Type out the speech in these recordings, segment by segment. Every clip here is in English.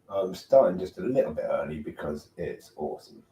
I'm starting just a little bit early because it's awesome.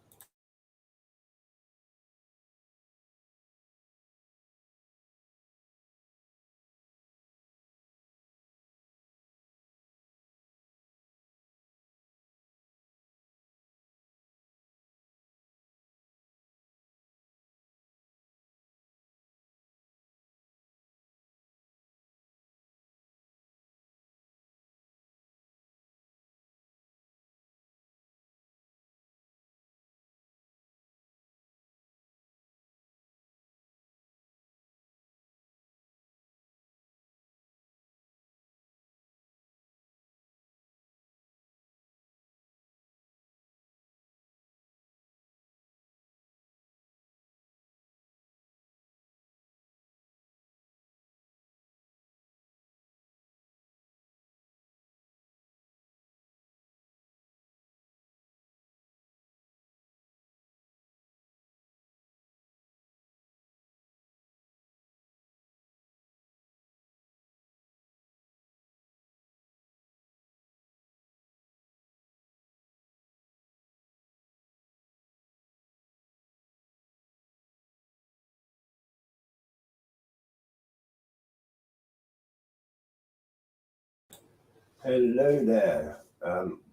Hello there.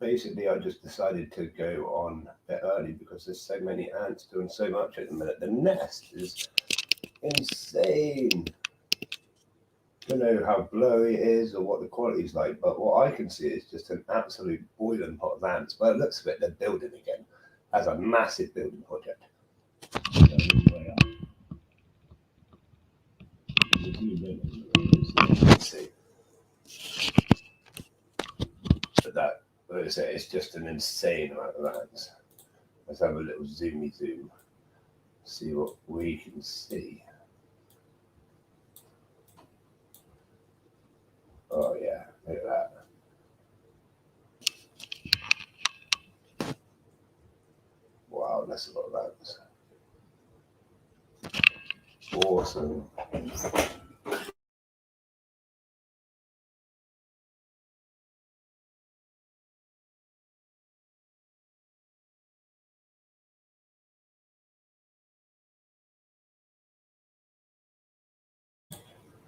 Basically, I just decided to go on a bit early because there's so many ants doing so much at the minute. The nest is insane. Don't know how blowy it is or what the quality is like, but what I can see is just an absolute boiling pot of ants. By the looks of it, they're building again as a massive building project. See, but that, like I say, it's just an insane amount of ants. Let's have a little zoomy zoom, see what we can see. Oh yeah, look at that. Wow, that's a lot of ants. Awesome.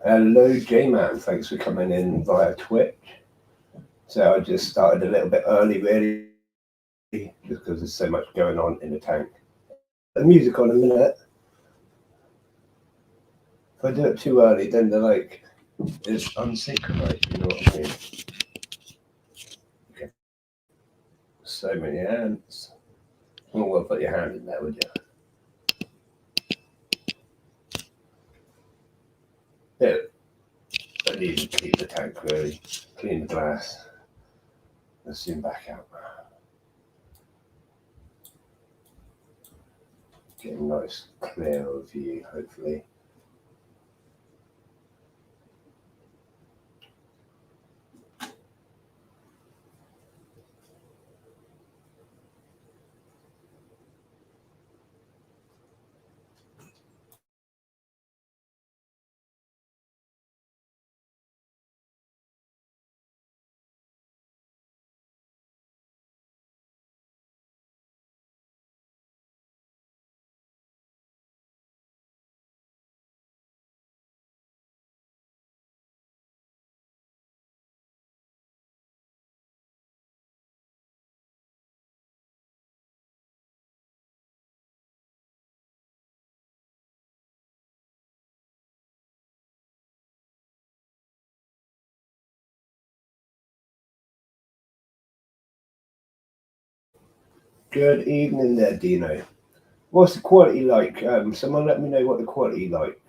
Hello, J-Man. Thanks for coming in via Twitch. So I just started a little bit early, really, just because there's so much going on in the tank. The music on a minute. If I do it too early, then they're like, it's unsynchronized, you know what I mean? Okay. So many ants. Oh, well, put your hand in there, would you? Yeah, I need to keep the tank really, clean the glass. Let's zoom back out. Get a nice clear view, hopefully. Good evening there, Dino. What's the quality like? Someone let me know what the quality like.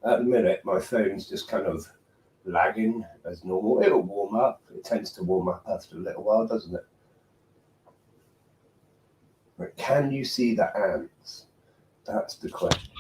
At the minute, my phone's just kind of lagging as normal. It'll warm up. It tends to warm up after a little while, doesn't it? But can you see the ants? That's the question.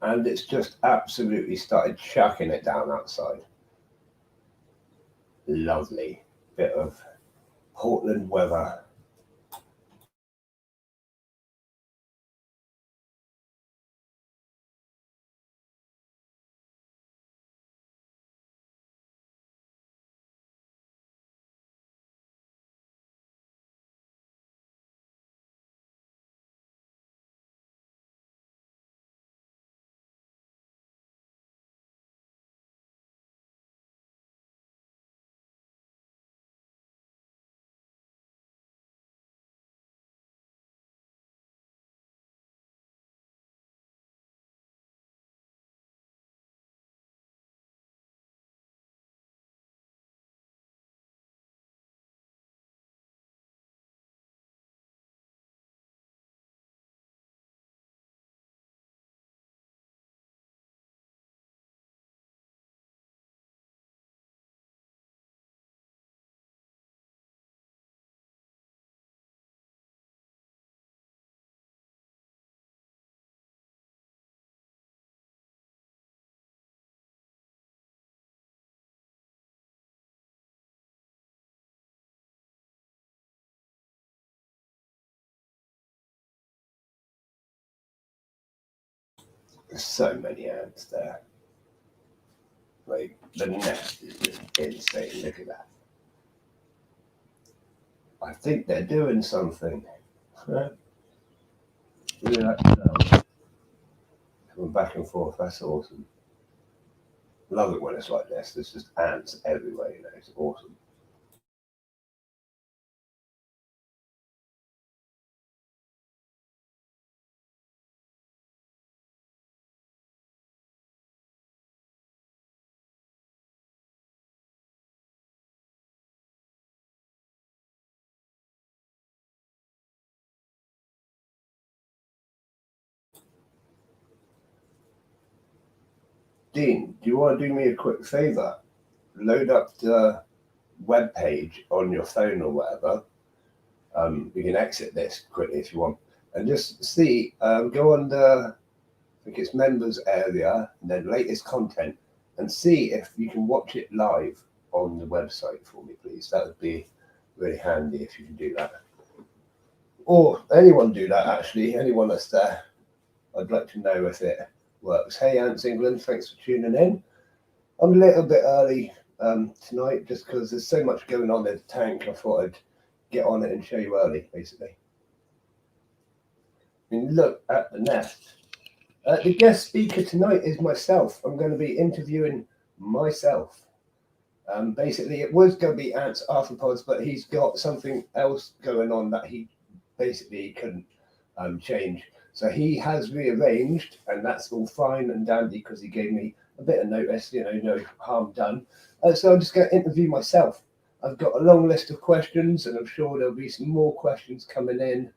and it's just absolutely started chucking it down outside. Lovely bit of Portland weather. There's so many ants there. Like, the nest is just insane. Look at that. I think they're doing something. Look at that. Coming back and forth. That's awesome. Love it when it's like this. There's just ants everywhere. You know, it's awesome. Dean, do you want to do me a quick favor? Load up the web page on your phone or whatever. You can exit this quickly if you want, and just see. Go on the, I think it's members area, and then latest content, and see if you can watch it live on the website for me, please. That would be really handy if you can do that. Or anyone do that, actually. Anyone that's there. I'd like to know if it works. Hey, Ants England, thanks for tuning in. I'm a little bit early tonight just because there's so much going on in the tank. I thought I'd get on it and show you early, basically. I mean, look at the nest. The guest speaker tonight is myself. I'm going to be interviewing myself. Basically, it was going to be Ants Arthropods, but he's got something else going on that he basically couldn't change. So he has rearranged, and that's all fine and dandy because he gave me a bit of notice, you know, no harm done. So I'm just going to interview myself. I've got a long list of questions, and I'm sure there'll be some more questions coming in.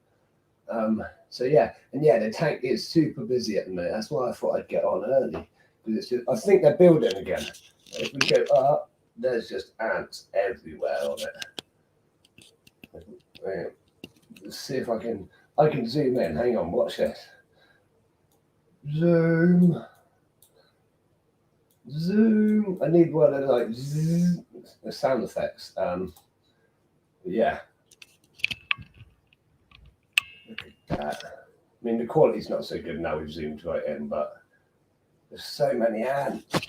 So yeah, and yeah, the tank is super busy at the minute. That's why I thought I'd get on early, because it's just, I think they're building again. If we go up, there's just ants everywhere on it. Let's see if I can zoom in. Hang on, watch this. Zoom. I need one of like zzz, the sound effects. Yeah. Look at that. I mean, the quality's not so good now. We've zoomed right in, but there's so many ants.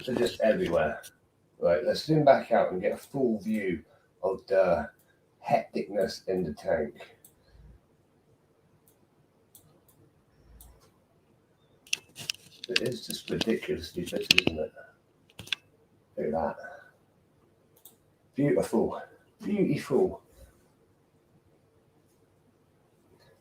They're just everywhere. Right, let's zoom back out and get a full view of the hecticness in the tank. It is just ridiculously busy, isn't it? Look at that. Beautiful. Beautiful.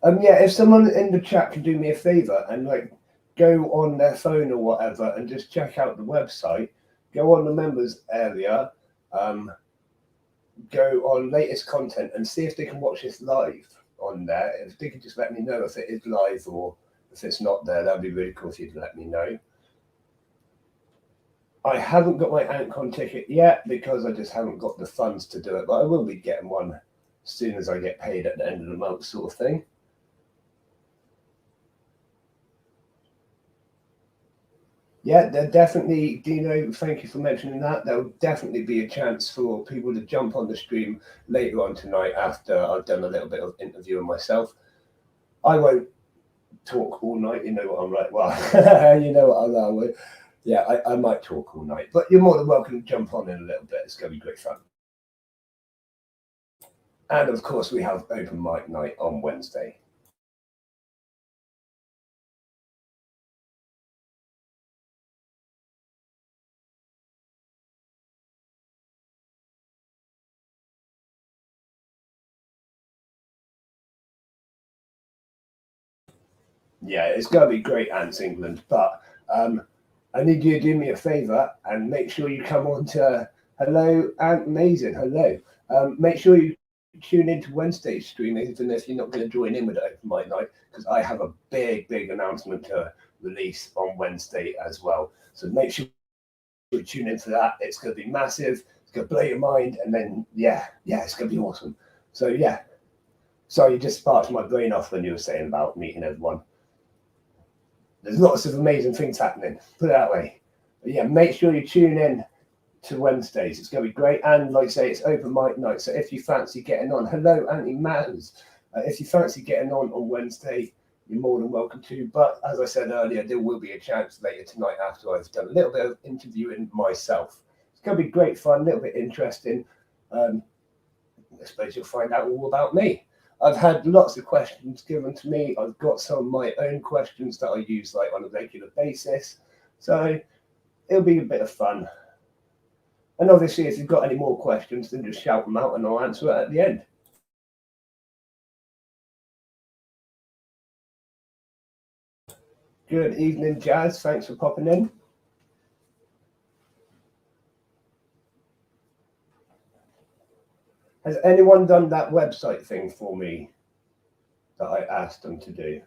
Yeah, if someone in the chat can do me a favor and like go on their phone or whatever and just check out the website, go on the members area, go on latest content and see if they can watch this live on there. If they could just let me know if it is live or if it's not there, that'd be really cool if you'd let me know. I haven't got my AntCon ticket yet because I just haven't got the funds to do it, but I will be getting one as soon as I get paid at the end of the month, sort of thing. Yeah, there definitely, Dino, thank you for mentioning that. There will definitely be a chance for people to jump on the stream later on tonight after I've done a little bit of interviewing myself. I won't talk all night, you know what I'm like. Well, you know what I'm like. Yeah, I might talk all night, but you're more than welcome to jump on in a little bit. It's going to be great fun. And of course, we have open mic night on Wednesday. Yeah, it's going to be great, Ants England. But I need you to do me a favour and make sure you come on to Hello Ant Amazing. Hello. Make sure you tune into Wednesday's stream, even if you're not going to join in with the open mic night, because I have a big announcement to release on Wednesday as well. So make sure you tune in for that. It's going to be massive. It's going to blow your mind, and then it's going to be awesome. So yeah, sorry, you just sparked my brain off when you were saying about meeting everyone. There's lots of amazing things happening, put it that way. But yeah, make sure you tune in to Wednesdays. It's going to be great. And like I say, it's open mic night. So if you fancy getting on, hello, Anthony Matters. If you fancy getting on Wednesday, you're more than welcome to. But as I said earlier, there will be a chance later tonight after I've done a little bit of interviewing myself. It's going to be great fun, a little bit interesting. I suppose you'll find out all about me. I've had lots of questions given to me. I've got some of my own questions that I use like on a regular basis. So it'll be a bit of fun. And obviously, if you've got any more questions, then just shout them out and I'll answer it at the end. Good evening, Jazz. Thanks for popping in. Has anyone done that website thing for me that I asked them to do?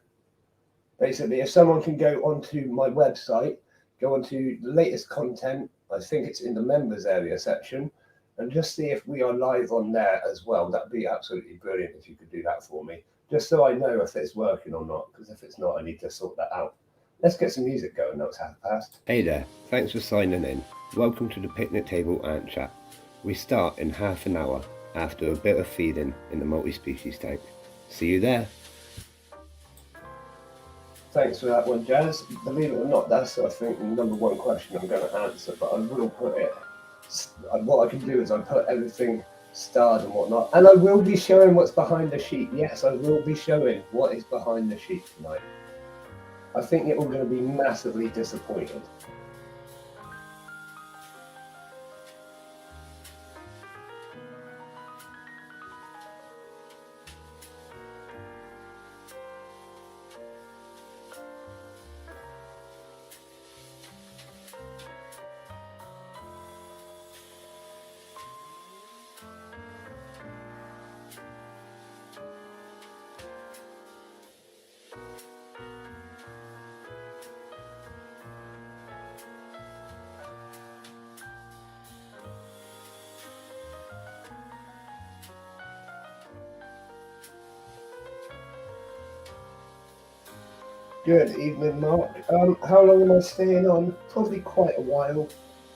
Basically, if someone can go onto my website, go onto the latest content, I think it's in the members area section, and just see if we are live on there as well. That'd be absolutely brilliant if you could do that for me, just so I know if it's working or not, because if it's not, I need to sort that out. Let's get some music going. Now it's past. Hey there, thanks for signing in. Welcome to the Picnic Table Ant Chat. We start in half an hour after a bit of feeding in the multi-species tank. See you there. Thanks for that one, Jazz. Believe it or not, that's, I think, the number one question I'm going to answer, but I will put it. What I can do is I put everything starred and whatnot, and I will be showing what's behind the sheet. Yes, I will be showing what is behind the sheet tonight. I think you're all going to be massively disappointed. Good evening, Mark. How long am I staying on? Probably quite a while.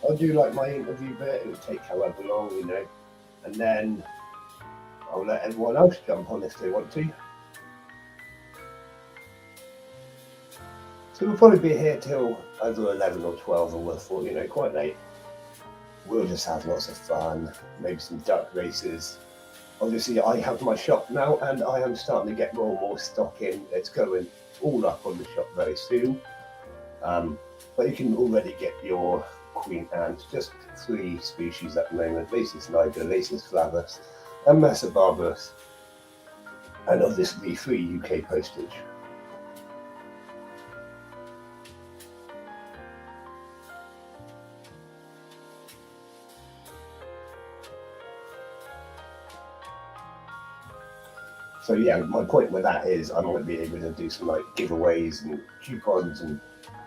I'll do like my interview bit. It'll take however long, you know, and then I'll let everyone else jump on if they want to. So we'll probably be here till either 11 or 12 or thought, you know, quite late. We'll just have lots of fun, maybe some duck races. Obviously, I have my shop now and I am starting to get more and more stock in. It's going all up on the shop very soon. But you can already get your queen ant, just 3 species at the moment: Lacis niger, Lacis flavus, and Massa barbarus, and obviously 3 UK postage. So yeah, my point with that is I might be able to do some like giveaways and coupons and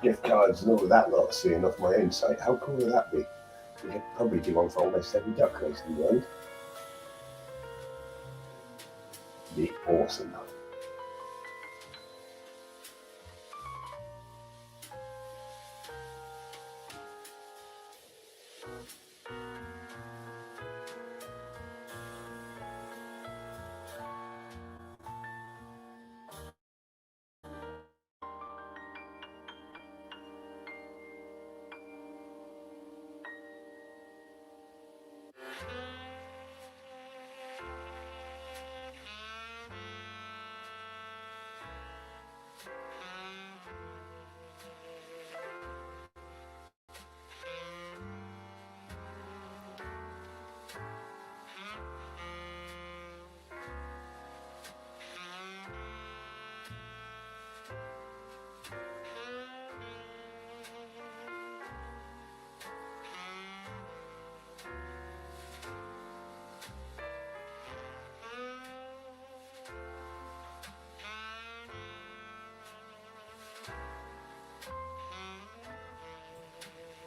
gift cards and all of that lot soon off my own site. How cool would that be? We could probably do one for almost every duck race in the end. Be awesome.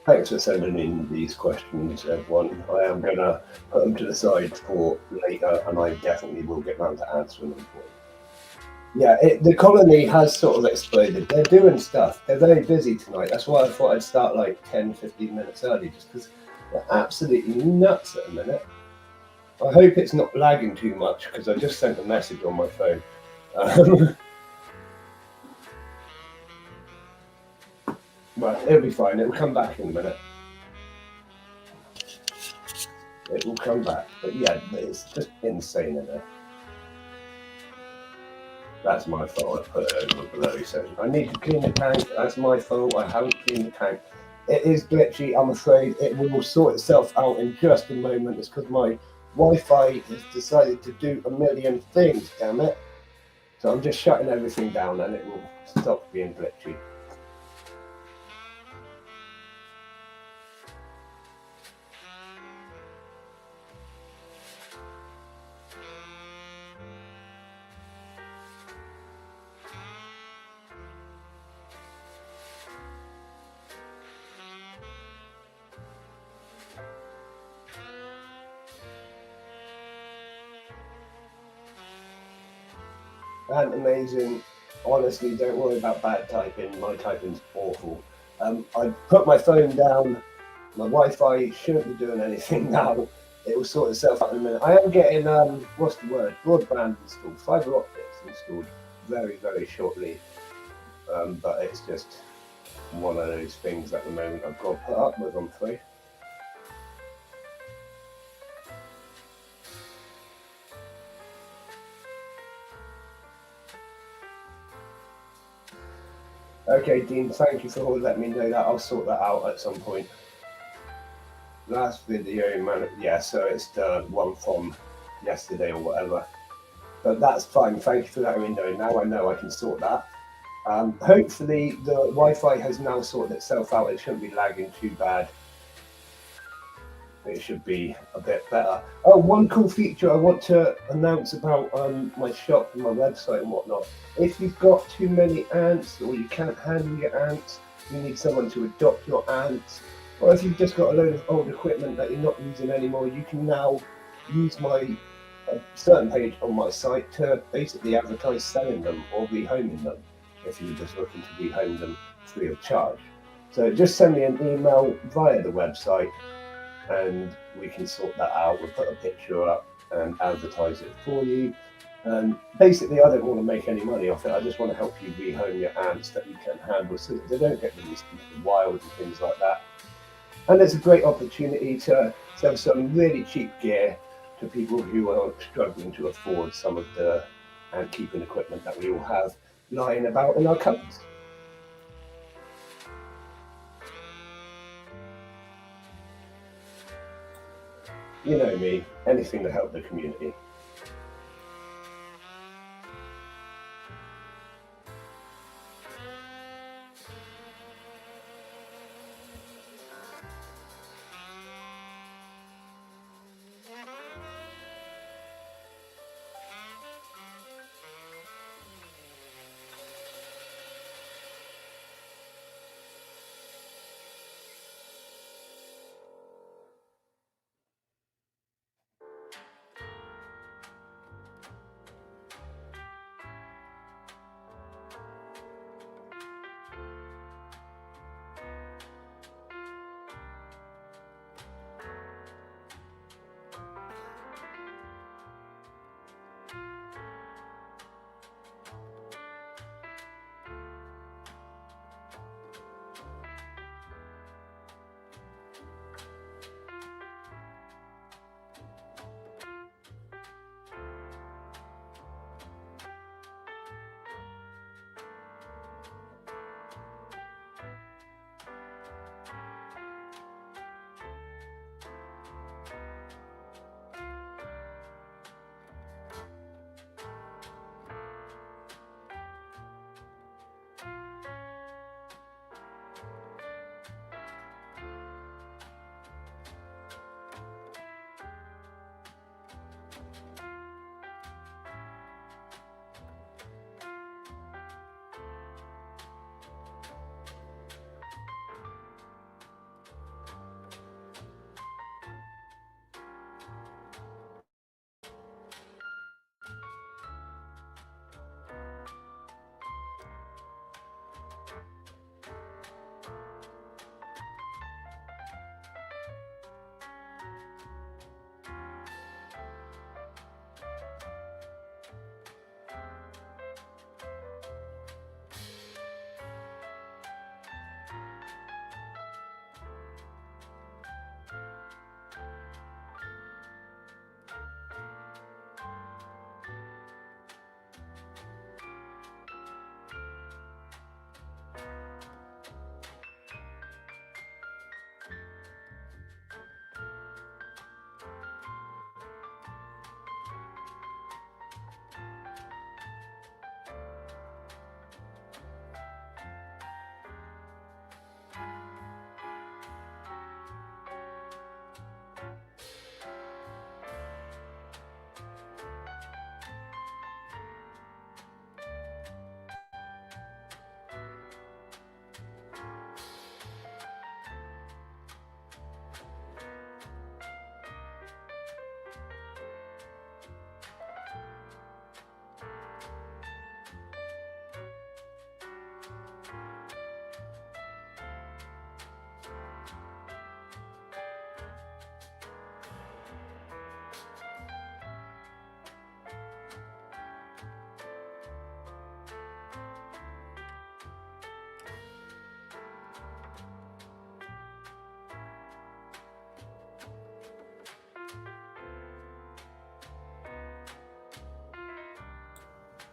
Thanks for sending in these questions, everyone. I am going to put them to the side for later, and I definitely will get round to answering them for you. Yeah, the colony has sort of exploded. They're doing stuff. They're very busy tonight. That's why I thought I'd start like 10, 15 minutes early, just because they're absolutely nuts at the minute. I hope it's not lagging too much, because I just sent a message on my phone. But it'll be fine. It'll come back in a minute. It will come back. But yeah, it's just insane in there. That's my fault. I put it over below. So I need to clean the tank. That's my fault. I haven't cleaned the tank. It is glitchy. I'm afraid it will sort itself out in just a moment. It's because my Wi-Fi has decided to do a million things. Damn it! So I'm just shutting everything down, and it will stop being glitchy. And amazing. Honestly, don't worry about bad typing. My typing's awful. I put my phone down. My Wi-Fi shouldn't be doing anything now. It will sort itself out in a minute. I am getting what's the word? Broadband installed, fiber optics installed very, very shortly. But it's just one of those things at the moment I've got to put up with, I'm afraid. Okay, Dean, thank you for letting me know that. I'll sort that out at some point. Last video, man, yeah, so it's the one from yesterday or whatever. But that's fine. Thank you for letting me know. Now I know I can sort that. Hopefully the Wi-Fi has now sorted itself out. It shouldn't be lagging too bad. It should be a bit better. Oh, one cool feature I want to announce about my shop and my website and whatnot. If you've got too many ants or you can't handle your ants, you need someone to adopt your ants, or if you've just got a load of old equipment that you're not using anymore, you can now use my certain page on my site to basically advertise selling them or rehoming them if you're just looking to rehome them free of charge. So just send me an email via the website and we can sort that out. We'll put a picture up and advertise it for you. And basically, I don't want to make any money off it. I just want to help you rehome your ants that you can't handle so that they don't get released into the wild and things like that. And it's a great opportunity to sell some really cheap gear to people who are struggling to afford some of the ant keeping equipment that we all have lying about in our cupboards. You know me, anything to help the community.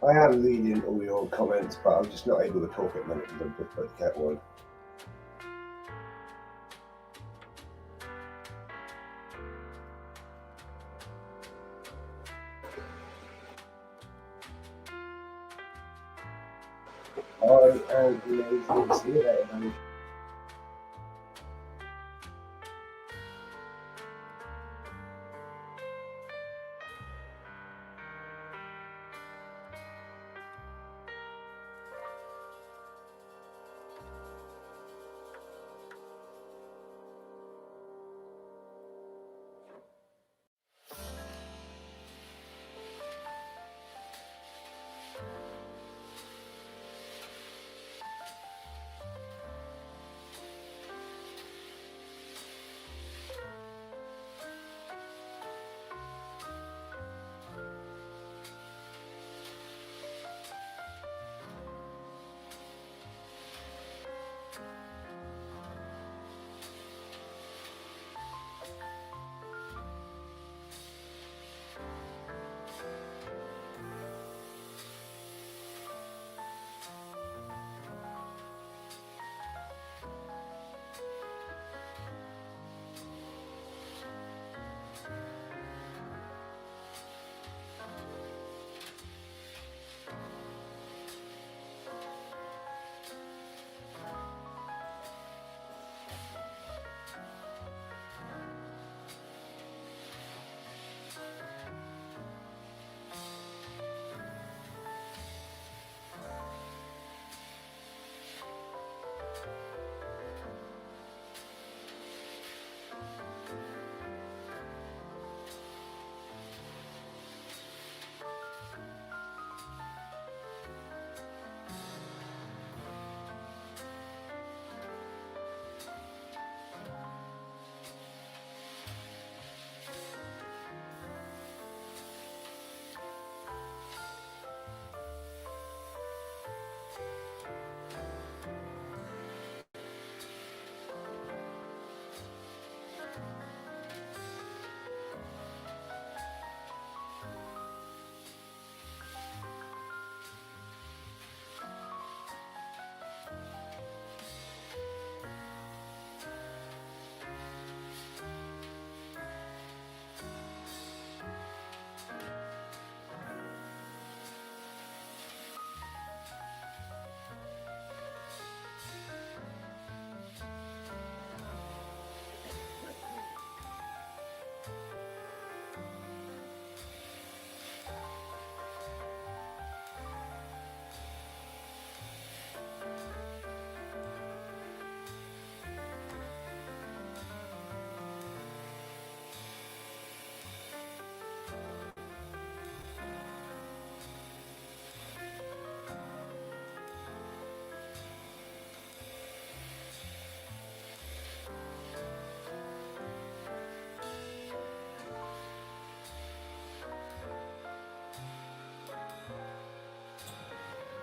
I am reading all your comments, but I'm just not able to talk at the minute because I'm just about to get one. I am amazing. See you later, man.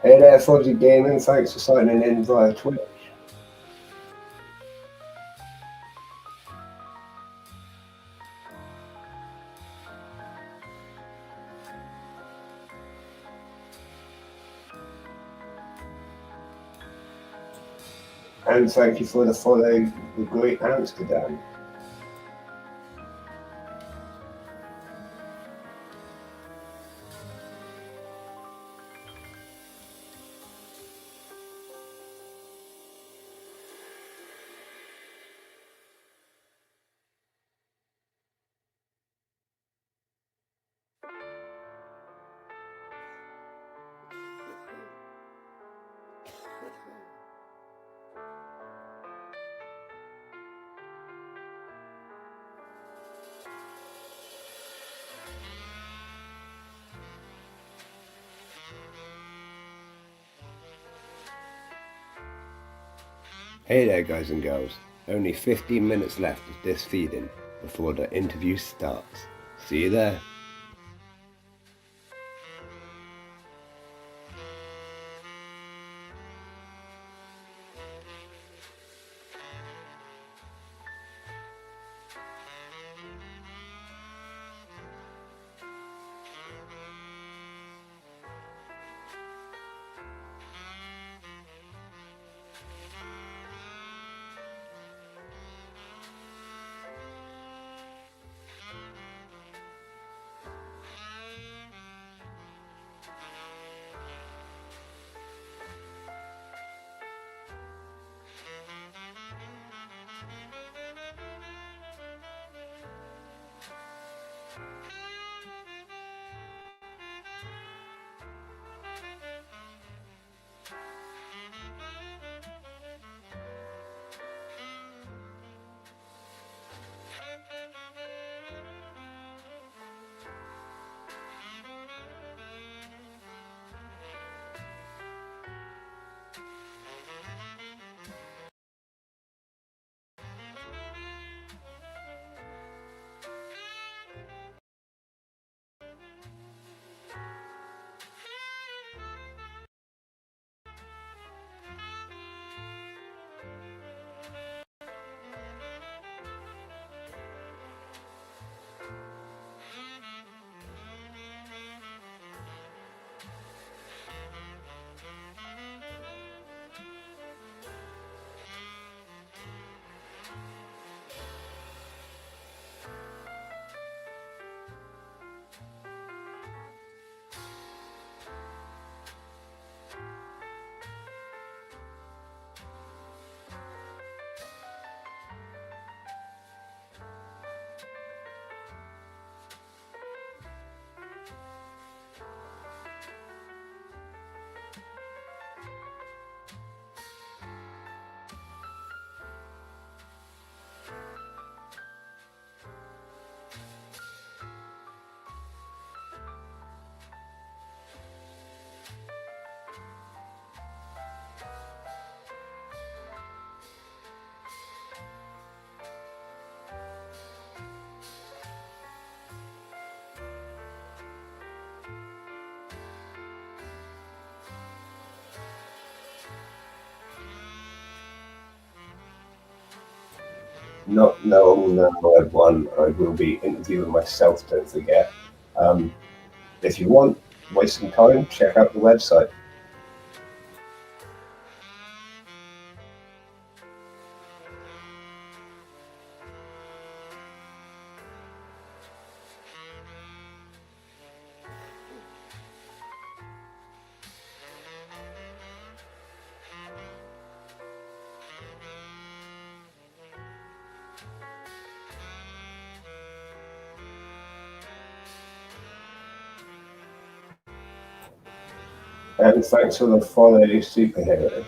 Hey there, Fodgy Gaming. Thanks for signing in via Twitch. And thank you for the follow, the great Amsterdam. Hey there, guys and girls. Only 15 minutes left of this feed-in before the interview starts. See you there. No, everyone. I will be interviewing myself, don't forget. Um, if you want, waste some time, check out the website. And thanks for the follow, superhero.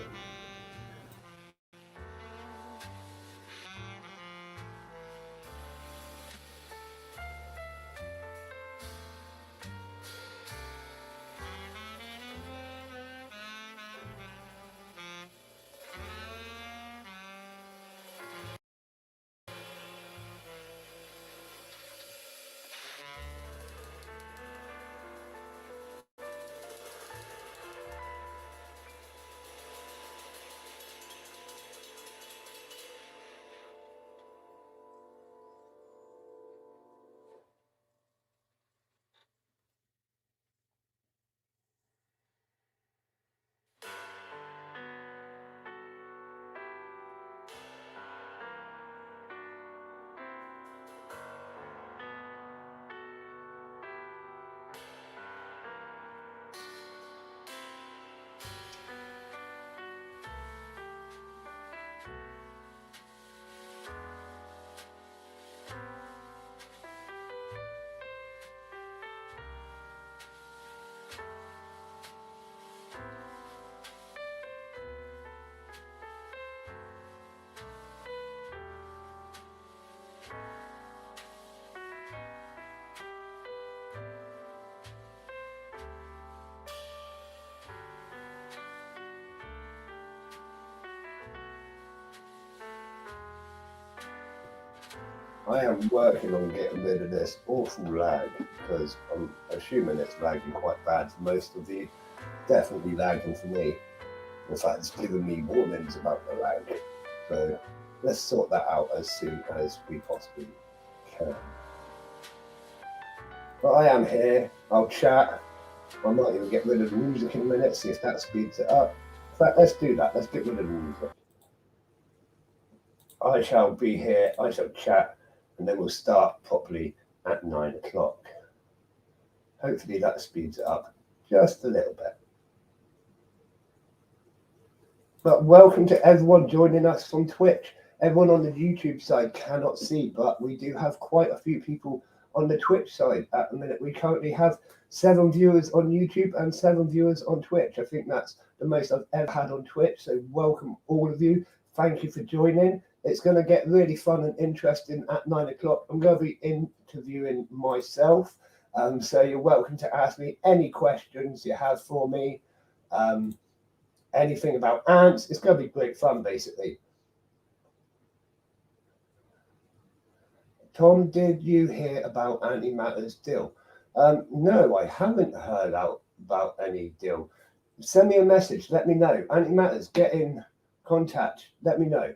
I am working on getting rid of this awful lag because I'm assuming it's lagging quite bad for most of you. Definitely lagging for me. In fact, it's giving me warnings about the lag. So let's sort that out as soon as we possibly can. But I am here. I'll chat. I might even get rid of the music in a minute, see if that speeds it up. In fact, let's do that. Let's get rid of the music. I shall be here. I shall chat, and then we'll start properly at 9 o'clock. Hopefully that speeds it up just a little bit. But welcome to everyone joining us from Twitch. Everyone on the YouTube side cannot see, but we do have quite a few people on the Twitch side at the minute. We currently have 7 viewers on YouTube and 7 viewers on Twitch. I think that's the most I've ever had on Twitch. So welcome all of you. Thank you for joining. It's going to get really fun and interesting at 9 o'clock. I'm going to be interviewing myself. So you're welcome to ask me any questions you have for me. Anything about ants. It's going to be great fun, basically. Tom, did you hear about Antimatter's deal? No, I haven't heard about any deal. Send me a message. Let me know. Antimatters, get in contact. Let me know.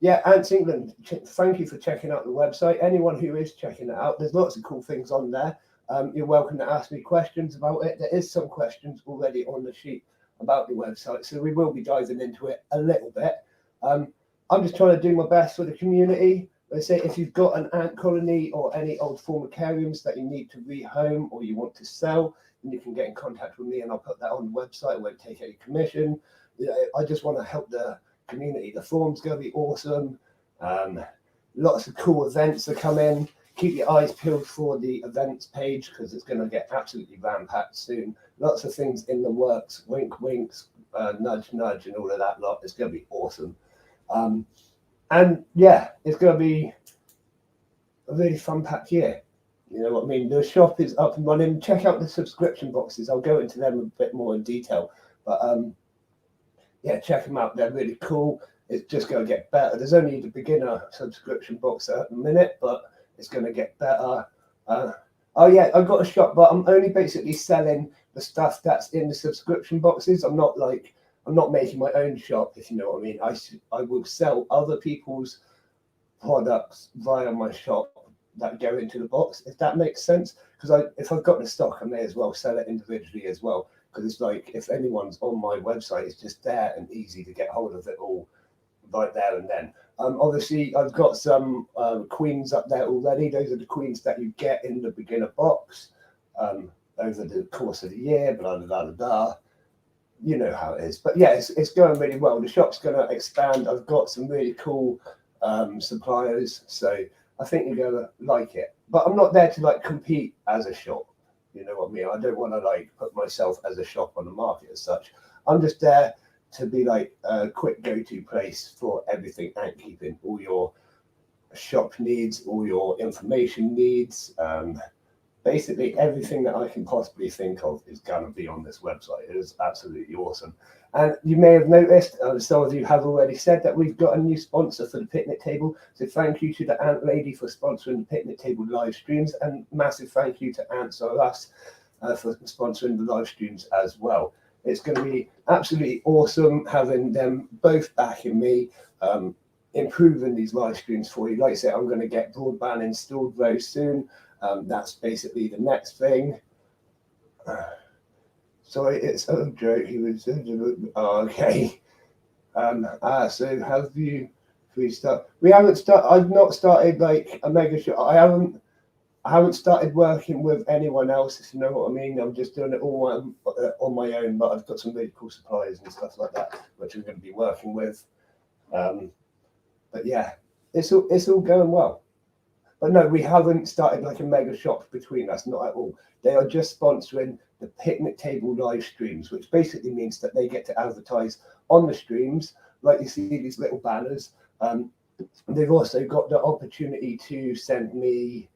Yeah, Ants England, thank you for checking out the website. Anyone who is checking it out, there's lots of cool things on there. You're welcome to ask me questions about it. There is some questions already on the sheet about the website, so we will be diving into it a little bit. I'm just trying to do my best for the community. Let's say if you've got an ant colony or any old formicariums that you need to rehome or you want to sell, then you can get in contact with me and I'll put that on the website. I won't take any commission. You know, I just want to help the community. The forum's going to be awesome. Lots of cool events are coming. Keep your eyes peeled for the events page because it's going to get absolutely rampacked soon. Lots of things in the works. Wink, winks, nudge, nudge, and all of that lot. It's going to be awesome. And yeah, it's going to be a really fun packed year. You know what I mean? The shop is up and running. Check out the subscription boxes. I'll go into them a bit more in detail. But yeah, check them out. They're really cool. It's just going to get better. There's only the beginner subscription box at the minute, but it's going to get better. Oh yeah, I've got a shop, but I'm only basically selling the stuff that's in the subscription boxes. I'm not making my own shop, if you know what I mean. I will sell other people's products via my shop that go into the box, if that makes sense. Because if I've got the stock, I may as well sell it individually as well. Because it's like if anyone's on my website, it's just there and easy to get hold of it all right there and then. Obviously, I've got some queens up there already. Those are the queens that you get in the beginner box over the course of the year, blah, blah, blah, blah. You know how it is. But yeah, it's going really well. The shop's going to expand. I've got some really cool suppliers. So I think you're going to like it. But I'm not there to like compete as a shop. You know what I mean? I don't want to like put myself as a shop on the market as such. I'm just there to be like a quick go-to place for everything ant keeping, all your shop needs, all your information needs. Basically everything that I can possibly think of is going to be on this website. It is absolutely awesome. And you may have noticed, some of you have already said that we've got a new sponsor for the picnic table. So thank you to the Ant Lady for sponsoring the picnic table live streams, and massive thank you to Ants R Us for sponsoring the live streams as well. It's going to be absolutely awesome having them both backing me, improving these live streams for you. Like I said, I'm going to get broadband installed very soon. That's basically the next thing. Sorry, it's a joke. He was okay. So have you restart? We haven't started. I've not started like a mega shop. I haven't started working with anyone else, if you know what I mean. I'm just doing it all on my own, but I've got some really cool suppliers and stuff like that, which I'm going to be working with. But yeah, it's all going well. But no, we haven't started like a mega shop between us, not at all. They are just sponsoring the picnic table live streams, which basically means that they get to advertise on the streams, like you see these little banners. They've also got the opportunity to send me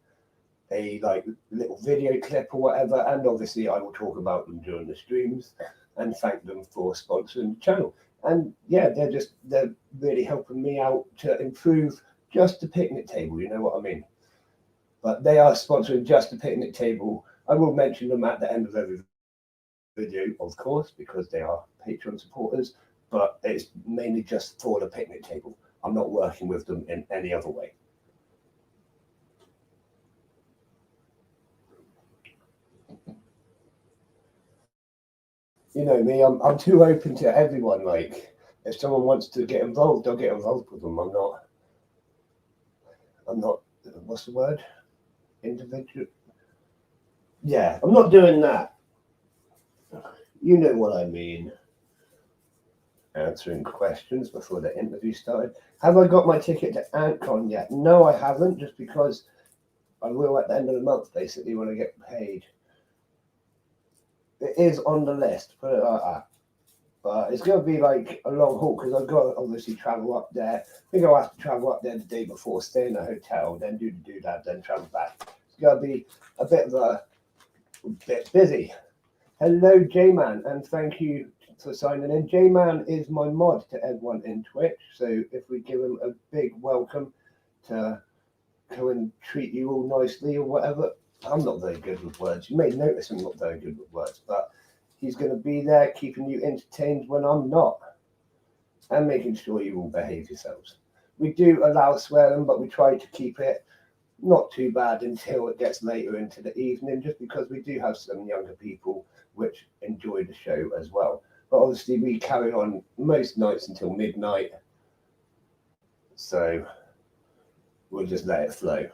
a like little video clip or whatever, and obviously I will talk about them during the streams and thank them for sponsoring the channel. And yeah, they're really helping me out to improve Just a Picnic Table, you know what I mean? But they are sponsoring Just a Picnic Table. I will mention them at the end of every video, of course, because they are Patreon supporters, but it's mainly just for the picnic table. I'm not working with them in any other way. You know me, I'm too open to everyone. Like, if someone wants to get involved, I'll get involved with them. I'm not, what's the word? Individual. Yeah, I'm not doing that. You know what I mean. Answering questions before the interview started. Have I got my ticket to AntCon yet? No, I haven't, just because I will at the end of the month, basically, when I get paid. It is on the list, put it like that. But it's going to be like a long haul because I've got to obviously travel up there. I think I'll have to travel up there the day before, stay in a hotel, then do that, then travel back. It's going to be a bit busy. Hello, J-Man, and thank you for signing in. J-Man is my mod to everyone in Twitch, so if we give him a big welcome to come and treat you all nicely or whatever. I'm not very good with words. You may notice I'm not very good with words, but he's going to be there keeping you entertained when I'm not, and making sure you all behave yourselves. We do allow swearing, but we try to keep it not too bad until it gets later into the evening, just because we do have some younger people which enjoy the show as well. But obviously we carry on most nights until midnight, so we'll just let it flow.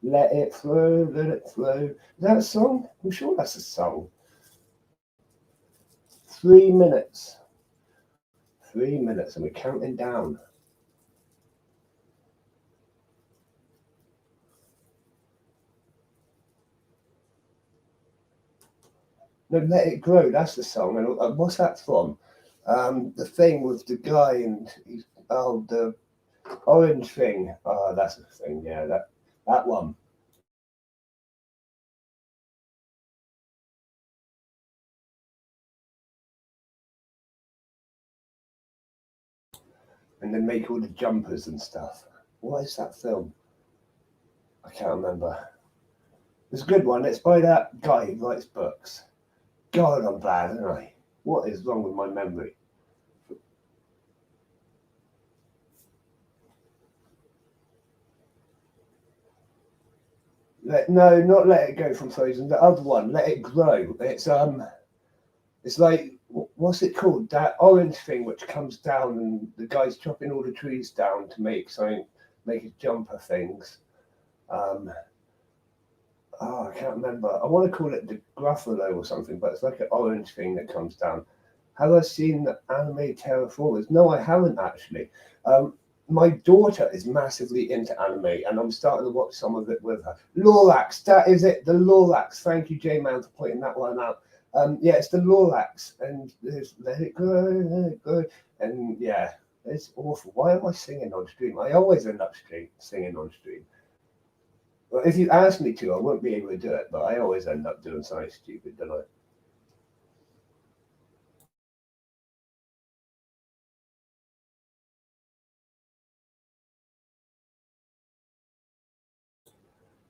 Let it flow, let it flow. Is that a song? I'm sure that's a song. 3 minutes. 3 minutes, and we're counting down. No, Let It Grow, that's the song. And what's that from? The thing with the guy and the orange thing. Oh, that's the thing, yeah, that one. And then make all the jumpers and stuff. What is that film? I can't remember. It's a good one. It's by that guy who writes books. God, I'm bad, aren't I? What is wrong with my memory? No, not Let It Go from Frozen. The other one, Let It Grow. It's like, what's it called? That orange thing which comes down and the guy's chopping all the trees down to make his jumper things. I can't remember. I want to call it the Gruffalo or something, but it's like an orange thing that comes down. Have I seen the anime Terraformers? No, I haven't actually. My daughter is massively into anime, and I'm starting to watch some of it with her. Lorax, that is it, the Lorax. Thank you, J-Man, for pointing that one out. Yeah, it's the Lorax, and there's Let It Go, and yeah, it's awful. Why am I singing on stream? I always end up singing on stream. Well, if you ask me to, I won't be able to do it, but I always end up doing something stupid, don't I?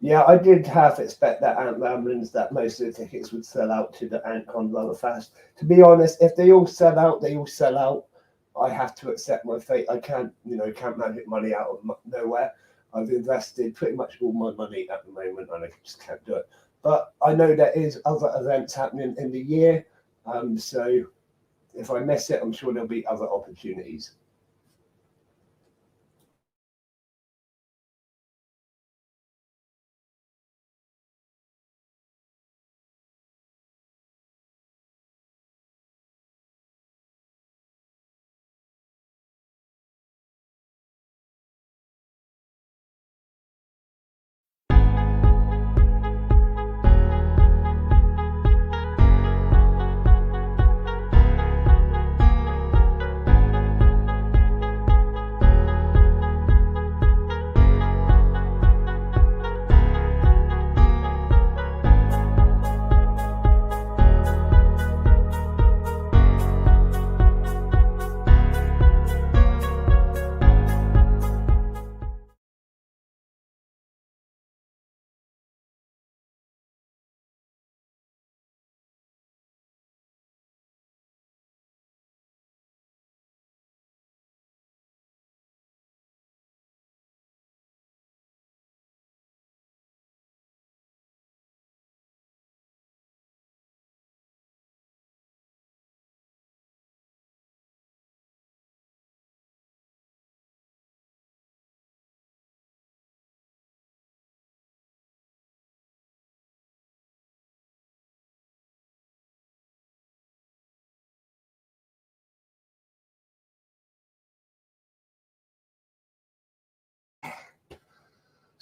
Yeah, I did half expect that Ant Ramblings that most of the tickets would sell out to the AntCon rather fast. To be honest, if they all sell out, they all sell out. I have to accept my fate. I can't magic money out of nowhere. I've invested pretty much all my money at the moment, and I just can't do it. But I know there is other events happening in the year, so if I miss it, I'm sure there'll be other opportunities.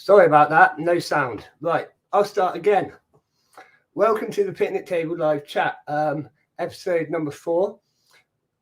Sorry about that, no sound. Right, I'll start again. Welcome to the Picnic Table Live Chat, episode number 4.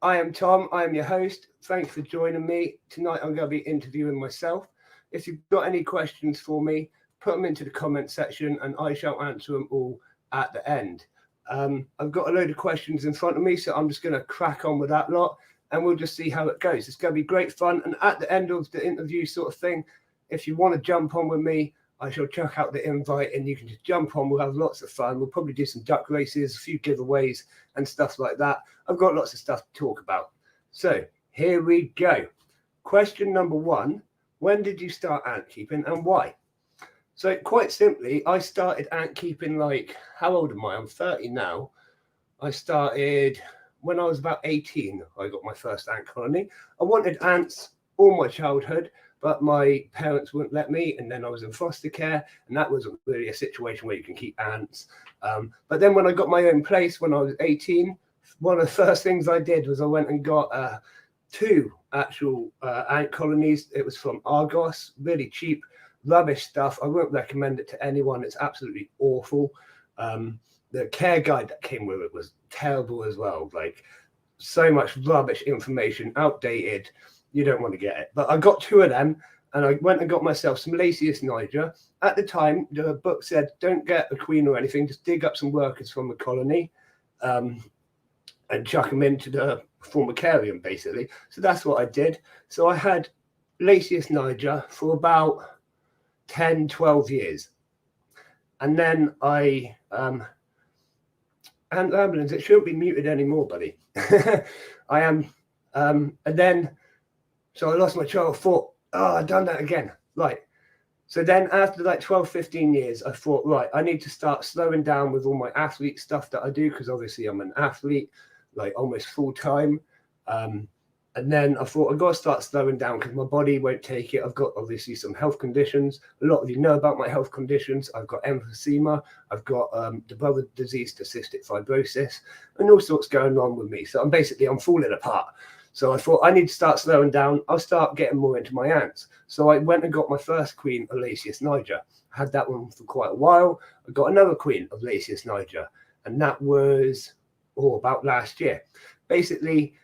I am Tom, I am your host. Thanks for joining me. Tonight I'm going to be interviewing myself. If you've got any questions for me, put them into the comment section and I shall answer them all at the end. I've got a load of questions in front of me, so I'm just going to crack on with that lot and we'll just see how it goes. It's going to be great fun, and at the end of the interview sort of thing, if you want to jump on with me, I shall chuck out the invite and you can just jump on. We'll have lots of fun. We'll probably do some duck races, a few giveaways and stuff like that. I've got lots of stuff to talk about. So here we go. Question number 1. When did you start ant keeping and why? So quite simply, I started ant keeping how old am I? I'm 30 now. I started when I was about 18. I got my first ant colony. I wanted ants all my childhood, but my parents wouldn't let me, and then I was in foster care, and that wasn't really a situation where you can keep ants. But then when I got my own place when I was 18, one of the first things I did was I went and got 2 actual ant colonies. It was from Argos, really cheap, rubbish stuff. I won't recommend it to anyone. It's absolutely awful. The care guide that came with it was terrible as well. So much rubbish information, outdated. You don't want to get it. But I got 2 of them and I went and got myself some Lasius niger. At the time, the book said, don't get a queen or anything, just dig up some workers from the colony and chuck them into the formicarium, basically. So that's what I did. So I had Lasius niger for about 10, 12 years. And then I, and ambulance, it shouldn't be muted anymore, buddy. I am, and then, so I lost my trail of thought, I've done that again. Right. So then after 12, 15 years, I thought, right, I need to start slowing down with all my athlete stuff that I do, because obviously I'm an athlete, almost full time. And then I thought, I've got to start slowing down because my body won't take it. I've got obviously some health conditions. A lot of you know about my health conditions. I've got emphysema. I've got the brother disease, cystic fibrosis, and all sorts going on with me. So I'm falling apart. So I thought I need to start slowing down. I'll start getting more into my ants. So I went and got my first queen of Lasius niger. I had that one for quite a while. I got another queen of Lasius niger, and that was about last year. Basically,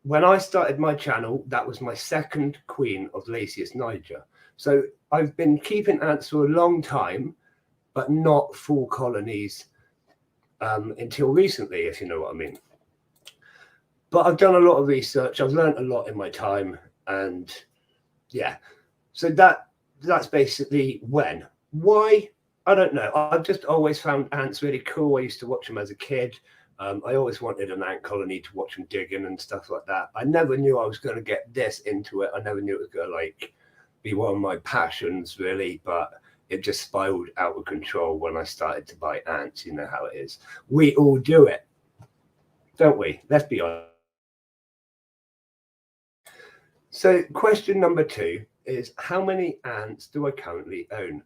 when I started my channel, that was my second queen of Lasius niger. So I've been keeping ants for a long time, but not full colonies until recently, if you know what I mean. But I've done a lot of research. I've learned a lot in my time, and yeah. So that's basically when. Why? I don't know. I've just always found ants really cool. I used to watch them as a kid. I always wanted an ant colony to watch them digging and stuff like that. I never knew I was going to get this into it. I never knew it was going to be one of my passions, really. But it just spiraled out of control when I started to buy ants. You know how it is. We all do it, don't we? Let's be honest. So question number 2 is, how many ants do I currently own?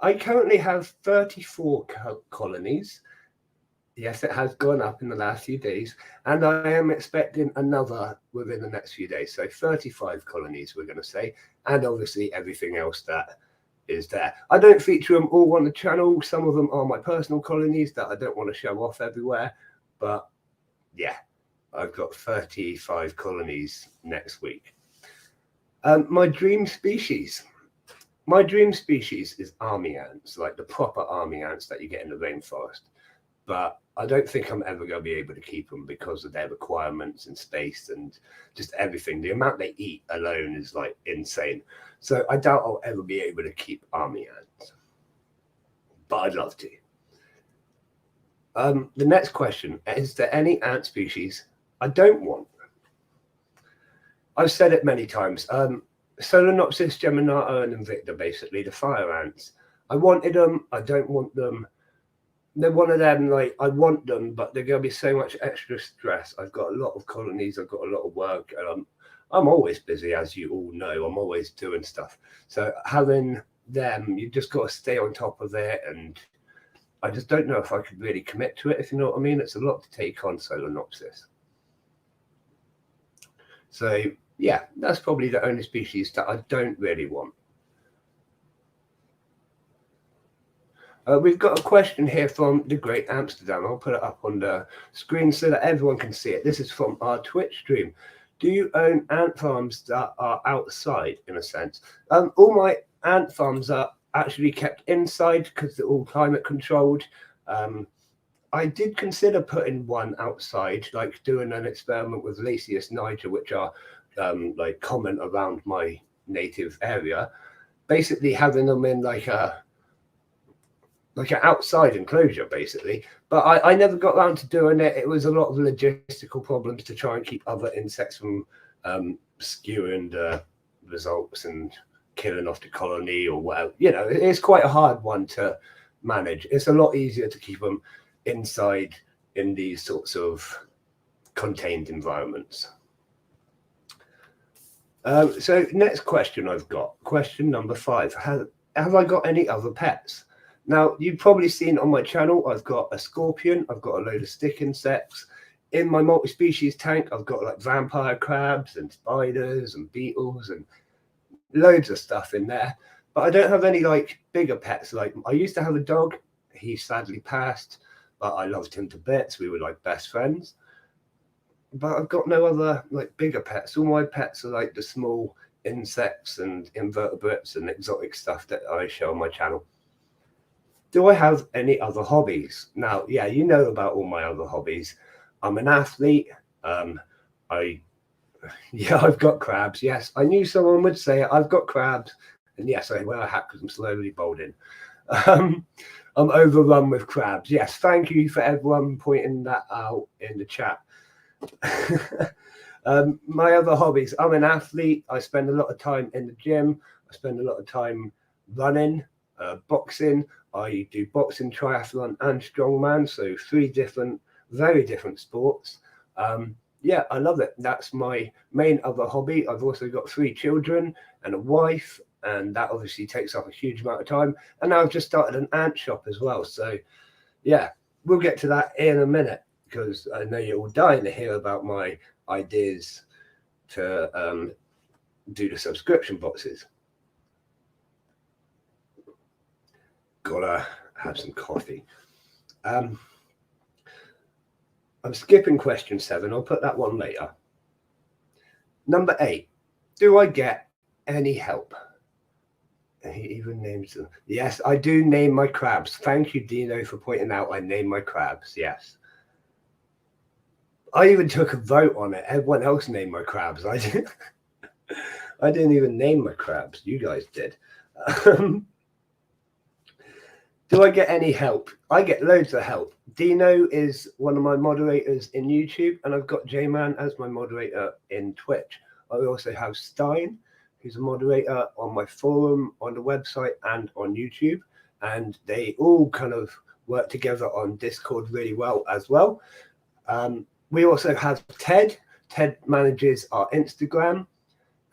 I currently have 34 colonies. Yes, it has gone up in the last few days, and I am expecting another within the next few days. So 35 colonies, we're going to say, and obviously everything else that is there. I don't feature them all on the channel. Some of them are my personal colonies that I don't want to show off everywhere, but yeah, I've got 35 colonies next week. My dream species. My dream species is army ants, like the proper army ants that you get in the rainforest. But I don't think I'm ever going to be able to keep them because of their requirements and space and just everything. The amount they eat alone is insane. So I doubt I'll ever be able to keep army ants. But I'd love to. The next question, is there any ant species I don't want? I've said it many times. Solenopsis geminata and Invicta, basically, the fire ants. I wanted them. I don't want them. They're one of them, I want them, but they're going to be so much extra stress. I've got a lot of colonies. I've got a lot of work. And I'm always busy, as you all know. I'm always doing stuff. So having them, you just got to stay on top of it. And I just don't know if I could really commit to it, if you know what I mean. It's a lot to take on, Solenopsis. So yeah, that's probably the only species that I don't really want. We've got a question here from the Great Amsterdam. I'll put it up on the screen so that everyone can see it. This is from our Twitch stream. Do you own ant farms that are outside, in a sense? All my ant farms are actually kept inside because they're all climate controlled. I did consider putting one outside, like doing an experiment with Lasius niger, which are like common around my native area. Basically having them in like an outside enclosure, basically. But I never got around to doing it. It was a lot of logistical problems to try and keep other insects from skewing the results and killing off the colony or whatever. You know, it's quite a hard one to manage. It's a lot easier to keep them inside in these sorts of contained environments. So next question I've got, question number 5. Have I got any other pets? Now, you've probably seen on my channel, I've got a scorpion, I've got a load of stick insects. In my multi-species tank, I've got like vampire crabs and spiders and beetles and loads of stuff in there. But I don't have any like bigger pets. Like I used to have a dog. He sadly passed, but I loved him to bits. We were like best friends. But I've got no other like bigger pets. All my pets are like the small insects and invertebrates and exotic stuff that I show on my channel. Do I have any other hobbies? Now, yeah, you know about all my other hobbies. I'm an athlete. I've got crabs. Yes, I knew someone would say it. I've got crabs. And yes, I wear a hat because I'm slowly balding. I'm overrun with crabs. Yes, thank you for everyone pointing that out in the chat. My other hobbies. I'm an athlete. I spend a lot of time in the gym. I spend a lot of time running, boxing. I do boxing, triathlon, and strongman. So 3 different, very different sports. Yeah, I love it. That's my main other hobby. I've also got 3 children and a wife, and that obviously takes up a huge amount of time. And now I've just started an ant shop as well. So yeah, we'll get to that in a minute because I know you're all dying to hear about my ideas to do the subscription boxes. Gotta have some coffee. I'm skipping question 7. I'll put that one later. Number 8. Do I get any help? He even names them. Yes, I do name my crabs. Thank you, Dino, for pointing out I name my crabs. Yes. I even took a vote on it. Everyone else named my crabs. I didn't even name my crabs. You guys did. Do I get any help? I get loads of help. Dino is one of my moderators in YouTube, and I've got J-Man as my moderator in Twitch. I also have Stein, who's a moderator on my forum, on the website, and on YouTube. And they all kind of work together on Discord really well as well. We also have Ted. Ted manages our Instagram.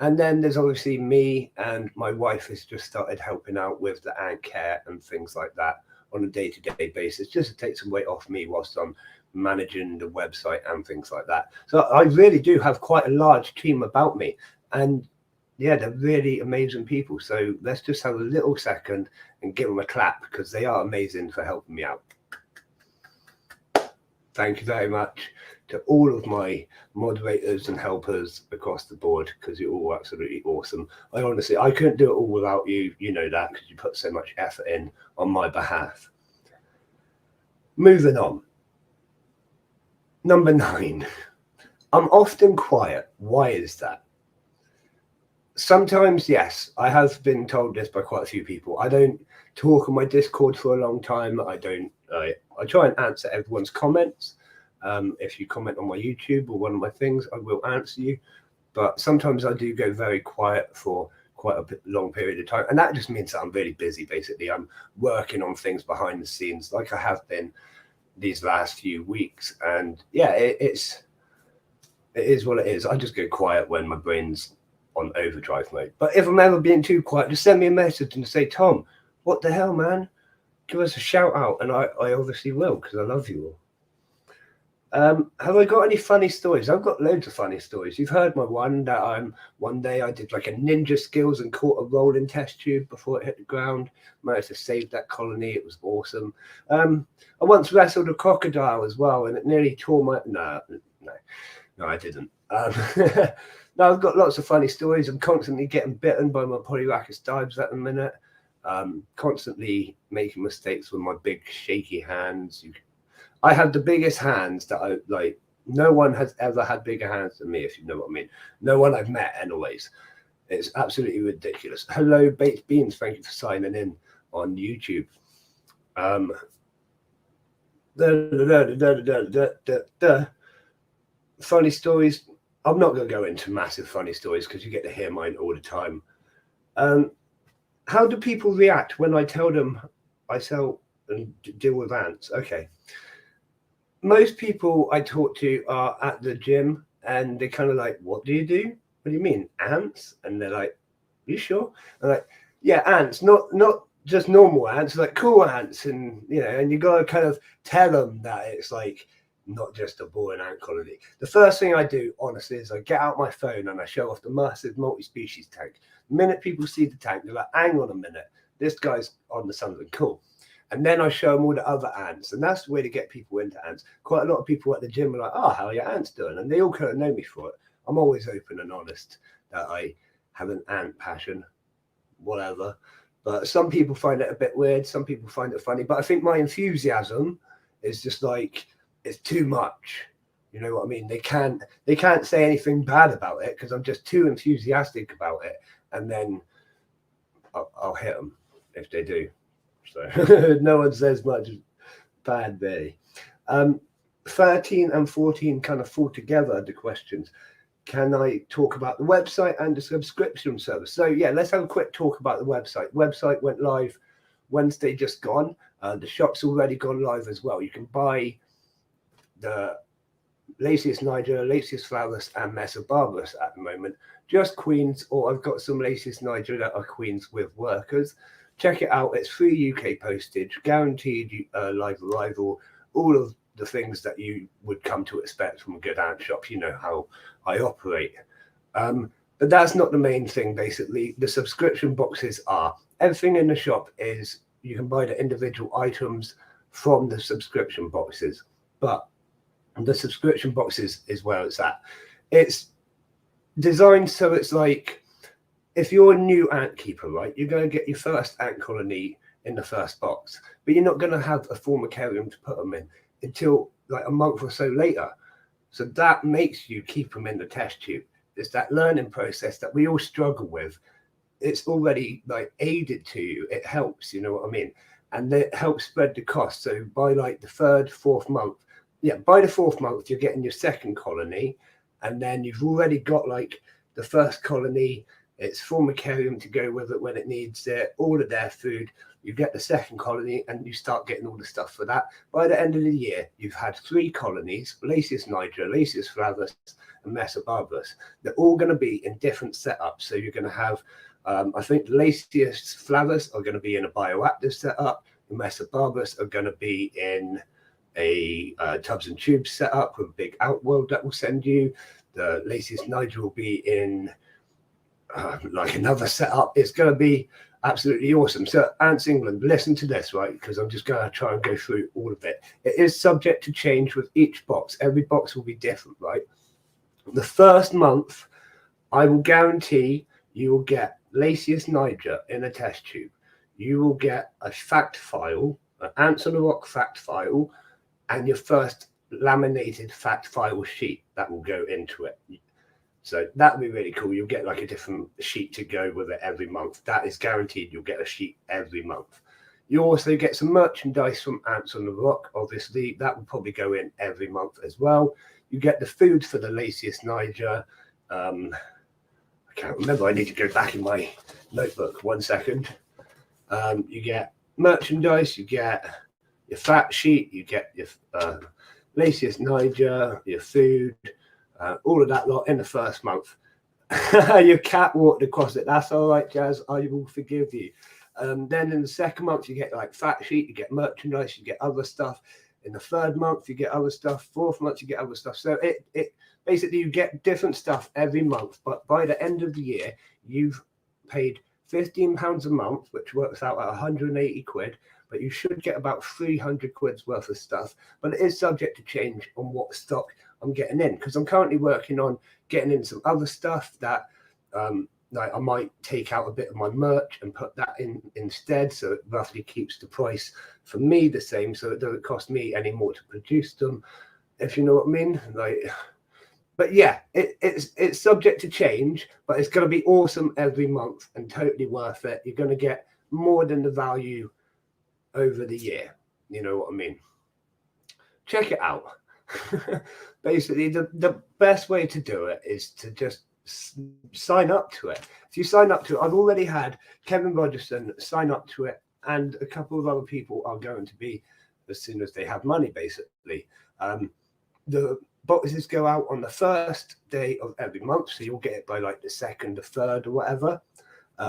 And then there's obviously me, and my wife has just started helping out with the ant care and things like that on a day-to-day basis, just to take some weight off me whilst I'm managing the website and things like that. So I really do have quite a large team about me. And yeah, they're really amazing people. So let's just have a little second and give them a clap because they are amazing for helping me out. Thank you very much to all of my moderators and helpers across the board because you're all absolutely awesome. I couldn't do it all without you. You know that because you put so much effort in on my behalf. Moving on. Number 9. I'm often quiet. Why is that? Sometimes, yes, I have been told this by quite a few people. I don't talk on my Discord for a long time. I try and answer everyone's comments. If you comment on my YouTube or one of my things, I will answer you. But sometimes I do go very quiet for quite a long period of time. And that just means that I'm really busy, basically. I'm working on things behind the scenes like I have been these last few weeks. And yeah, it is what it is. I just go quiet when my brain's on overdrive mode. But if I'm ever being too quiet, just send me a message and say, Tom, what the hell, man? Give us a shout out. And I obviously will because I love you all. Have I got any funny stories? I've got loads of funny stories. You've heard my one that one day I did like a ninja skills and caught a rolling test tube before it hit the ground. Managed to save that colony. It was awesome. I once wrestled a crocodile as well, and it nearly tore my. No, I didn't. No, I've got lots of funny stories. I'm constantly getting bitten by my Polyrhacus divers at the minute. Constantly making mistakes with my big shaky hands. I have the biggest hands that I like. No one has ever had bigger hands than me, if you know what I mean. No one I've met, anyways. It's absolutely ridiculous. Hello, Baked Beans. Thank you for signing in on YouTube. Funny stories. I'm not going to go into massive funny stories because you get to hear mine all the time. How do people react when I tell them I sell and deal with ants? Okay. Most people I talk to are at the gym and they're kind of like, what do you do? What do you mean, ants? And they're like, you sure? I'm like, yeah, ants, not just normal ants, like cool ants. And, you know, and you got to kind of tell them that it's like not just a boring ant colony. The first thing I do, honestly, is I get out my phone and I show off the massive multi-species tank. The minute people see the tank, they're like, hang on a minute, this guy's on to something cool. And then I show them all the other ants. And that's the way to get people into ants. Quite a lot of people at the gym are like, oh, how are your ants doing? And they all kind of know me for it. I'm always open and honest that I have an ant passion, whatever. But some people find it a bit weird. Some people find it funny. But I think my enthusiasm is just like, it's too much. You know what I mean? They can't say anything bad about it because I'm just too enthusiastic about it. And then I'll hit them if they do. So no one says much bad there. 13 and 14 kind of fall together, the questions. Can I talk about the website and the subscription service? So yeah, let's have a quick talk about the website. Website went live Wednesday just gone. The shop's already gone live as well. You can buy the Lasius niger, Lasius flavus, and Mesobarbarus at the moment. Just queens, or I've got some Lasius niger that are queens with workers. Check it out. It's free UK postage, guaranteed live arrival, all of the things that you would come to expect from a good ant shop. You know how I operate. But that's not the main thing, basically. The subscription boxes are. Everything in the shop is, you can buy the individual items from the subscription boxes. But the subscription boxes is where it's at. It's designed so it's like, if you're a new ant keeper, right, you're going to get your first ant colony in the first box, but you're not going to have a formicarium to put them in until like a month or so later. So that makes you keep them in the test tube. It's that learning process that we all struggle with. It's already like aided to you. It helps, you know what I mean? And it helps spread the cost. So by like the third, fourth month, by the fourth month, you're getting your second colony. And then you've already got like the first colony. It's formicarium to go with it when it needs it, all of their food. You get the second colony and you start getting all the stuff for that. By the end of the year, you've had 3 colonies, Lasius niger, Lasius flavus, and Mesobarbarus. They're all going to be in different setups. So you're going to have, I think the Lasius flavus are going to be in a bioactive setup. The Mesobarbarus are going to be in a tubs and tubes setup with a big outworld that will send you. The Lasius niger will be in like another setup. It's going to be absolutely awesome. So Ants England, listen to this, right? Because I'm just going to try and go through all of it. It is subject to change with each box. Every box will be different, right? The first month, I will guarantee you will get Lasius niger in a test tube. You will get a fact file, an Ants on the Rock fact file, and your first laminated fact file sheet that will go into it. So that'd be really cool. You'll get like a different sheet to go with it every month. That is guaranteed. You'll get a sheet every month. You also get some merchandise from Ants on the Rock. Obviously, that will probably go in every month as well. You get the food for the Lasius niger. I can't remember. I need to go back in my notebook. 1 second. You get merchandise. You get your fact sheet. You get your Lasius niger, your food. All of that lot in the first month. Your cat walked across it. That's all right, Jazz. I will forgive you. Then in the second month, you get like fact sheet, you get merchandise, you get other stuff. In the third month, you get other stuff. Fourth month, you get other stuff. So it basically, you get different stuff every month. But by the end of the year, you've paid £15 a month, which works out at 180 quid. But you should get about 300 quid's worth of stuff. But it is subject to change on what stock I'm getting in, because I'm currently working on getting in some other stuff that like I might take out a bit of my merch and put that in instead, so it roughly keeps the price for me the same, so it doesn't cost me any more to produce them, if you know what I mean. Like, but yeah, it's subject to change, but it's going to be awesome every month and totally worth it. You're going to get more than the value over the year, you know what I mean. Check it out. Basically, the best way to do it is to just sign up to it. If you sign up to it, I've already had Kevin Rogerson sign up to it, and a couple of other people are going to be as soon as they have money, basically. The boxes go out on the first day of every month, so you'll get it by like the second or third or whatever.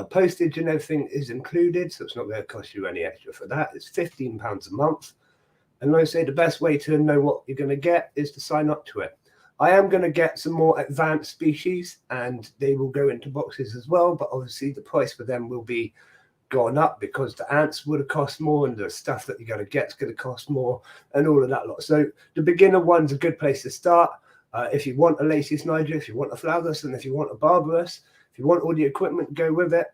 Postage and everything is included, so it's not going to cost you any extra for that. It's £15 a month. And like I say, the best way to know what you're going to get is to sign up to it. I am going to get some more advanced species, and they will go into boxes as well, but obviously the price for them will be gone up because the ants would have cost more, and the stuff that you're going to get is going to cost more, and all of that lot. So the beginner one's a good place to start. If you want a Lacey's Niger, if you want a Flavorless, and if you want a Barbarous, if you want all the equipment, go with it.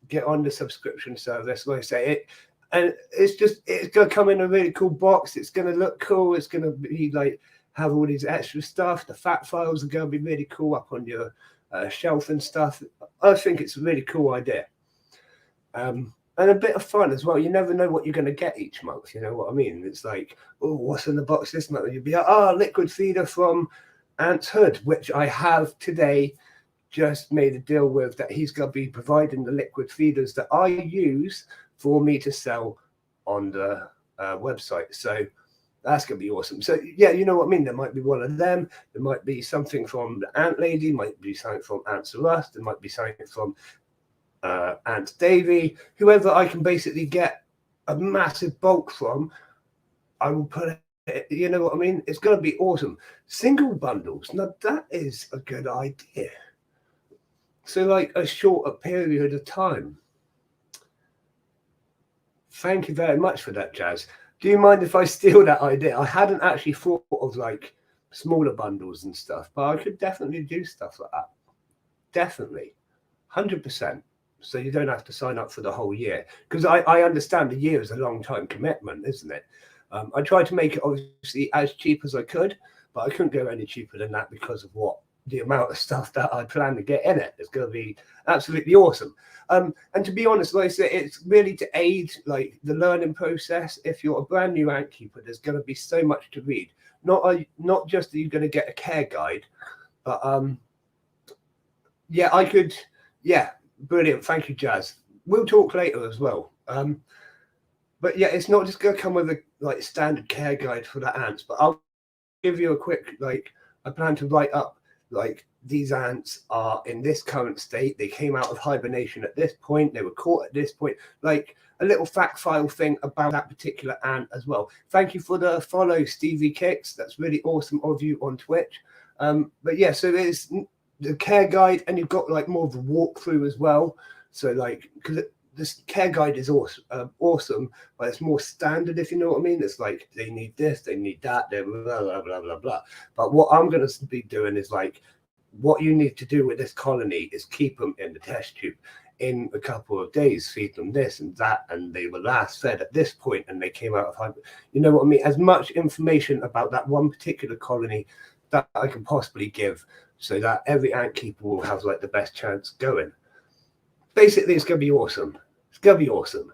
Get on the subscription service. Like I say, it's going to come in a really cool box. It's going to look cool. It's going to be like, have all these extra stuff. The fat files are going to be really cool up on your shelf and stuff. I think it's a really cool idea. And a bit of fun as well. You never know what you're going to get each month. You know what I mean? It's like, oh, what's in the box this month? You'd be like, liquid feeder from Ant's Hood, which I have today just made a deal with, that he's going to be providing the liquid feeders that I use for me to sell on the website. So that's going to be awesome. So, yeah, you know what I mean? There might be one of them. There might be something from the Ant Lady. Might be something from Ant Rust. There might be something from Ant Davy. Whoever I can basically get a massive bulk from, I will put it, you know what I mean? It's going to be awesome. Single bundles. Now, that is a good idea. So, like a shorter period of time. Thank you very much for that, Jazz. Do you mind if I steal that idea? I hadn't actually thought of like smaller bundles and stuff, but I could definitely do stuff like that. Definitely. 100%. So you don't have to sign up for the whole year. Because I understand a year is a long time commitment, isn't it? I tried to make it obviously as cheap as I could, but I couldn't go any cheaper than that because of the amount of stuff that I plan to get in it. It's going to be absolutely awesome. And to be honest, like I said, it's really to aid like the learning process. If you're a brand new ant keeper, there's going to be so much to read. Not just that you're going to get a care guide, but brilliant. Thank you, Jazz. We'll talk later as well. But yeah, it's not just going to come with a like standard care guide for the ants, but I'll give you a quick I plan to write up like these ants are in this current state. They came out of hibernation at this point. They were caught at this point. Like a little fact file thing about that particular ant as well. Thank you for the follow, Stevie Kicks. That's really awesome of you on Twitch. But yeah, so there's the care guide, and you've got like more of a walkthrough as well. So like, because this care guide is awesome, but it's more standard, if you know what I mean. It's like they need this, they need that, blah blah blah blah blah. But what I'm going to be doing is like, what you need to do with this colony is keep them in the test tube in a couple of days, feed them this and that, and they were last fed at this point, and they came out of hibernation. You know what I mean? As much information about that one particular colony that I can possibly give, so that every ant keeper will have like the best chance going. Basically, it's going to be awesome. It's going to be awesome.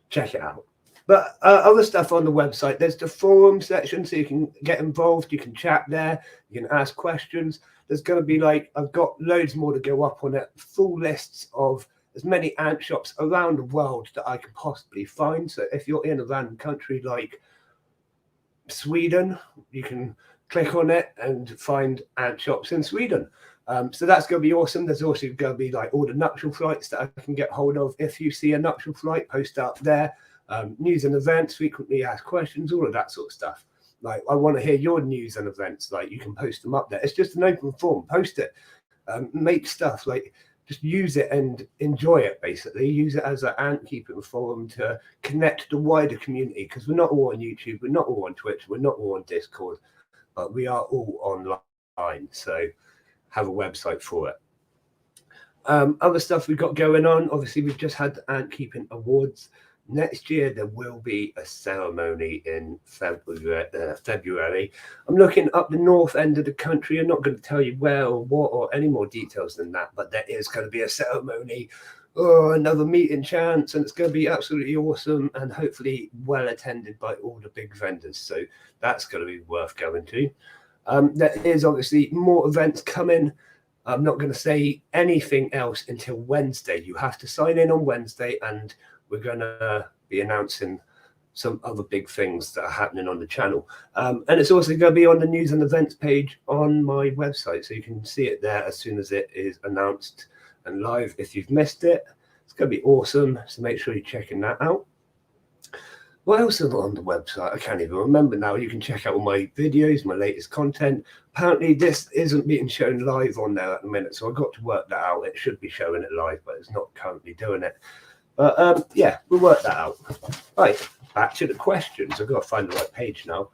Check it out. But other stuff on the website, there's the forum section, so you can get involved. You can chat there. You can ask questions. There's going to be like, I've got loads more to go up on it. Full lists of as many ant shops around the world that I can possibly find. So if you're in a random country like Sweden, you can click on it and find ant shops in Sweden. So that's going to be awesome. There's also going to be like all the nuptial flights that I can get hold of. If you see a nuptial flight, post up there. news and events, frequently asked questions, all of that sort of stuff. Like, I want to hear your news and events. Like, you can post them up there. It's just an open forum. Post it. Make stuff. Like, just use it and enjoy it, basically. Use it as an ant-keeping forum to connect to the wider community, because we're not all on YouTube, we're not all on Twitch, we're not all on Discord, but we are all online. So have a website for it. Other stuff we've got going on, obviously, we've just had the Ant-Keeping Awards. Next year, there will be a ceremony in February. I'm looking up the north end of the country. I'm not going to tell you where or what or any more details than that, but there is going to be a ceremony, another meeting chance, and it's going to be absolutely awesome and hopefully well attended by all the big vendors. So that's going to be worth going to. There is obviously more events coming. I'm not going to say anything else until Wednesday. You have to sign in on Wednesday, and we're going to be announcing some other big things that are happening on the channel. And it's also going to be on the news and events page on my website, so you can see it there as soon as it is announced and live. If you've missed it, it's going to be awesome, so make sure you're checking that out. What else is on the website? I can't even remember now. You can check out all my videos, my latest content. Apparently, this isn't being shown live on there at the minute, so I've got to work that out. It should be showing it live, but it's not currently doing it. But yeah, we'll work that out. Right, back to the questions. I've got to find the right page now.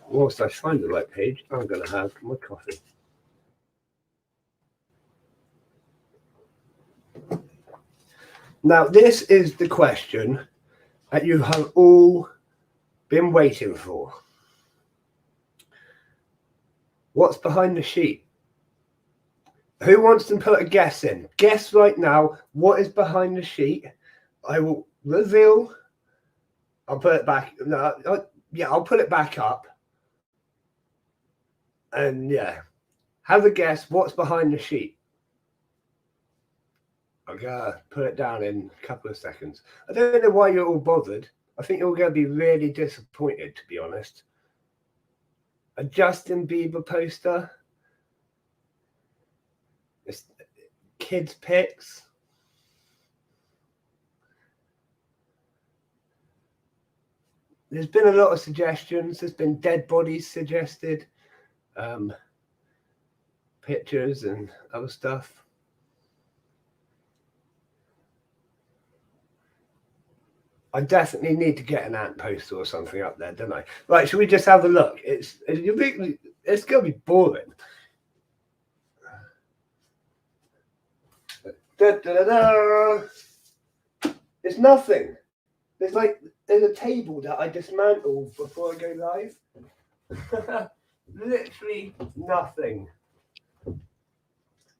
Whilst I find the right page, I'm going to have my coffee. Now, this is the question that you have all been waiting for. What's behind the sheet? Who wants to put a guess in? Guess right now what is behind the sheet. I will reveal. I'll put it back. No, yeah, I'll put it back up. And yeah, have a guess what's behind the sheet. I'm going to put it down in a couple of seconds. I don't know why you're all bothered. I think you're going to be really disappointed, to be honest. A Justin Bieber poster. It's kids' pics. There's been a lot of suggestions. There's been dead bodies suggested. Pictures and other stuff. I definitely need to get an ant poster or something up there, don't I? Right, should we just have a look? It's going to be boring. It's nothing. There's a table that I dismantled before I go live. Literally nothing.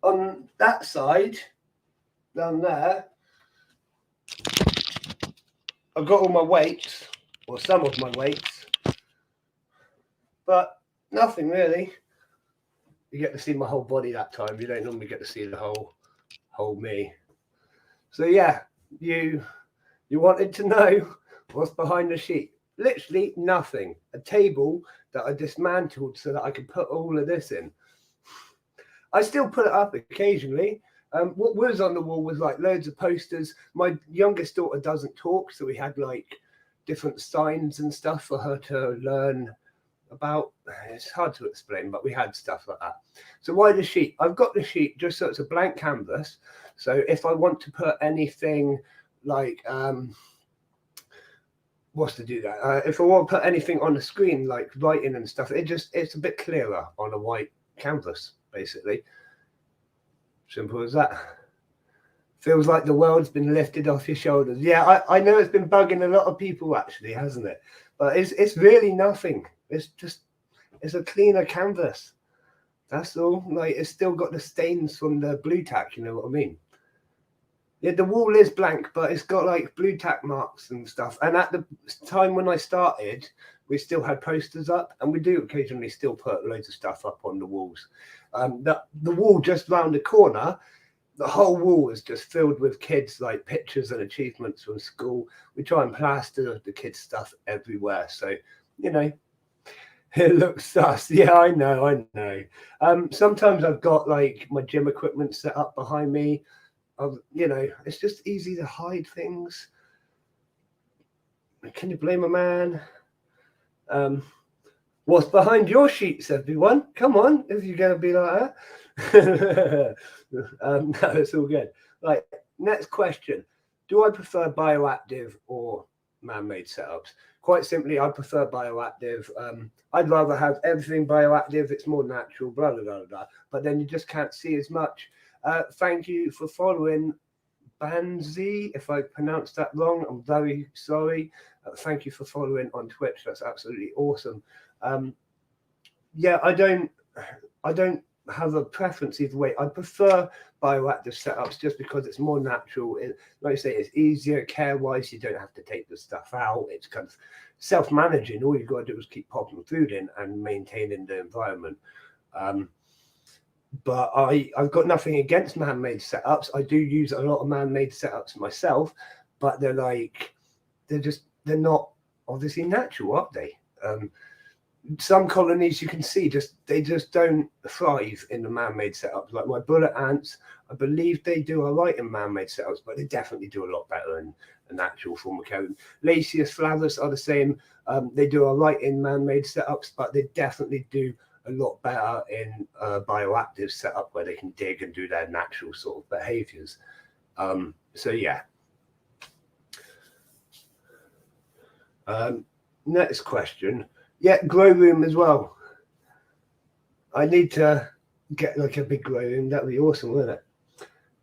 On that side, down there, I've got all my weights, or some of my weights, but nothing really. You get to see my whole body that time. You don't normally get to see the whole me. So yeah, you wanted to know what's behind the sheet. Literally nothing. A table that I dismantled so that I could put all of this in. I still put it up occasionally. What was on the wall was like loads of posters. My youngest daughter doesn't talk, so we had like different signs and stuff for her to learn about. It's hard to explain, but we had stuff like that. So why the sheet? I've got the sheet just so it's a blank canvas. So if I want to put anything like what's to do that? If I want to put anything on the screen like writing and stuff, it's a bit clearer on a white canvas, basically. Simple as that. Feels like the world's been lifted off your shoulders. Yeah, I know it's been bugging a lot of people actually, hasn't it? But it's really nothing. It's a cleaner canvas. That's all. Like, it's still got the stains from the blue tack, you know what I mean? Yeah, the wall is blank, but it's got like blue tack marks and stuff. And at the time when I started, we still had posters up, and we do occasionally still put loads of stuff up on the walls. The wall just round the corner, the whole wall is just filled with kids, like pictures and achievements from school. We try and plaster the kids' stuff everywhere. So, you know, it looks sus. Yeah, I know. Sometimes I've got like my gym equipment set up behind me. You know, it's just easy to hide things. Can you blame a man? What's behind your sheets, everyone? Come on, if you're going to be like that. No, it's all good. Right, next question. Do I prefer bioactive or man-made setups? Quite simply, I prefer bioactive. I'd rather have everything bioactive. It's more natural, blah, blah, blah, blah. But then you just can't see as much. Thank you for following Banzi. If I pronounced that wrong, I'm very sorry. Thank you for following on Twitch. That's absolutely awesome. Yeah, I don't have a preference either way. I prefer bioactive setups just because it's more natural. Like I say, it's easier care-wise. You don't have to take the stuff out. It's kind of self-managing. All you've got to do is keep popping food in and maintaining the environment. But I've got nothing against man-made setups. I do use a lot of man-made setups myself, but they're not obviously natural, are they? Some colonies you can see they just don't thrive in the man-made setups. Like my bullet ants, I believe they do all right in man-made setups, but they definitely do a lot better in a natural form of care. Lacius flavus are the same. They do all right in man-made setups, but they definitely do a lot better in a bioactive setup where they can dig and do their natural sort of behaviors. So yeah. Next question. Yeah, grow room as well. I need to get like a big grow room. That'd be awesome, wouldn't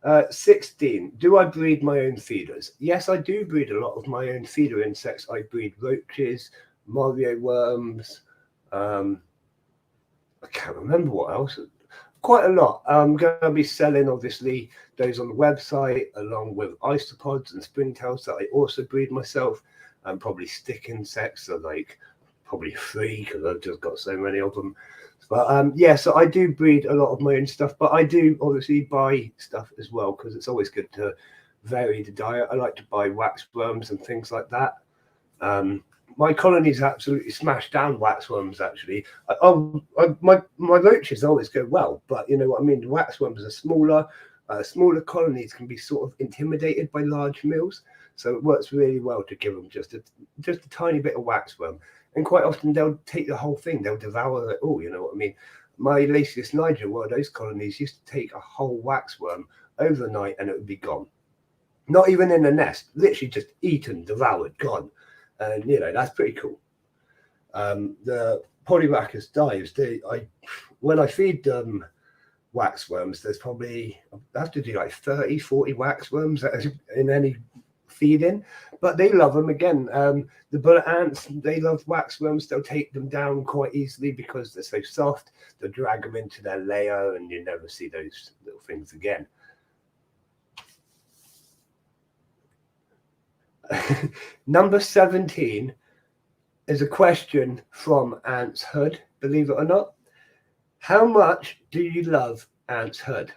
it? 16. Do I breed my own feeders? Yes, I do breed a lot of my own feeder insects. I breed roaches, Mario worms. I can't remember what else. Quite a lot. I'm going to be selling, obviously, those on the website, along with isopods and springtails that I also breed myself, and probably stick insects, so like probably 3 because I've just got so many of them. But yeah, so I do breed a lot of my own stuff, but I do obviously buy stuff as well because it's always good to vary the diet. I like to buy waxworms and things like that. My colonies absolutely smash down waxworms. Actually, my roaches always go well, but you know what I mean. The waxworms are smaller. Smaller colonies can be sort of intimidated by large meals, so it works really well to give them just a tiny bit of waxworm. And quite often they'll take the whole thing. They'll devour it all. You know what I mean? My Lacius niger, one of those colonies, used to take a whole waxworm overnight, and it would be gone. Not even in the nest. Literally just eaten, devoured, gone. And you know that's pretty cool. The Polyrhacus dives. When I feed them waxworms, there's probably I have to do like 30, 40 waxworms in any feeding, but they love them again. The bullet ants, they love waxworms. They'll take them down quite easily because they're so soft. They'll drag them into their lair, and you never see those little things again. Number 17 is a question from Ants Hood, believe it or not. How much do you love Ants Hood?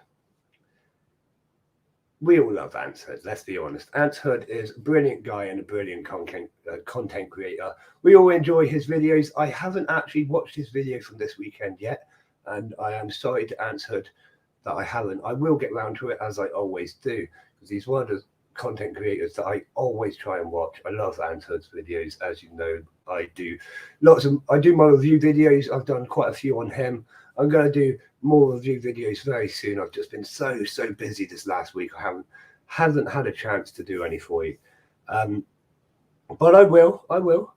We all love Ants Hood, let's be honest. Ants Hood is a brilliant guy and a brilliant content creator. We all enjoy his videos. I haven't actually watched his video from this weekend yet, and I am sorry to Ants Hood that I haven't. I will get round to it, as I always do, because he's one of the content creators that I always try and watch. I love Ants Hood's videos, as you know. I do my review videos. I've done quite a few on him. I'm going to do more review videos very soon. I've just been so busy this last week. I haven't had a chance to do any for you, but I will.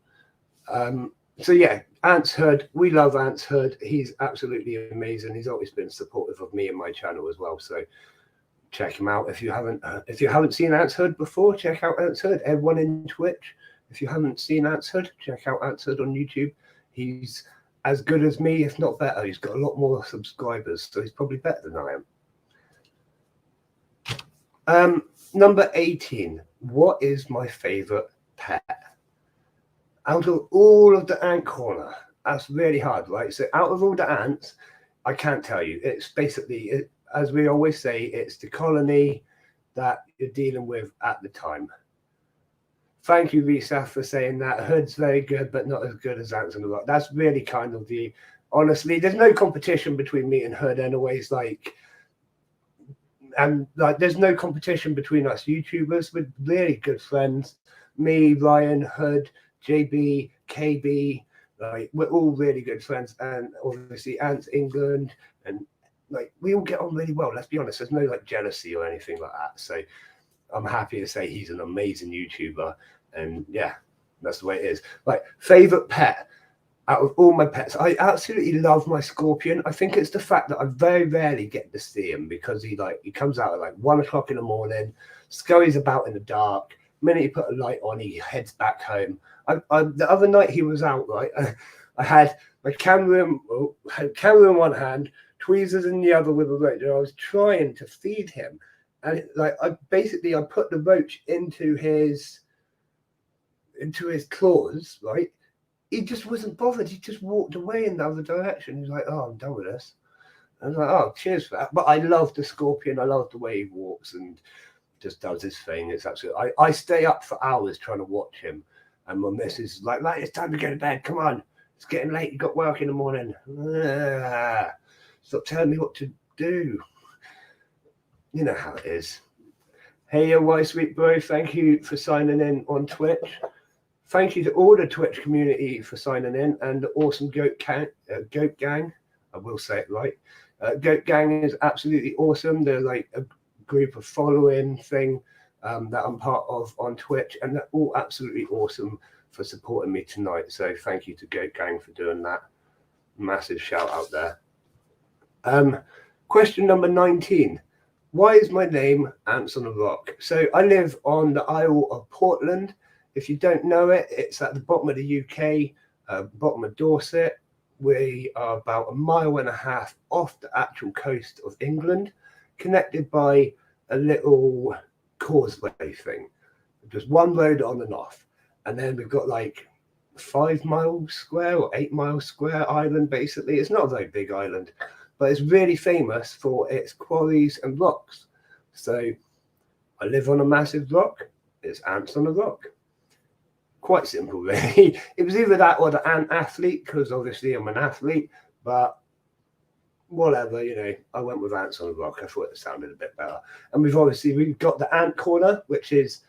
So yeah, Ants Hood, we love Ants Hood. He's absolutely amazing. He's always been supportive of me and my channel as well. So check him out if you haven't seen Ants Hood before. Check out Ants Hood. Everyone in Twitch, if you haven't seen Ants Hood, check out Ants Hood on YouTube. He's as good as me, if not better. He's got a lot more subscribers, so he's probably better than I am. Number 18. What is my favorite pet? Out of all of the ant corner, that's really hard, right? So out of all the ants, I can't tell you. It's basically, as we always say, it's the colony that you're dealing with at the time. Thank you, Risaf, for saying that. Hood's very good, but not as good as Ants on the Rock. That's really kind of honestly, there's no competition between me and Hood anyways. Like, and like there's no competition between us YouTubers. We're really good friends. Me, Ryan, Hood, JB, KB, like we're all really good friends, and obviously Ants England, and like we all get on really well. Let's be honest, there's no like jealousy or anything like that. So I'm happy to say he's an amazing YouTuber, and yeah, that's the way it is. Like favorite pet. Out of all my pets, I absolutely love my scorpion. I think it's the fact that I very rarely get to see him because he comes out at like 1 o'clock in the morning, scurries about in the dark. The minute you put a light on, he heads back home. The other night he was out, right? I had my camera in one hand, tweezers in the other with a roach, and I was trying to feed him. And I put the roach into his claws, right? He just wasn't bothered. He just walked away in the other direction. He's like, "Oh, I'm done with this." I was like, "Oh, cheers for that." But I love the scorpion. I love the way he walks and just does his thing. It's absolutely. I stay up for hours trying to watch him, and my missus is like, "Right, it's time to go to bed. Come on, it's getting late. You got work in the morning. Stop telling me what to do." You know how it is. Hey, your white sweet boy. Thank you for signing in on Twitch. Thank you to all the Twitch community for signing in, and the awesome Goat Gang. I will say it right. Goat Gang is absolutely awesome. They're like a group of following thing that I'm part of on Twitch, and they're all absolutely awesome for supporting me tonight. So thank you to Goat Gang for doing that. Massive shout out there. Question number 19. Why is my name Ants on a Rock? So I live on the Isle of Portland. If you don't know it, it's at the bottom of the UK, bottom of Dorset. We are about 1.5 miles off the actual coast of England, connected by a little causeway thing. Just one road on and off. And then we've got like 5 miles square or 8 miles square island, basically. It's not a very big island, but it's really famous for its quarries and rocks. So I live on a massive rock. It's Ants on a Rock. Quite simple, really. It was either that or the ant athlete, because obviously I'm an athlete, but whatever, I went with Ants on a Rock. I thought it sounded a bit better. And we've got the ant corner, which is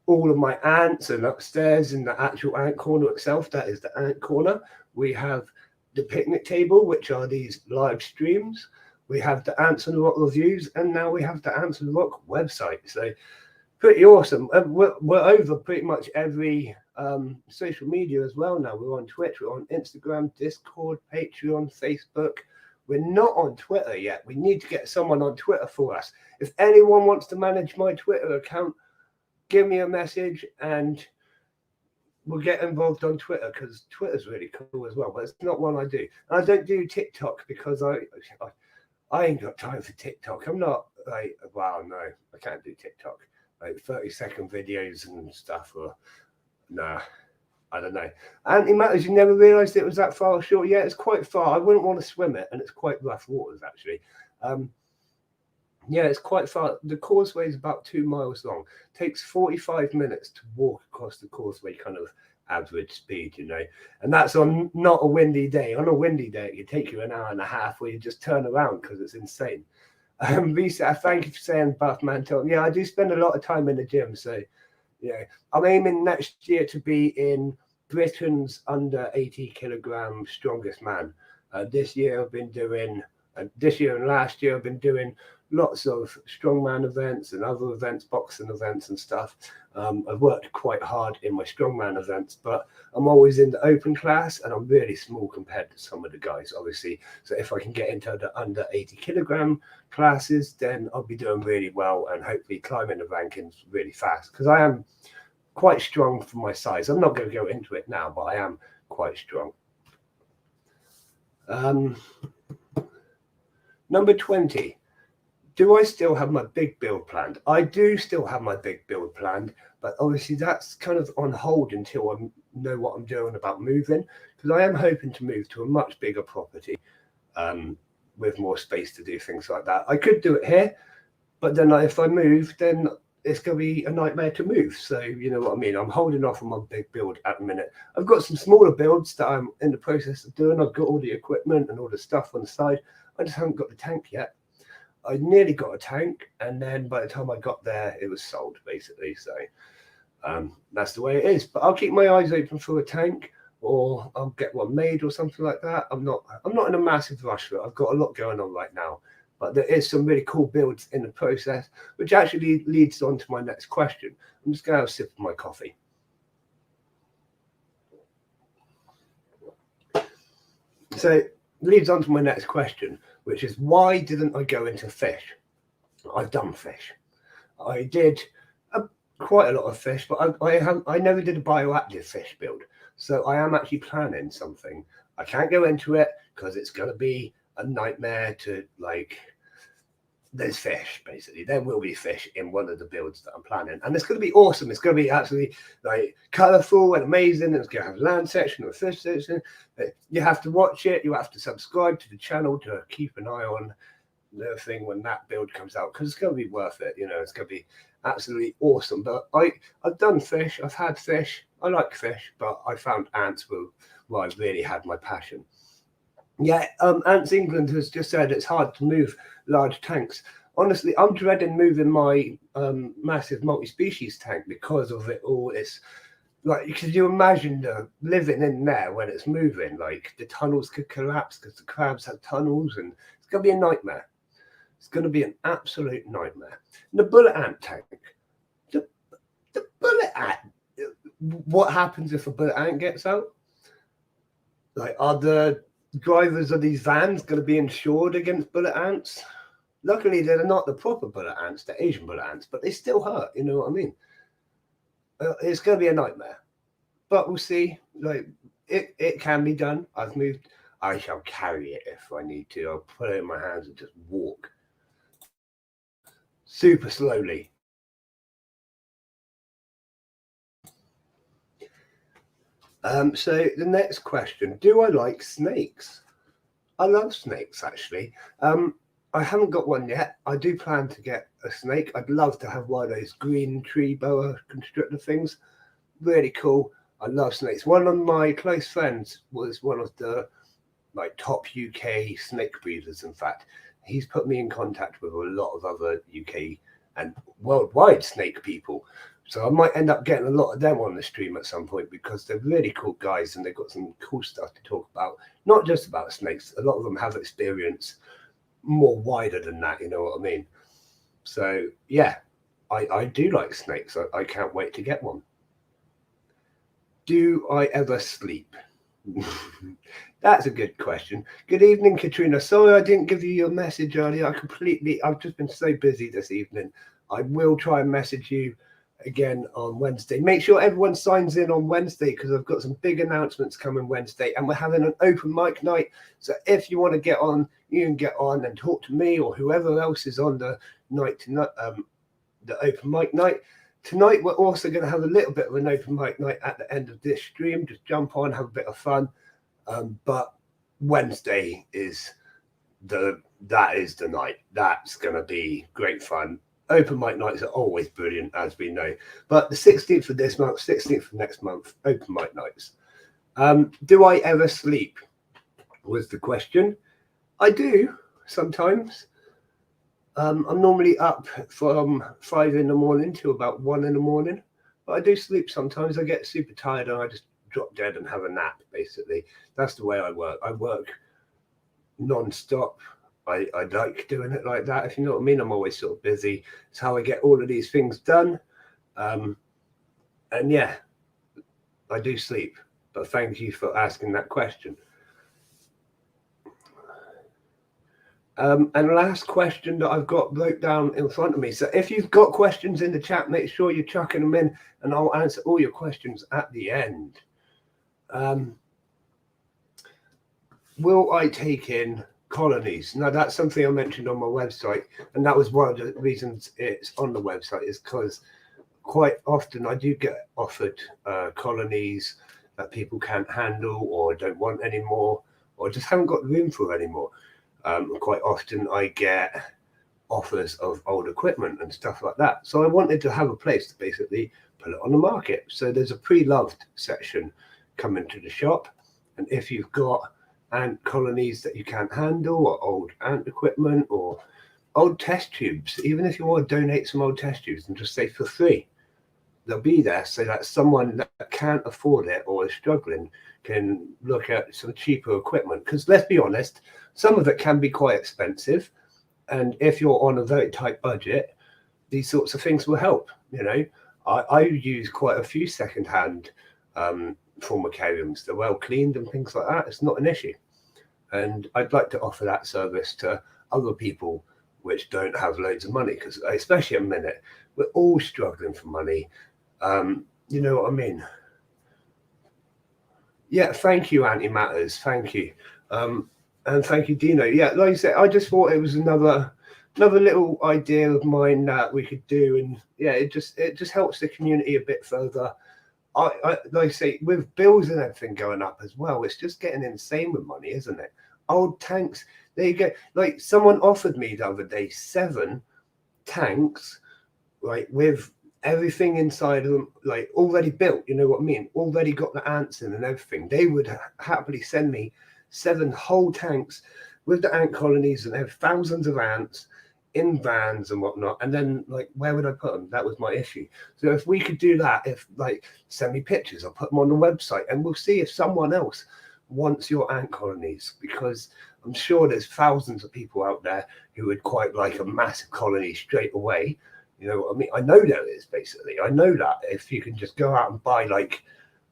all of my ants, and upstairs in the actual ant corner itself, that is the ant corner. We have the picnic table, which are these live streams. We have the Ants on the Rock reviews, and now we have the Ants on the Rock website. So pretty awesome. We're over pretty much every social media as well now. We're on Twitch, we're on Instagram, Discord, Patreon, Facebook. We're not on Twitter yet. We need to get someone on Twitter for us. If anyone wants to manage my Twitter account, give me a message and we'll get involved on Twitter, because Twitter's really cool as well, but it's not one I do. And I don't do TikTok because I ain't got time for TikTok. I'm not like, wow, no, I can't do TikTok. Like 30-second videos and stuff, or nah, I don't know. Antimatters, you never realised it was that far ashore? Yeah, it's quite far. I wouldn't want to swim it, and it's quite rough waters, actually. Yeah, it's quite far. The causeway is about 2 miles long. It takes 45 minutes to walk across the causeway, kind of average speed, and that's on not a windy day. On a windy day, it could take you 1.5 hours where you just turn around because it's insane. Lisa, thank you for saying Buff Mantle. Yeah, I do spend a lot of time in the gym, so yeah, I'm aiming next year to be in Britain's under 80 kilogram strongest man. This year and last year I've been doing lots of strongman events and other events, boxing events and stuff. I've worked quite hard in my strongman events, but I'm always in the open class, and I'm really small compared to some of the guys, obviously. So if I can get into the under 80 kilogram classes, then I'll be doing really well and hopefully climbing the rankings really fast, because I am quite strong for my size. I'm not going to go into it now, but I am quite strong. Number 20. Do I still have my big build planned? I do still have my big build planned, but obviously that's kind of on hold until I know what I'm doing about moving, because I am hoping to move to a much bigger property with more space to do things like that. I could do it here, but then if I move, then it's going to be a nightmare to move. So you know what I mean? I'm holding off on my big build at the minute. I've got some smaller builds that I'm in the process of doing. I've got all the equipment and all the stuff on the side. I just haven't got the tank yet. I nearly got a tank, and then by the time I got there, it was sold basically. So that's the way it is. But I'll keep my eyes open for a tank, or I'll get one made or something like that. I'm not in a massive rush for it. I've got a lot going on right now, but there is some really cool builds in the process, which actually leads on to my next question. I'm just going to have a sip of my coffee. So leads on to my next question, which is, why didn't I go into fish? I've done fish. I did quite a lot of fish, but I never did a bioactive fish build. So I am actually planning something. I can't go into it because it's going to be a nightmare to there's fish, basically. There will be fish in one of the builds that I'm planning. And it's going to be awesome. It's going to be absolutely colourful and amazing. It's going to have a land section or a fish section. You have to watch it. You have to subscribe to the channel to keep an eye on the thing when that build comes out, because it's going to be worth it. It's going to be absolutely awesome. But I've done fish. I've had fish. I like fish, but I found ants where I really had my passion. Yeah, Ants England has just said it's hard to move large tanks. Honestly, I'm dreading moving my massive multi-species tank because of it all. It's could you imagine living in there when it's moving? The tunnels could collapse because the crabs have tunnels, and it's going to be a nightmare. It's going to be an absolute nightmare. And the bullet ant tank, the bullet ant, what happens if a bullet ant gets out? Are the drivers of these vans going to be insured against bullet ants? Luckily, they're not the proper bullet ants, the Asian bullet ants, but they still hurt. You know what I mean? It's going to be a nightmare, but we'll see. It can be done. I've moved. I shall carry it if I need to. I'll put it in my hands and just walk super slowly. So the next question, do I like snakes? I love snakes, actually. I haven't got one yet. I do plan to get a snake. I'd love to have one of those green tree boa constrictor things. Really cool. I love snakes. One of my close friends was one of the top UK snake breeders. In fact, he's put me in contact with a lot of other UK and worldwide snake people. So I might end up getting a lot of them on the stream at some point, because they're really cool guys and they've got some cool stuff to talk about. Not just about snakes. A lot of them have experience more wider than that, you know what I mean? So yeah, I do like snakes. I can't wait to get one. Do I ever sleep? That's a good question. Good evening, Katrina. Sorry I didn't give you your message earlier. I've just been so busy this evening. I will try and message you again on Wednesday. Make sure everyone signs in on Wednesday, because I've got some big announcements coming Wednesday, and we're having an open mic night. So if you want to get on, you can get on and talk to me or whoever else is on the night tonight, the open mic night. Tonight we're also going to have a little bit of an open mic night at the end of this stream. Just jump on, have a bit of fun. But Wednesday is the night. That's going to be great fun. Open mic nights are always brilliant, as we know. But the 16th of this month, 16th of next month, open mic nights. Do I ever sleep? Was the question. I do sometimes. I'm normally up from 5 in the morning to about 1 in the morning. But I do sleep sometimes. I get super tired and I just drop dead and have a nap, basically. That's the way I work. I work non-stop. I like doing it like that, if you know what I mean. I'm always sort of busy. It's how I get all of these things done. And yeah, I do sleep. But thank you for asking that question. And last question that I've got wrote down in front of me. So if you've got questions in the chat, make sure you're chucking them in, and I'll answer all your questions at the end. Will I take in colonies? Now, that's something I mentioned on my website, and that was one of the reasons it's on the website, is because quite often I do get offered colonies that people can't handle or don't want anymore, or just haven't got room for anymore. Quite often I get offers of old equipment and stuff like that. So I wanted to have a place to basically put it on the market. So there's a pre-loved section coming to the shop. And if you've got ant colonies that you can't handle, or old ant equipment, or old test tubes. Even if you want to donate some old test tubes and just say for free, they'll be there so that someone that can't afford it or is struggling can look at some cheaper equipment. Because let's be honest, some of it can be quite expensive. And if you're on a very tight budget, these sorts of things will help. I use quite a few secondhand formicariums. They're well cleaned and things like that. It's not an issue. And I'd like to offer that service to other people which don't have loads of money, because especially at the minute, we're all struggling for money. You know what I mean? Yeah, thank you, Anti Matters. Thank you. And thank you, Dino. Yeah, like I said, I just thought it was another little idea of mine that we could do. And yeah, it just helps the community a bit further. I like I say, with bills and everything going up as well, it's just getting insane with money, isn't it? Old tanks, there you go. Like someone offered me the other day 7 tanks, right, with everything inside of them, like already built, you know what I mean? Already got the ants in and everything. They would happily send me 7 whole tanks with the ant colonies and have thousands of ants in vans and whatnot. And then, like, where would I put them? That was my issue. So if we could do that, send me pictures, I'll put them on the website, and we'll see if someone else wants your ant colonies, because I'm sure there's thousands of people out there who would quite like a massive colony straight away. You know what I mean? I know there is, basically. I know that if you can just go out and buy like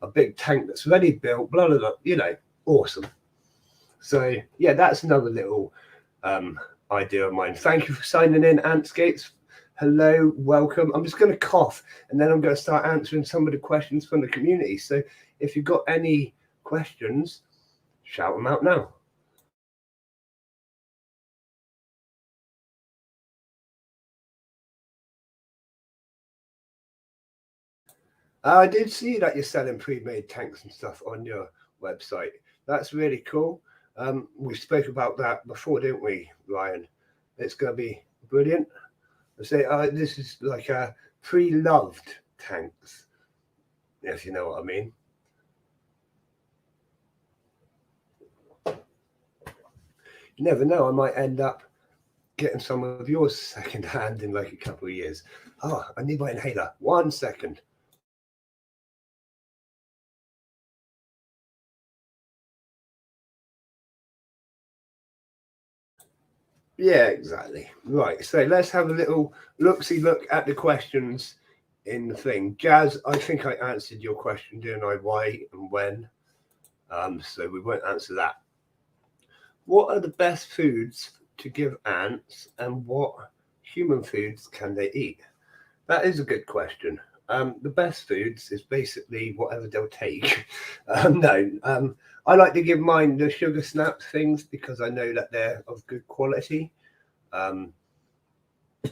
a big tank that's ready built, blah, blah, blah, awesome. So yeah, that's another little idea of mine. Thank you for signing in, Antscapes. Hello, welcome. I'm just going to cough and then I'm going to start answering some of the questions from the community. So if you've got any questions, shout them out now. I did see that you're selling pre-made tanks and stuff on your website. That's really cool. We spoke about that before, didn't we, Ryan? It's going to be brilliant. I say this is like a pre-loved tanks, if you know what I mean. You never know, I might end up getting some of yours second hand in like a couple of years. Oh, I need my inhaler. 1 second. Yeah, exactly. Right, so let's have a little look at the questions in the thing. Jazz, I think I answered your question, didn't I? Why and when? So we won't answer that. What are the best foods to give ants, and what human foods can they eat? That is a good question. The best foods is basically whatever they'll take. I like to give mine the sugar snap things because I know that they're of good quality. I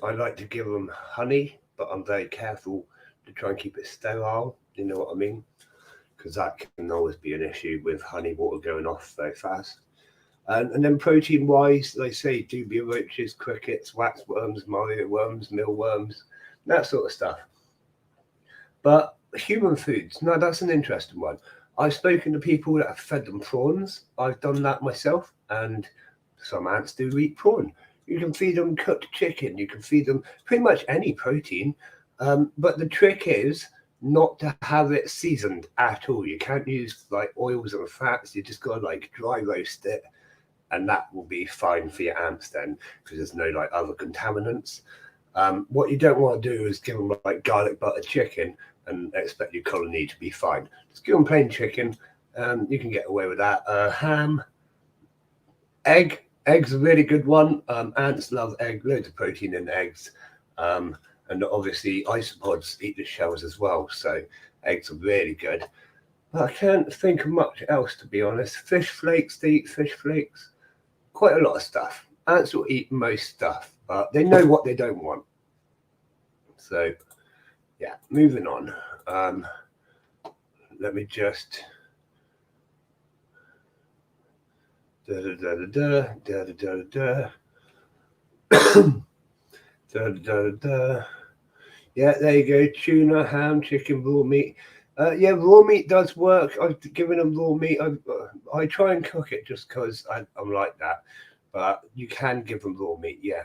like to give them honey, but I'm very careful to try and keep it sterile. You know what I mean? Because that can always be an issue with honey water going off very fast. And then protein wise, they say dubia roaches, crickets, waxworms, Mario worms, mealworms, that sort of stuff. But human foods, no, that's an interesting one. I've spoken to people that have fed them prawns. I've done that myself, and some ants do eat prawn. You can feed them cooked chicken. You can feed them pretty much any protein. But the trick is not to have it seasoned at all. You can't use like oils or fats. You just got to like dry roast it, and that will be fine for your ants then, because there's no like other contaminants. What you don't want to do is give them like garlic butter chicken and expect your colony to be fine. Just give them plain chicken. You can get away with that. Ham, egg's a really good one. Ants love egg, loads of protein in eggs. And obviously isopods eat the shells as well. So eggs are really good. But I can't think of much else, to be honest. Fish flakes, they eat fish flakes. Quite a lot of stuff. Ants will eat most stuff, but they know what they don't want. So, yeah, moving on. Let me just. Yeah, there you go. Tuna, ham, chicken, raw meat. Yeah, raw meat does work. I've given them raw meat. I try and cook it just because I'm like that. But you can give them raw meat, yeah.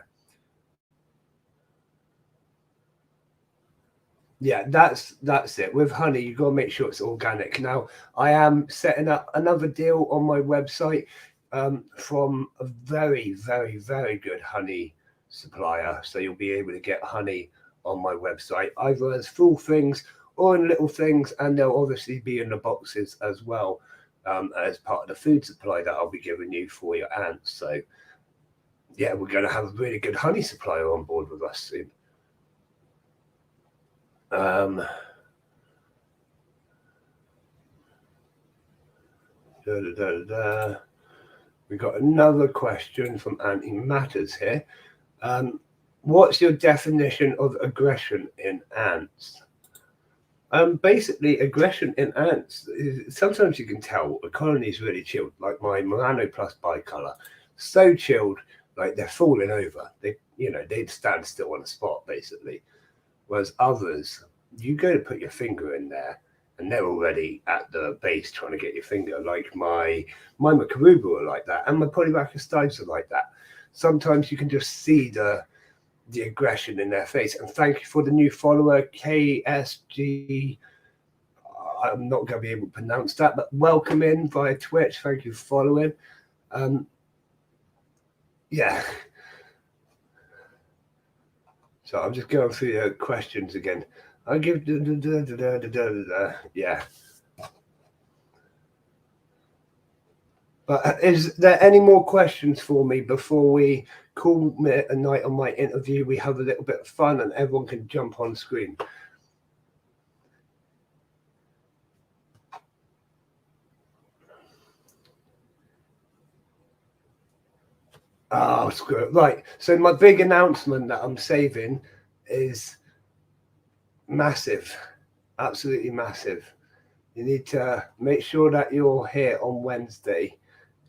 Yeah, that's it. With honey, you've got to make sure it's organic. Now, I am setting up another deal on my website from a very, very, very good honey supplier. So you'll be able to get honey on my website, either as full things or in little things, and they'll obviously be in the boxes as well as part of the food supply that I'll be giving you for your ants. So, yeah, we're going to have a really good honey supplier on board with us soon. We got another question from Auntie Matters here. What's your definition of aggression in ants? Basically, aggression in ants is, sometimes you can tell a colony is really chilled, like my Murano Plus bicolor, so chilled, like they're falling over. They'd stand still on a spot basically. Whereas others, you go to put your finger in there, and they're already at the base trying to get your finger. Like my Macaruba are like that, and my Polybacter stives are like that. Sometimes you can just see the aggression in their face. And thank you for the new follower, KSG. I'm not going to be able to pronounce that, but welcome in via Twitch. Thank you for following. Yeah. So I'm just going through the questions again. I'll give yeah. But is there any more questions for me before we call it a night on my interview? We have a little bit of fun and everyone can jump on screen. Oh, screw it. Right. So my big announcement that I'm saving is massive. Absolutely massive. You need to make sure that you're here on Wednesday,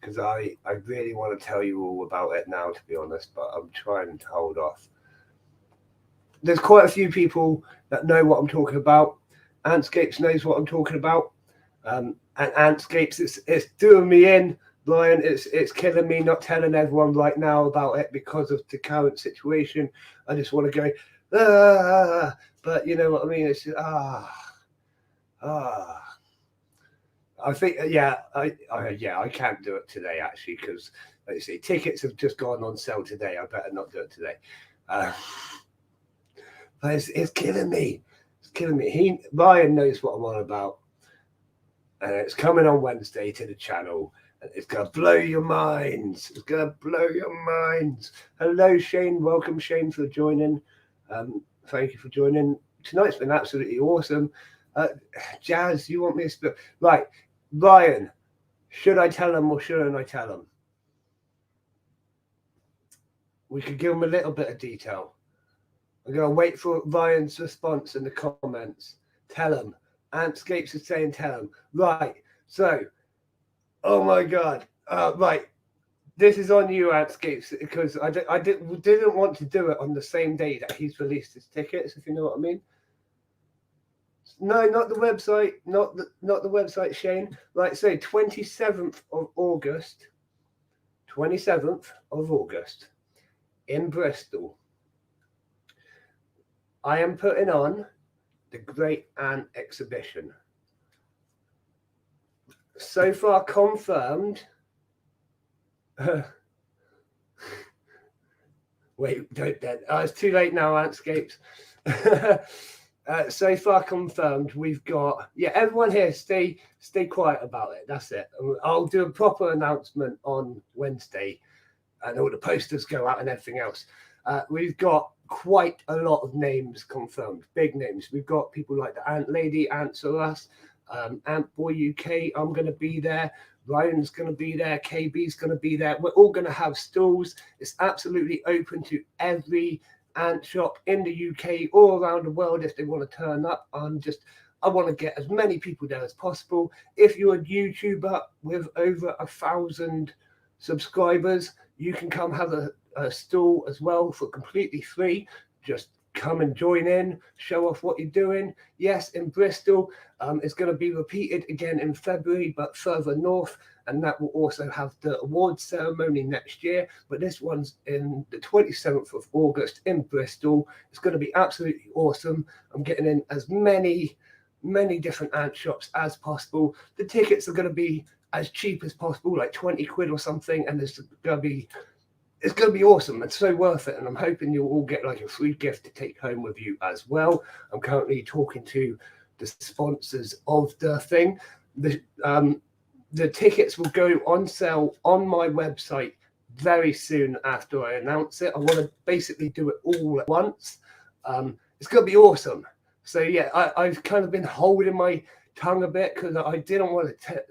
because I really want to tell you all about it now, to be honest, but I'm trying to hold off. There's quite a few people that know what I'm talking about. Antscapes knows what I'm talking about. And Antscapes, it's doing me in, Brian. It's killing me not telling everyone right now about it because of the current situation. I just want to go, but you know what I mean? It's just, I think, I can't do it today actually, because let's see, tickets have just gone on sale today. I better not do it today. But it's killing me. It's killing me. Ryan knows what I'm on about, and it's coming on Wednesday to the channel, and it's gonna blow your minds. It's gonna blow your minds. Hello, Shane. Welcome, Shane, for joining. Thank you for joining. Tonight's been absolutely awesome. Jazz, you want me to split? Right, Ryan, should I tell him or shouldn't I tell him? We could give him a little bit of detail. I'm going to wait for Ryan's response in the comments. Tell him. Antscapes is saying tell him. Right, so, oh my God. Right, this is on you, Antscapes, because I didn't want to do it on the same day that he's released his tickets, if you know what I mean. No, not the website, not the website, Shane. Right, so 27th of August in Bristol, I am putting on the Great Ant Exhibition. So far confirmed. Wait, don't. It's too late now, Antscapes. So far confirmed, we've got, everyone here, stay quiet about it. That's it. I'll do a proper announcement on Wednesday, and all the posters go out and everything else. We've got quite a lot of names confirmed, big names. We've got people like the Ant Lady, Answer Us, Ant Boy UK. I'm going to be there. Ryan's going to be there. KB's going to be there. We're all going to have stalls. It's absolutely open to every ant shop in the UK, all around the world, if they want to turn up. I want to get as many people there as possible. If you're a YouTuber with over 1,000 subscribers, you can come have a stall as well for completely free. Just come and join in, show off what you're doing. Yes, in Bristol, it's going to be repeated again in February, but further north, and that will also have the awards ceremony next year. But this one's in the 27th of August in Bristol. It's going to be absolutely awesome. I'm getting in as many different ant shops as possible. The tickets are going to be as cheap as possible, like 20 quid or something, and it's going to be awesome. It's so worth it, and I'm hoping you'll all get like a free gift to take home with you as well. I'm currently talking to the sponsors of the thing. The tickets will go on sale on my website very soon after I announce it. I want to basically do it all at once. It's going to be awesome. So yeah, I've kind of been holding my tongue a bit because I didn't want to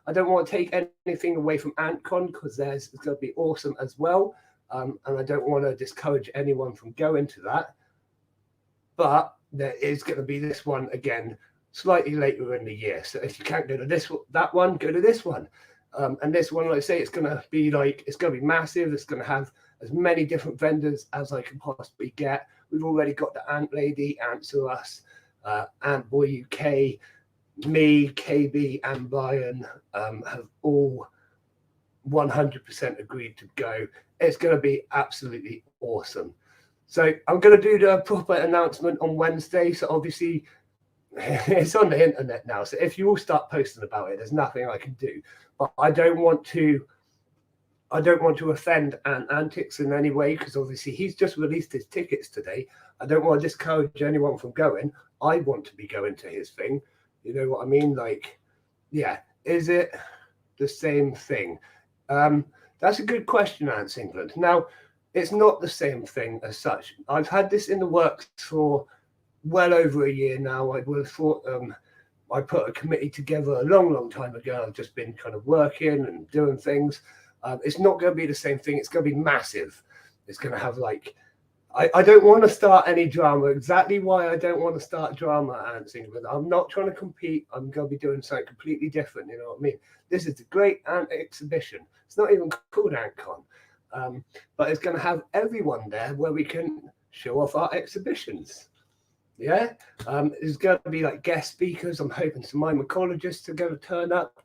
I don't want to take anything away from AntCon because it's going to be awesome as well, and I don't want to discourage anyone from going to that. But there is going to be this one again slightly later in the year. So if you can't go to that one, go to this one. And this one, like I say, it's going to be massive. It's going to have as many different vendors as I can possibly get. We've already got the Ant Lady, Answer Us, Ant Boy UK, me, KB, and Brian have all 100% agreed to go. It's going to be absolutely awesome. So I'm going to do the proper announcement on Wednesday. So obviously it's on the internet now. So if you all start posting about it, there's nothing I can do. But I don't want to offend Ant Antics in any way because obviously he's just released his tickets today. I don't want to discourage anyone from going. I want to be going to his thing. You know what I mean? Like, yeah, is it the same thing? That's a good question, Ants England. Now, it's not the same thing as such. I've had this in the works for well over a year now. I would have thought I put a committee together a long time ago. I've just been kind of working and doing things. It's not going to be the same thing. It's going to be massive. It's going to have I don't want to start any drama. Exactly why I don't want to start drama, Ants England. I'm not trying to compete. I'm going to be doing something completely different. You know what I mean? This is the Great Ant Exhibition. It's not even called AntCon, but it's going to have everyone there where we can show off our exhibitions. Yeah, there's going to be like guest speakers. I'm hoping some mymicologists are going to turn up.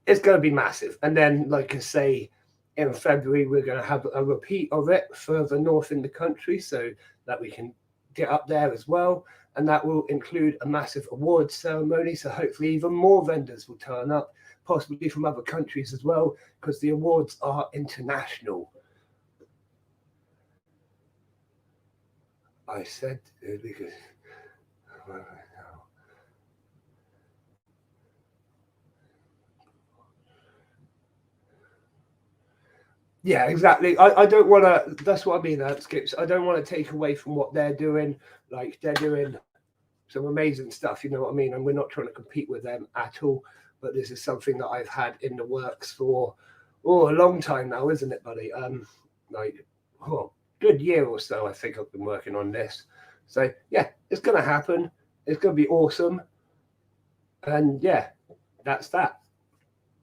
It's going to be massive. And then, like I say, in February, we're going to have a repeat of it further north in the country so that we can get up there as well. And that will include a massive awards ceremony. So hopefully even more vendors will turn up, possibly from other countries as well, because the awards are international. I said because yeah, exactly. I don't want to. That's what I mean, Skips. I don't want to take away from what they're doing. Like they're doing some amazing stuff. You know what I mean? And we're not trying to compete with them at all. But this is something that I've had in the works for a long time now, isn't it, buddy? Good year or so. I think I've been working on this. So yeah, it's going to happen. It's going to be awesome. And yeah, that's that.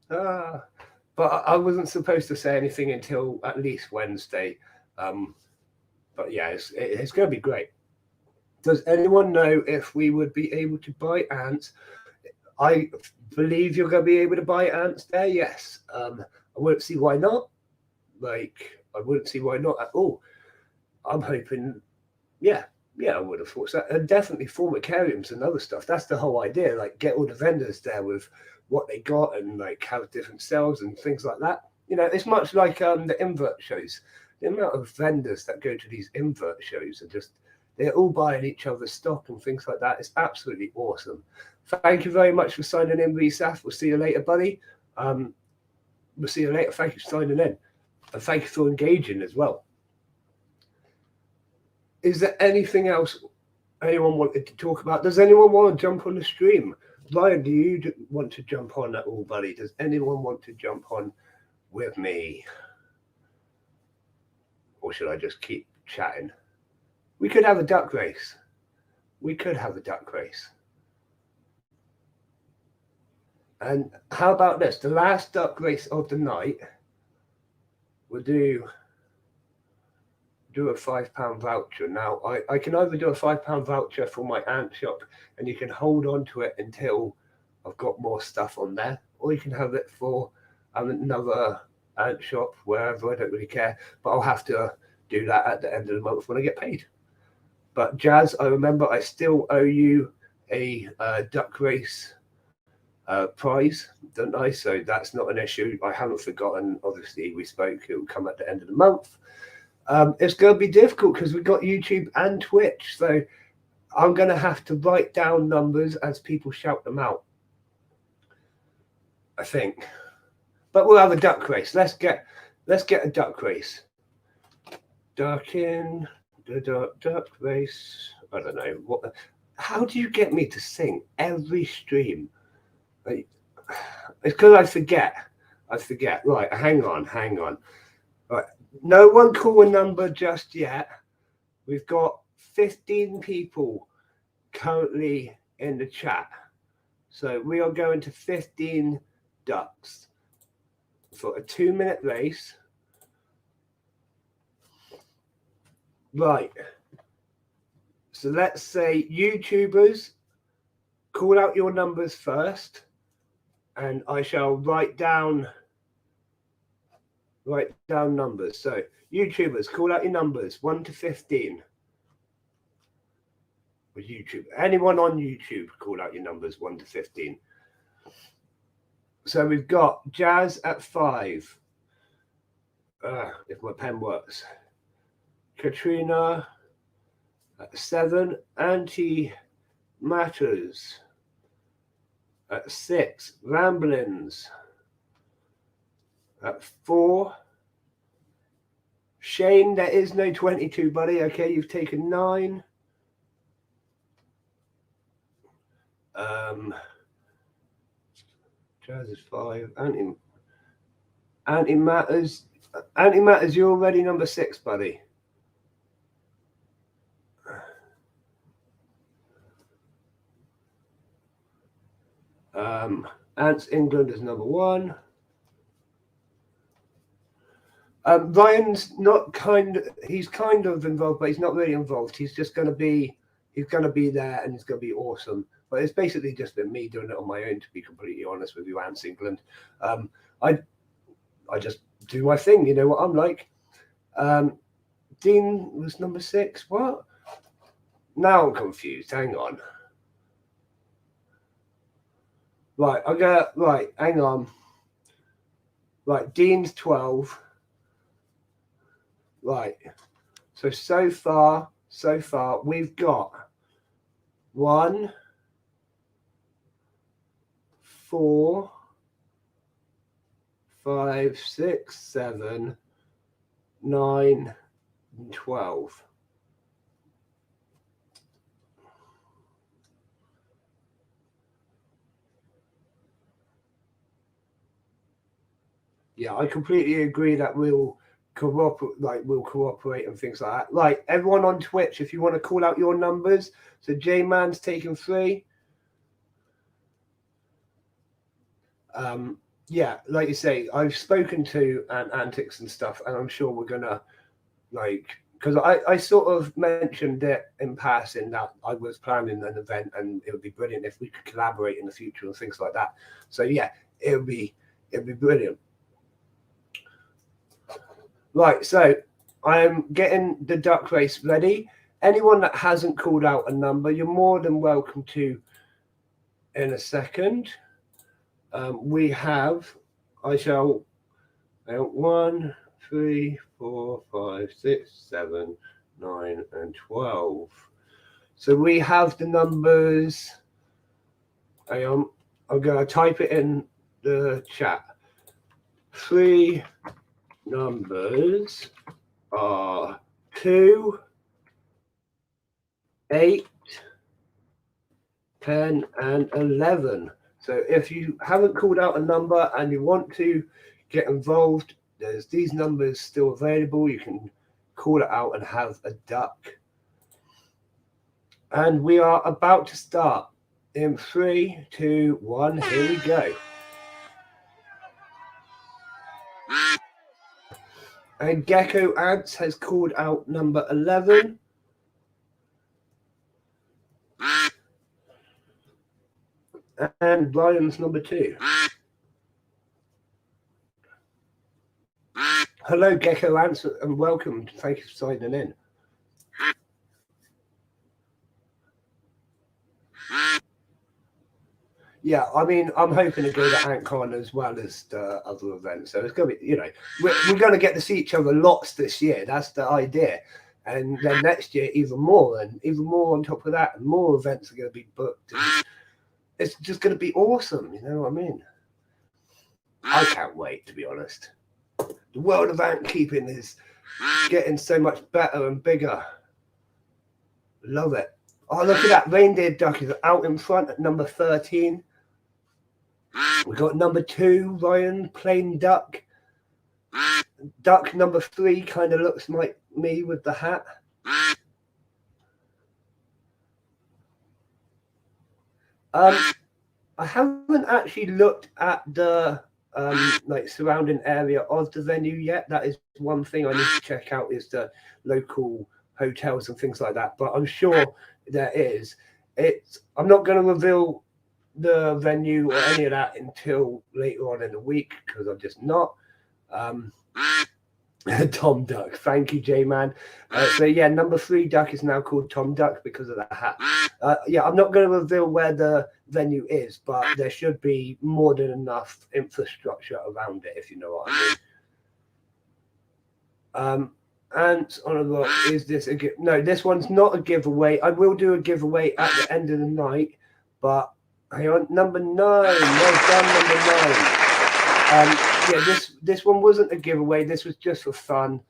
But I wasn't supposed to say anything until at least Wednesday. But yeah, it's going to be great. Does anyone know if we would be able to buy ants? I believe you're going to be able to buy ants there. Yes. I wouldn't see why not. I wouldn't see why not at all. I'm hoping, yeah, I would have thought so. And definitely formicariums and other stuff. That's the whole idea. Like get all the vendors there with what they got and like have different cells and things like that. You know, it's much like the invert shows. The amount of vendors that go to these invert shows are just, they're all buying each other's stock and things like that. It's absolutely awesome. Thank you very much for signing in, Resaf. We'll see you later, buddy. We'll see you later. Thank you for signing in. And thank you for engaging as well. Is there anything else anyone wanted to talk about? Does anyone want to jump on the stream? Ryan, do you want to jump on at all, buddy? Does anyone want to jump on with me? Or should I just keep chatting? We could have a duck race. And how about this? The last duck race of the night, we'll do do a £5 voucher. Now, I can either do a £5 voucher for my ant shop, and you can hold on to it until I've got more stuff on there, or you can have it for another ant shop, wherever, I don't really care, but I'll have to do that at the end of the month when I get paid. But Jazz, I remember I still owe you a duck race prize, don't I? So that's not an issue. I haven't forgotten. Obviously, we spoke. It will come at the end of the month. It's going to be difficult because we've got YouTube and Twitch. So I'm going to have to write down numbers as people shout them out, I think. But we'll have a duck race. Let's get a duck race. Duck in the duck race. I don't know what. How do you get me to sing every stream? It's because I forget. Right, hang on. Right, no one call a number just yet. We've got 15 people currently in the chat. So we are going to 15 ducks for a 2-minute race. Right. So let's say YouTubers, call out your numbers first, and I shall write down numbers. So YouTubers, call out your numbers 1 to 15. With YouTube, anyone on YouTube, call out your numbers 1 to 15. So we've got Jazz at 5. If my pen works. Katrina at 7. Anti Matters at 6. Ramblings at 4. Shane, there is no 22, buddy. Okay, you've taken 9. Jazz is 5. Anti Matters, you're already number 6, buddy. Ants England is number 1. Ryan's not he's kind of involved, but he's not really involved. He's just going to be there, and it's going to be awesome. But it's basically just been me doing it on my own, to be completely honest with you, Ants England. I just do my thing, you know what I'm like. Dean was number 6. What? Now I'm confused. Hang on. Right, hang on. Right, Dean's 12. Right. So far, we've got 1, 4, 5, 6, 7, 9, and 12. Yeah, I completely agree that we'll cooperate and things like that. Right, everyone on Twitch, if you want to call out your numbers. So J-Man's taken 3. Yeah, like you say, I've spoken to Antics and stuff, and I'm sure we're gonna because I sort of mentioned it in passing that I was planning an event, and it would be brilliant if we could collaborate in the future and things like that. So yeah, it'd be brilliant. Right, so I'm getting the duck race ready. Anyone that hasn't called out a number, you're more than welcome to in a second. We have, 1, 3, 4, 5, 6, 7, 9, and 12. So we have the numbers. I'm going to type it in the chat. 3 numbers are 2, 8, 10, and 11. So if you haven't called out a number and you want to get involved, there's these numbers still available. You can call it out and have a duck. And we are about to start in 3, 2, 1. Here we go. And Gecko Ants has called out number 11. And Brian's number 2. Hello, Gecko Ants, and welcome. Thank you for signing in. Yeah, I mean, I'm hoping to go to AntCon as well as the other events. So it's going to be, we're going to get to see each other lots this year. That's the idea. And then next year, even more. And even more on top of that, and more events are going to be booked. And it's just going to be awesome. You know what I mean? I can't wait, to be honest. The world of ant keeping is getting so much better and bigger. Love it. Oh, look at that. Reindeer duck is out in front at number 13. We got number 2, Ryan, plain duck. Duck number 3 kind of looks like me with the hat. I haven't actually looked at the surrounding area of the venue yet. That is one thing I need to check out, is the local hotels and things like that. But I'm sure there is. I'm not going to reveal the venue or any of that until later on in the week, because I'm just not. Tom Duck, thank you, J-Man. So yeah, number 3 duck is now called Tom Duck because of the hat. Yeah, I'm not going to reveal where the venue is, but there should be more than enough infrastructure around it, if you know what I mean. And on a rock, is this a giveaway? No, this one's not a giveaway. I will do a giveaway at the end of the night, but hang on, number 9. Well done, number 9. Yeah, this one wasn't a giveaway. This was just for fun.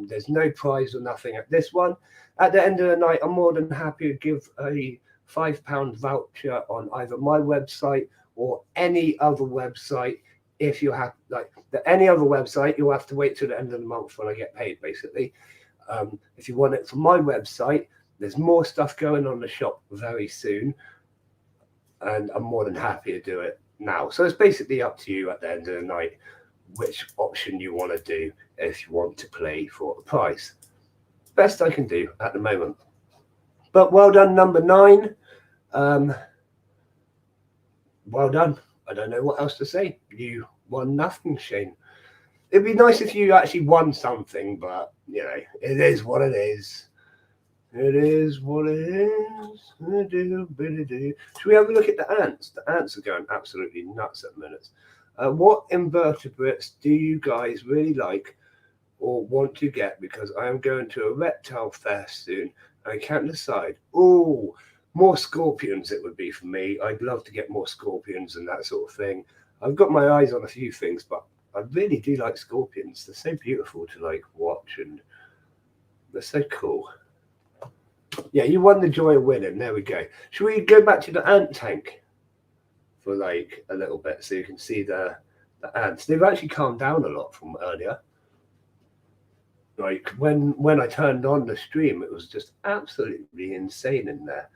There's no prize or nothing at this one. At the end of the night, I'm more than happy to give a £5 voucher on either my website or any other website. If you have any other website, you'll have to wait till the end of the month when I get paid, basically. If you want it from my website, there's more stuff going on in the shop very soon, and I'm more than happy to do it now. So it's basically up to you at the end of the night which option you want to do if you want to play for a prize. Best I can do at the moment. But well done, number 9. Well done. I don't know what else to say. You won nothing, Shane. It'd be nice if you actually won something, but it is what it is. It is what it is. Should we have a look at the ants? The ants are going absolutely nuts at the minute. What invertebrates do you guys really like or want to get? Because I am going to a reptile fair soon. I can't decide. Oh, more scorpions it would be for me. I'd love to get more scorpions and that sort of thing. I've got my eyes on a few things, but I really do like scorpions. They're so beautiful to watch, and they're so cool. Yeah, you won the joy of winning. There we go. Should we go back to the ant tank for a little bit so you can see the ants? They've actually calmed down a lot from earlier. When I turned on the stream, it was just absolutely insane in there.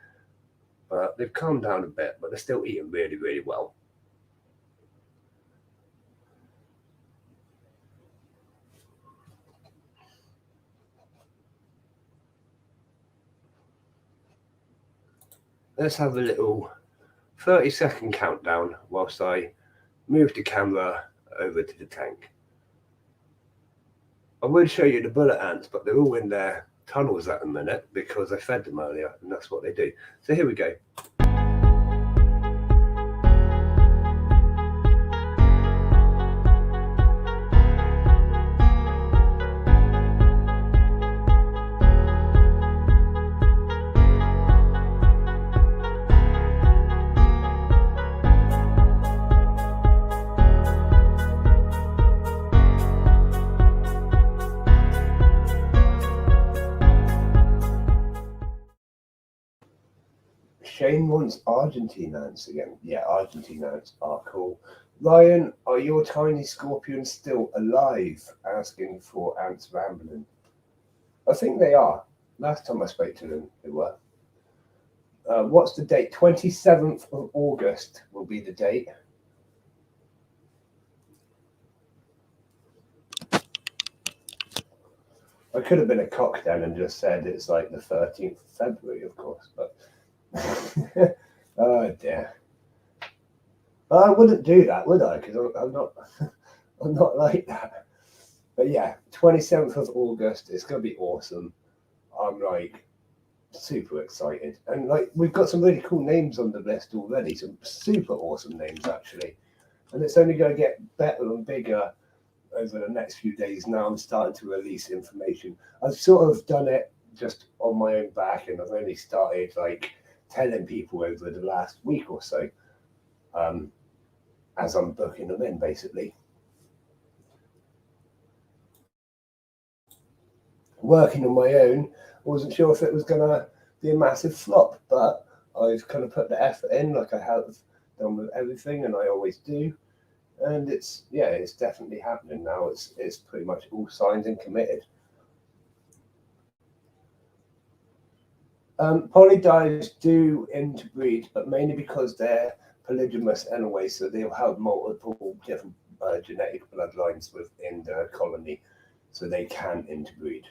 But they've calmed down a bit, but they're still eating really, really well. Let's have a little 30-second countdown whilst I move the camera over to the tank. I would show you the bullet ants, but they're all in their tunnels at the minute because I fed them earlier, and that's what they do. So here we go. Shane wants Argentine ants again. Yeah, Argentine ants are cool. Ryan, are your tiny scorpions still alive? Asking for ants rambling. I think they are. Last time I spoke to them, they were. What's the date? 27th of August will be the date. I could have been a cock then and just said it's like the 13th of February, of course, but oh dear. Well, I wouldn't do that, would I? Because I'm not, I'm not like that. But yeah, 27th of August, it's gonna be awesome. I'm like super excited, and like we've got some really cool names on the list already, some super awesome names actually, and it's only going to get better and bigger over the next few days. Now I'm starting to release information. I've sort of done it just on my own back, and I've only started like telling people over the last week or so, as I'm booking them in basically. Working on my own, I wasn't sure if it was going to be a massive flop, but I've kind of put the effort in like I have done with everything, and I always do. And it's definitely happening now. It's pretty much all signed and committed. Polydives do interbreed, but mainly because they're polygamous anyway, so they'll have multiple different genetic bloodlines within the colony, so they can interbreed.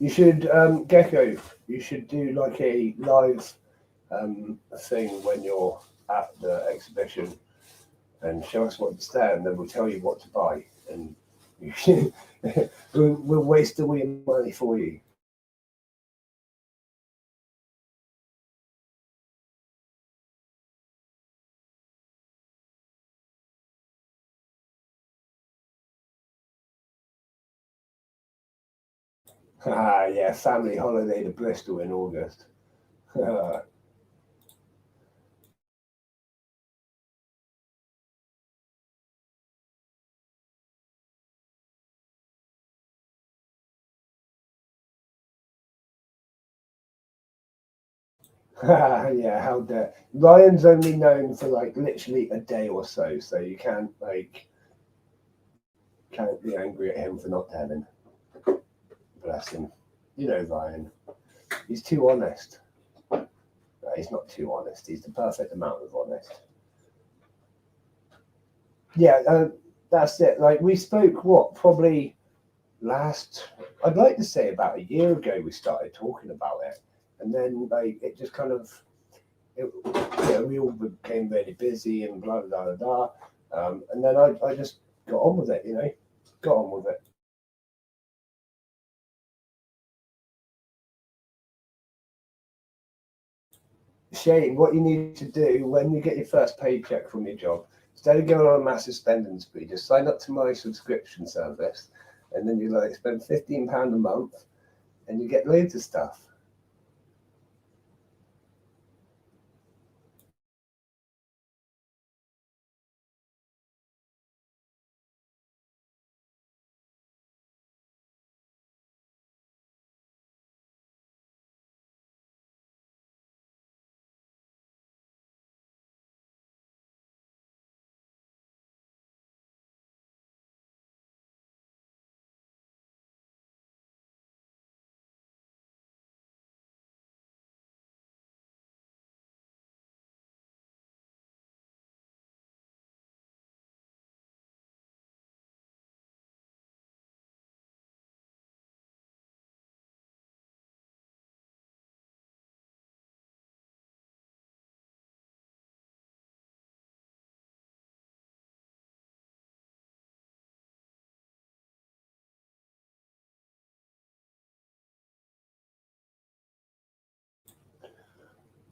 You should Gecko. You should do like a live thing when you're at the exhibition and show us what's there, and then we'll tell you what to buy, and we'll waste away money for you. Ah, yeah, family holiday to Bristol in August. Yeah, how dare. Ryan's only known for like literally a day or so, so you can't be angry at him for not telling. Bless him. You know Ryan. He's too honest. No, he's not too honest. He's the perfect amount of honest. Yeah, that's it. Like we spoke, what probably last? I'd like to say about a year ago we started talking about it, and then like it just kind of, we all became really busy and blah blah blah blah. And then I just got on with it, got on with it. Shane, what you need to do when you get your first paycheck from your job, instead of going on a massive spending spree, just sign up to my subscription service, and then you like spend £15 a month, and you get loads of stuff.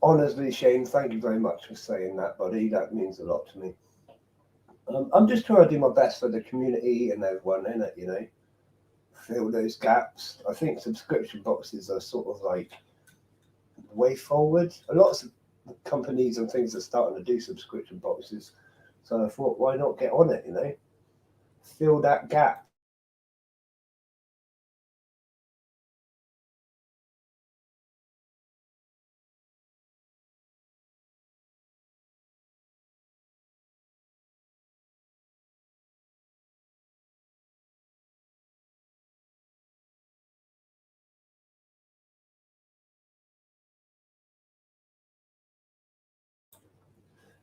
Honestly, Shane, thank you very much for saying that, buddy. That means a lot to me. I'm just trying to do my best for the community and everyone in it, fill those gaps. I think subscription boxes are sort of like the way forward. A lot of companies and things are starting to do subscription boxes. So I thought, why not get on it, fill that gap.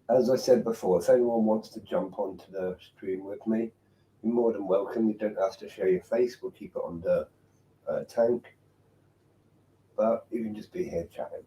As I said before, if anyone wants to jump onto the stream with me, you're more than welcome. You don't have to show your face. We'll keep it on the tank. But you can just be here chatting.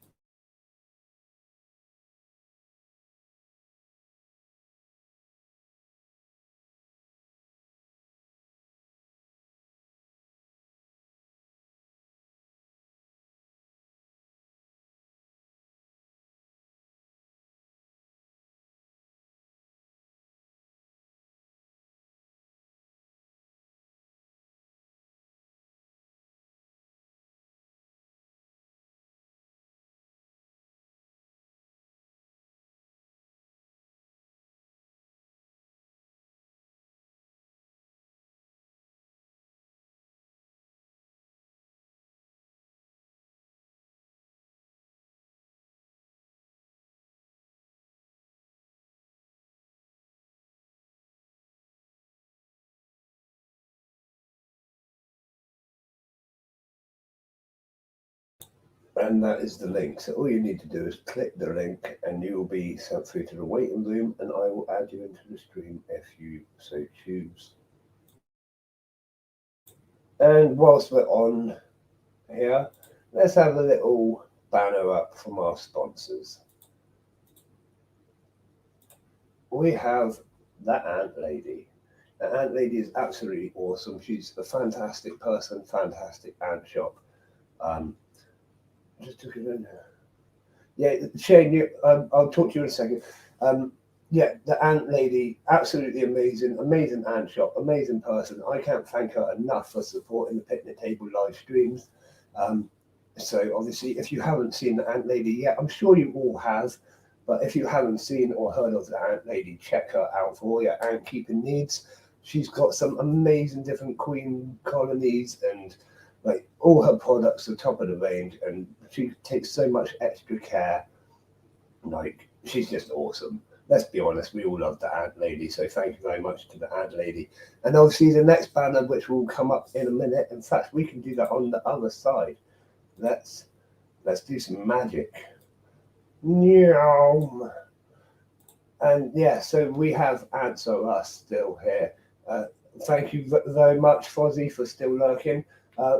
And that is the link. So all you need to do is click the link and you will be sent through to the waiting room, and I will add you into the stream if you so choose. And whilst we're on here, let's have a little banner up from our sponsors. We have the Ant Lady. The Ant Lady is absolutely awesome. She's a fantastic person, fantastic ant shop. Just took it in. Yeah, Shane, I'll talk to you in a second. Yeah, the Ant Lady, absolutely amazing, amazing ant shop, amazing person. I can't thank her enough for supporting the Picnic Table live streams. So obviously, if you haven't seen the Ant Lady yet, I'm sure you all have. But if you haven't seen or heard of the Ant Lady, check her out for all your ant keeping needs. She's got some amazing different queen colonies, and like all her products are top of the range, and she takes so much extra care. Like, she's just awesome. Let's be honest, we all love the Ant Lady, so thank you very much to the Ant Lady. And obviously the next banner, which will come up in a minute. In fact, we can do that on the other side. Let's do some magic. Meow. And yeah, so we have Answer Us still here. Thank you very much, Fozzie, for still lurking.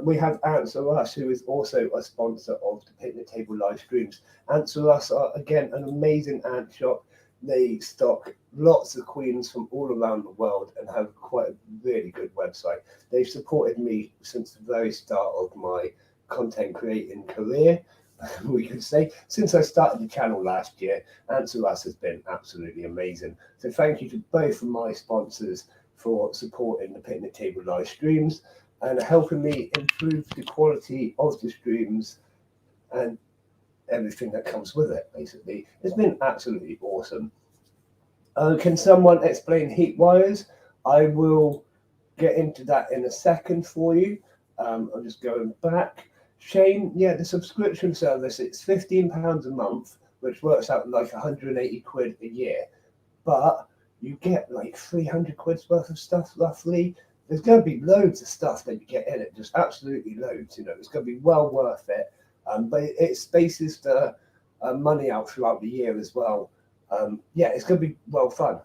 We have Answer Us, who is also a sponsor of the Picnic Table live streams. Answer Us are, again, an amazing ant shop. They stock lots of queens from all around the world and have quite a really good website. They've supported me since the very start of my content creating career, we could say. Since I started the channel last year, Answer Us has been absolutely amazing. So thank you to both of my sponsors for supporting the Picnic Table live streams and helping me improve the quality of the streams and everything that comes with it, basically. It's been absolutely awesome. Can someone explain heat wires? I will get into that in a second for you. I'm just going back. Shane, yeah, the subscription service, it's £15 a month, which works out like 180 quid a year. But you get like 300 quid's worth of stuff, roughly. There's going to be loads of stuff that you get in it, just absolutely loads. It's going to be well worth it. But it spaces the money out throughout the year as well. Yeah, it's going to be well fun,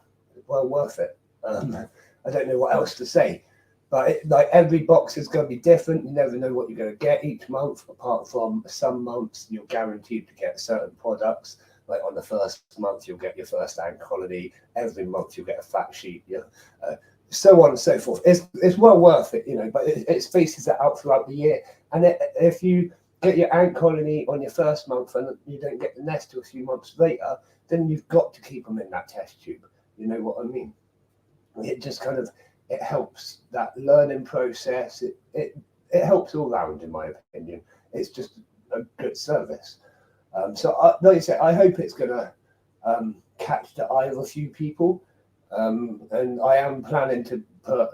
well worth it. I don't know what else to say. But like every box is going to be different. You never know what you're going to get each month, apart from some months you're guaranteed to get certain products. Like on the first month, you'll get your first ant colony. Every month, you'll get a fact sheet. So on and so forth. It's well worth it, but it spaces it out throughout the year. And if you get your ant colony on your first month and you don't get the nest till a few months later, then you've got to keep them in that test tube. You know what I mean? It just kind of, it helps that learning process. It helps all round, in my opinion. It's just a good service. So, like I say, I hope it's going to catch the eye of a few people. And I am planning to put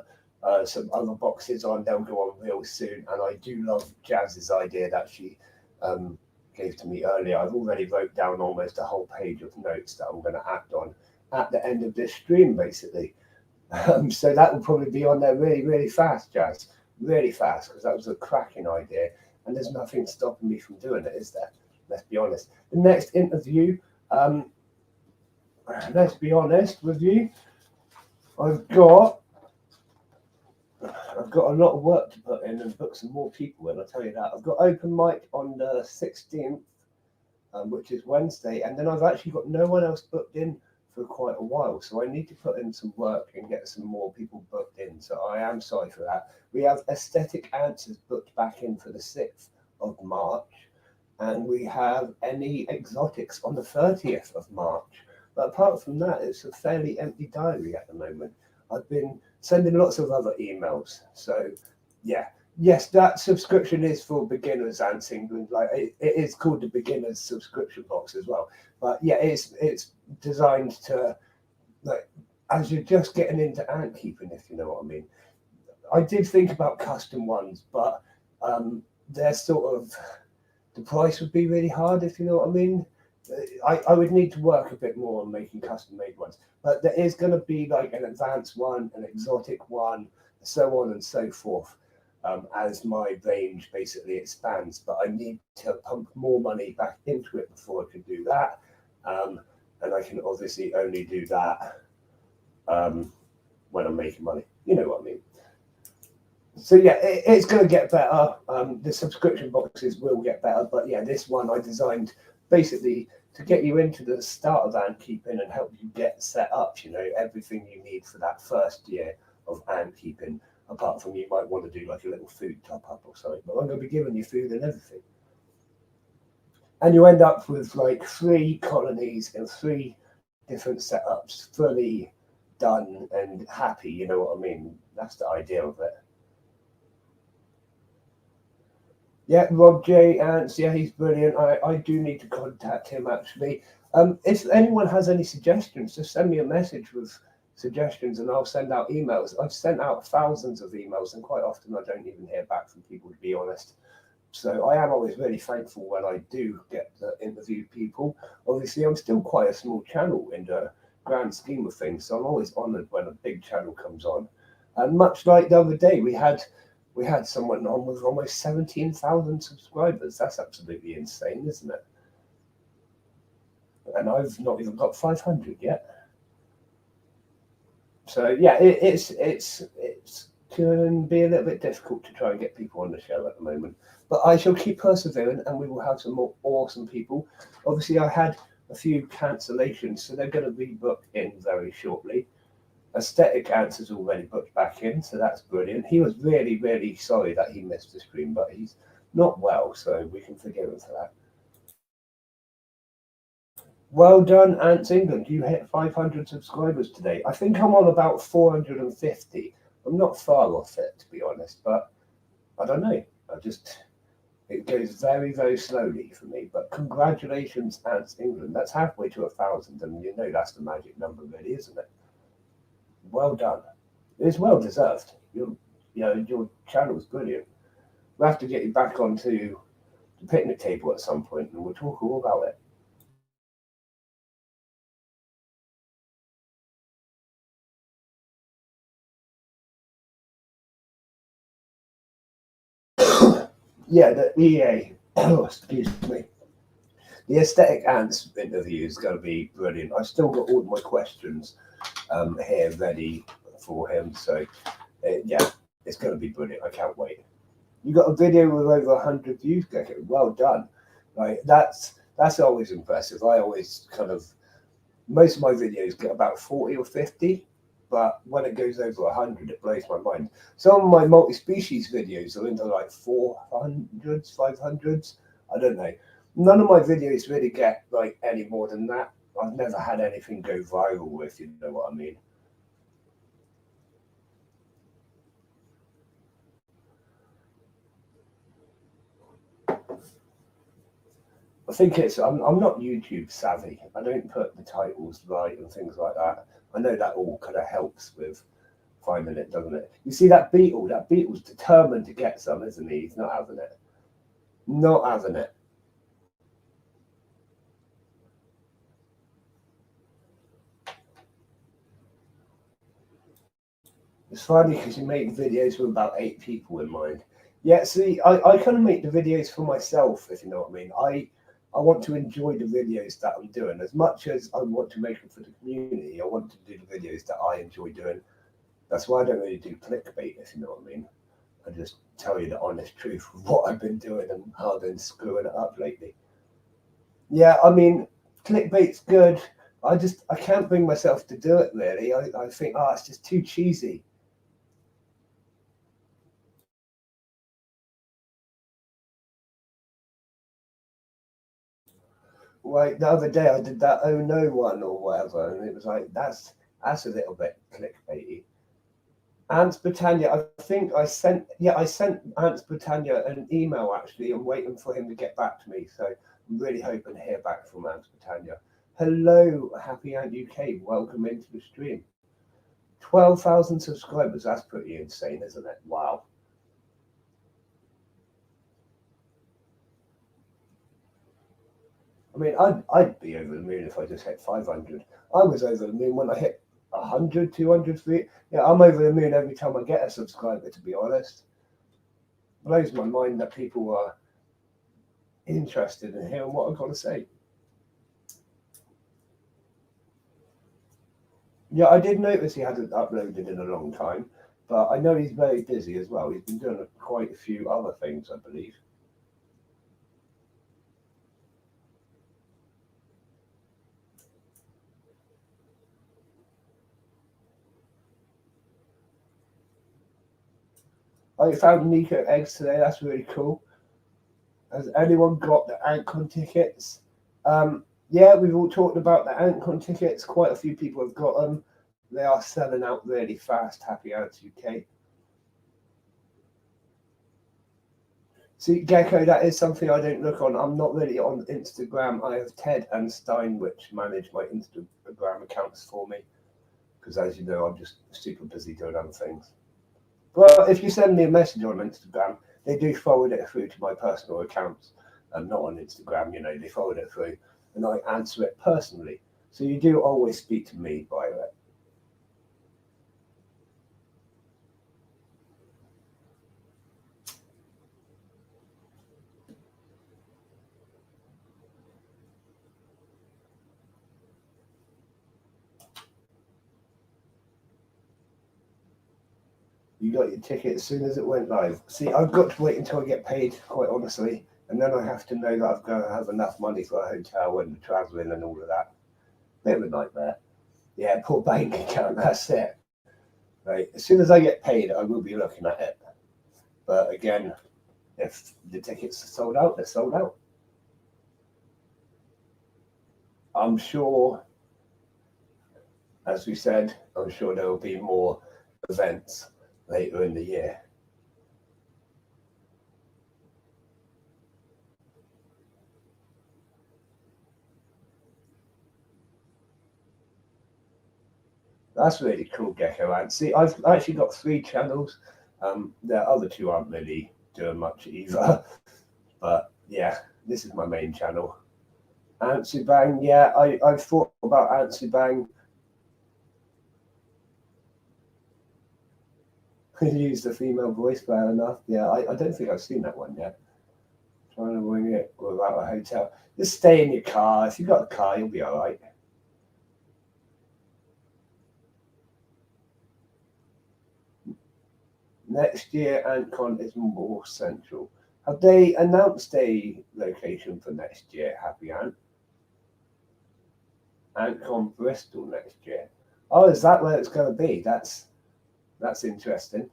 some other boxes on. They'll go on real soon. And I do love Jazz's idea that she gave to me earlier. I've already wrote down almost a whole page of notes that I'm going to act on at the end of this stream, basically. So that will probably be on there really, really fast, Jazz. Really fast, because that was a cracking idea. And there's nothing stopping me from doing it, is there? Let's be honest. The next interview, let's be honest with you, I've got a lot of work to put in and book some more people in, I'll tell you that. I've got open mic on the 16th, which is Wednesday, and then I've actually got no one else booked in for quite a while, so I need to put in some work and get some more people booked in, so I am sorry for that. We have Aesthetic Answers booked back in for the 6th of March, and we have Any Exotics on the 30th of March. But apart from that, it's a fairly empty diary at the moment. I've been sending lots of other emails, so yeah. Yes, that subscription is for beginners, Ants England. Like it is called the beginners subscription box as well. But yeah, it's designed to, like, as you're just getting into ant keeping, if you know what I mean. I did think about custom ones, but they're sort of, the price would be really hard, if you know what I mean. I would need to work a bit more on making custom made ones, but there is going to be like an advanced one, an exotic one, so on and so forth. As my range basically expands, but I need to pump more money back into it before I can do that. And I can obviously only do that when I'm making money. You know what I mean? So yeah, it's going to get better. The subscription boxes will get better, but yeah, this one I designed basically to get you into the start of ant keeping and help you get set up. You know, everything you need for that first year of ant keeping. Apart from you might want to do like a little food top up or something, but I'm going to be giving you food and everything. And you end up with like 3 colonies and 3 different setups, fully done and happy, you know what I mean? That's the idea of it. Yeah, Rob J. Ants, yeah, he's brilliant. I do need to contact him actually. If anyone has any suggestions, just send me a message with suggestions and I'll send out emails. I've sent out thousands of emails and quite often I don't even hear back from people, to be honest. So I am always really thankful when I do get to interview people. Obviously, I'm still quite a small channel in the grand scheme of things, so I'm always honoured when a big channel comes on. And much like the other day, we had someone on with almost 17,000 subscribers. That's absolutely insane, isn't it? And I've not even got 500 yet. So yeah, it's can be a little bit difficult to try and get people on the show at the moment, but I shall keep persevering, and we will have some more awesome people. Obviously, I had a few cancellations, so they're going to be booked in very shortly. Aesthetic Answers already booked back in, so that's brilliant. He was really, really sorry that he missed the stream, but he's not well, so we can forgive him for that. Well done, Ants England. You hit 500 subscribers today. I think I'm on about 450. I'm not far off it, to be honest, but I don't know. It goes very, very slowly for me. But congratulations, Ants England. That's halfway to 1,000, and you know that's the magic number, really, isn't it? Well done. It's well deserved. Your channel's brilliant. We'll have to get you back onto the picnic table at some point, and we'll talk all about it. Yeah, the EA, excuse me. The Aesthetic Ants interview is going to be brilliant. I've still got all my questions here ready for him. So, yeah, it's going to be brilliant. I can't wait. You got a video with over 100 views, Gecko. Well done. Like that's always impressive. I always most of my videos get about 40 or 50. But when it goes over 100, it blows my mind. Some of my multi-species videos are into like 400s, 500s. I don't know. None of my videos really get like any more than that. I've never had anything go viral, if you know what I mean. I think I'm not YouTube savvy. I don't put the titles right and things like that. I know that all kind of helps with finding it, doesn't it? You see that beetle? That beetle's determined to get some, isn't he? He's not having it. Not having it. It's funny because you make videos with about 8 people in mind. Yeah, see, I kind of make the videos for myself, if you know what I mean. I want to enjoy the videos that I'm doing as much as I want to make them for the community. I want to do the videos that I enjoy doing. That's why I don't really do clickbait, if you know what I mean. I just tell you the honest truth of what I've been doing and how I've been screwing it up lately. Yeah, I mean, clickbait's good. I can't bring myself to do it really. I think, it's just too cheesy. Like the other day I did that oh no one or whatever, and it was like that's a little bit clickbaity. Ants Britannia, I think I sent Ants Britannia an email actually. I'm waiting for him to get back to me. So I'm really hoping to hear back from Ants Britannia. Hello, Happy Ant UK. Welcome into the stream. 12,000 subscribers. That's pretty insane, isn't it? Wow. I mean, I'd be over the moon if I just hit 500. I was over the moon when I hit 100, 200 feet. Yeah, I'm over the moon every time I get a subscriber, to be honest. It blows my mind that people are interested in hearing what I've got to say. Yeah, I did notice he hadn't uploaded in a long time, but I know he's very busy as well. He's been doing quite a few other things, I believe. I found Nico eggs today. That's really cool. Has anyone got the AntCon tickets? Yeah, we've all talked about the AntCon tickets. Quite a few people have got them. They are selling out really fast. Happy Ants UK. See, Gecko, that is something I don't look on. I'm not really on Instagram. I have Ted and Stein, which manage my Instagram accounts for me. Because as you know, I'm just super busy doing other things. But if you send me a message on Instagram, they do forward it through to my personal accounts. Not on Instagram, they forward it through and I answer it personally. So you do always speak to me by it. You got your ticket as soon as it went live. See, I've got to wait until I get paid, quite honestly. And then I have to know that I've got to have enough money for a hotel and traveling and all of that. Bit of a nightmare. Yeah, poor bank account, that's it. Right. As soon as I get paid, I will be looking at it. But again, if the tickets are sold out, they're sold out. I'm sure, as we said, I'm sure there will be more events later in the year. That's really cool, Gecko Ant. See, I've actually got 3 channels. The other 2 aren't really doing much either. But yeah, this is my main channel. Antsy Bang, yeah, I've thought about Antsy Bang. Use the female voice, fair enough. Yeah, I don't think I've seen that one yet. Trying to wing it without a hotel. Just stay in your car. If you've got a car, you'll be all right. Next year, AntCon is more central. Have they announced a location for next year, Happy Ant? AntCon Bristol next year. Oh, is that where it's going to be? That's interesting.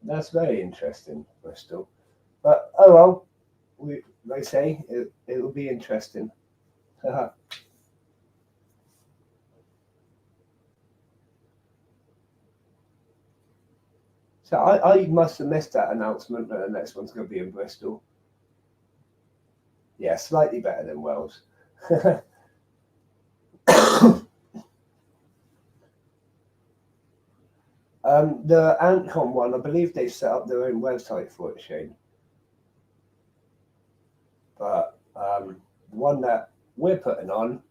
That's very interesting, Bristol. But oh well, they say it will be interesting. So I must have missed that announcement that the next one's going to be in Bristol. Yeah, slightly better than Wales. The AntCon one, I believe they set up their own website for it, Shane. But the one that we're putting on,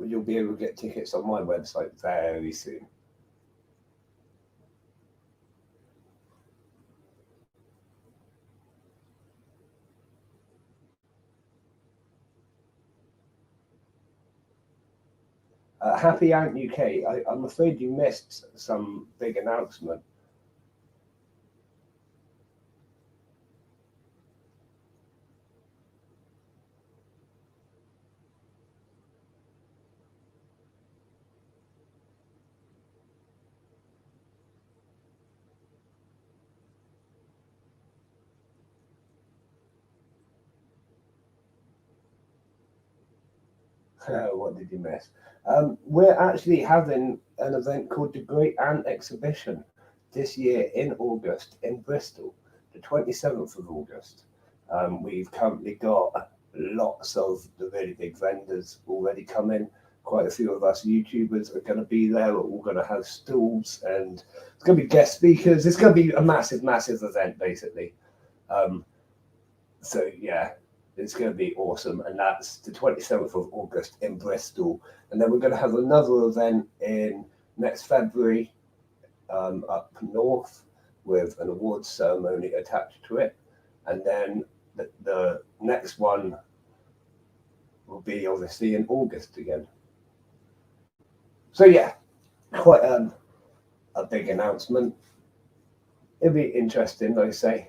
you'll be able to get tickets on my website very soon. Happy Ant UK, I'm afraid you missed some big announcement. What did you miss? We're actually having an event called the Great Ant Exhibition this year in August in Bristol, the 27th of August. We've currently got lots of the really big vendors already coming. Quite a few of us YouTubers are going to be there. We're all going to have stalls and it's going to be guest speakers. It's going to be a massive, massive event, basically. So, yeah. It's going to be awesome, and that's the 27th of August in Bristol. And then we're going to have another event in next February up north with an awards ceremony attached to it. And then the next one will be obviously in August again. So yeah, quite a big announcement. It'll be interesting, like I say.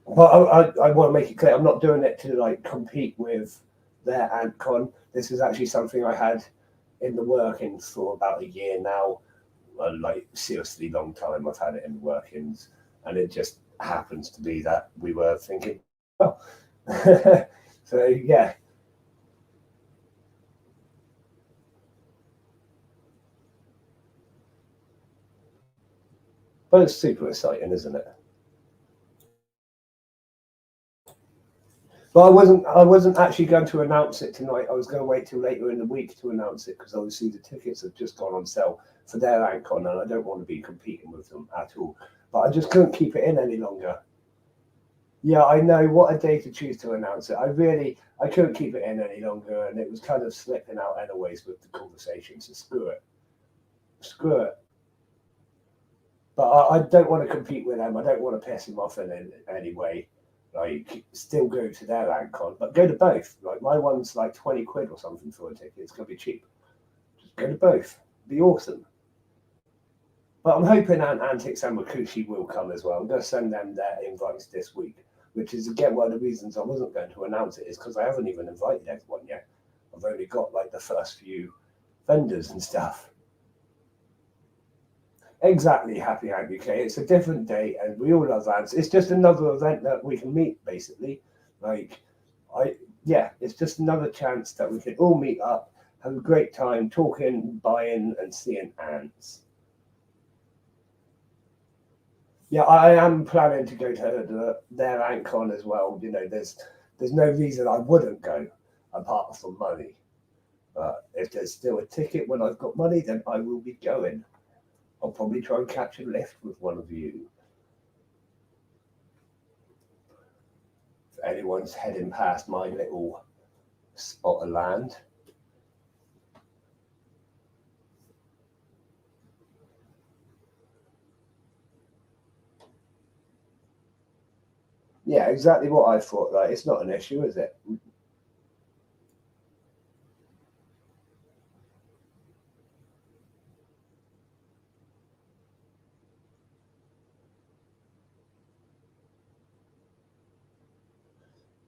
Well, I want to make it clear, I'm not doing it to like compete with their AntCon. This is actually something I had in the workings for about a year now. Like seriously long time I've had it in the workings, and it just happens to be that we were thinking, oh, so yeah. But it's super exciting, isn't it? But I wasn't actually going to announce it tonight. I was going to wait till later in the week to announce it because obviously the tickets have just gone on sale for their AntCon, and I don't want to be competing with them at all. But I just couldn't keep it in any longer. Yeah, I know, what a day to choose to announce it. I couldn't keep it in any longer, and it was kind of slipping out anyways with the conversation. So screw it. But I don't want to compete with them. I don't want to piss them off in any way. Like, still go to their AntCon, but go to both. Like, my one's like 20 quid or something for a ticket. It's going to be cheap. Just go to both. Be awesome. But I'm hoping Antics and Makushi will come as well. I'm going to send them their invites this week, which is, again, one of the reasons I wasn't going to announce it is because I haven't even invited everyone yet. I've only got like the first few vendors and stuff. Exactly, Happy Ant UK. It's a different day, and we all love ants. It's just another event that we can meet, basically. It's just another chance that we can all meet up, have a great time talking, buying, and seeing ants. Yeah, I am planning to go to their AntCon as well. You know, there's no reason I wouldn't go apart from money. But if there's still a ticket when I've got money, then I will be going. I'll probably try and catch a lift with one of you. If anyone's heading past my little spot of land. Yeah, exactly what I thought. Like, it's not an issue, is it?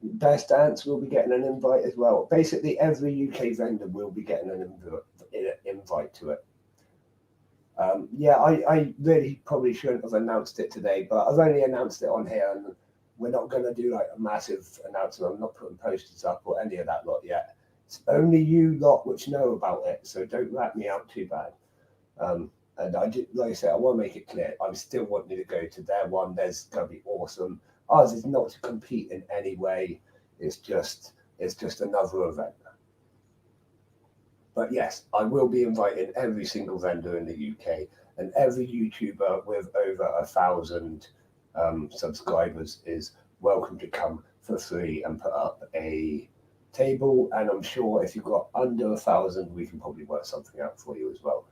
Best Ants will be getting an invite as well. Basically, every UK vendor will be getting an invite to it. I really probably shouldn't have announced it today, but I've only announced it on here, and we're not going to do like a massive announcement. I'm not putting posters up or any of that lot yet. It's only you lot which know about it, so don't rat me out too bad. And I did, like I said, I want to make it clear. I still want you to go to their one. There's going to be awesome. Ours is not to compete in any way. It's just another event. But yes, I will be inviting every single vendor in the UK and every YouTuber with over 1,000 subscribers is welcome to come for free and put up a table. And I'm sure if you've got under 1,000, we can probably work something out for you as well.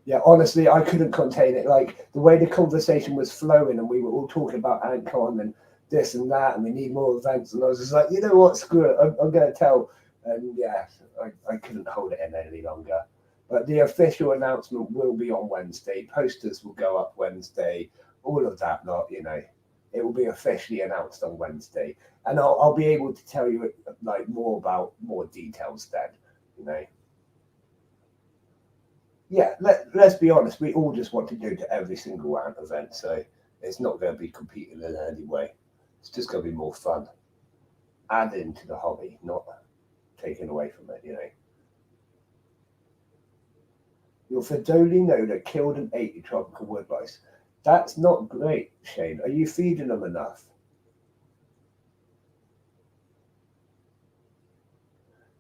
Yeah, honestly, I couldn't contain it. Like the way the conversation was flowing, and we were all talking about AntCon and this and that, and we need more events. And I was just like, you know what, screw it, I'm going to tell. And yeah, I couldn't hold it in any longer. But the official announcement will be on Wednesday. Posters will go up Wednesday. All of that lot, you know, it will be officially announced on Wednesday, and I'll be able to tell you like more details then, you know. Yeah, let's be honest, we all just want to go to every single Ant event, so it's not going to be competing in any way. It's just going to be more fun. Adding to the hobby, not taking away from it, you know. Your Fedoli Noda killed and ate your tropical wood lice. That's not great, Shane. Are you feeding them enough?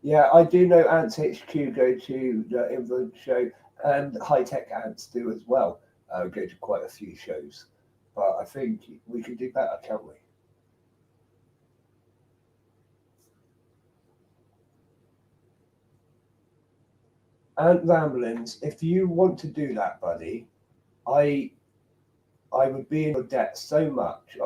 Yeah, I do know Ants HQ go to the Inverse show, and High Tech Ants do as well. Go to quite a few shows, but I think we could do better, can't we? Ant Ramblings, if you want to do that, buddy, I would be in your debt so much. You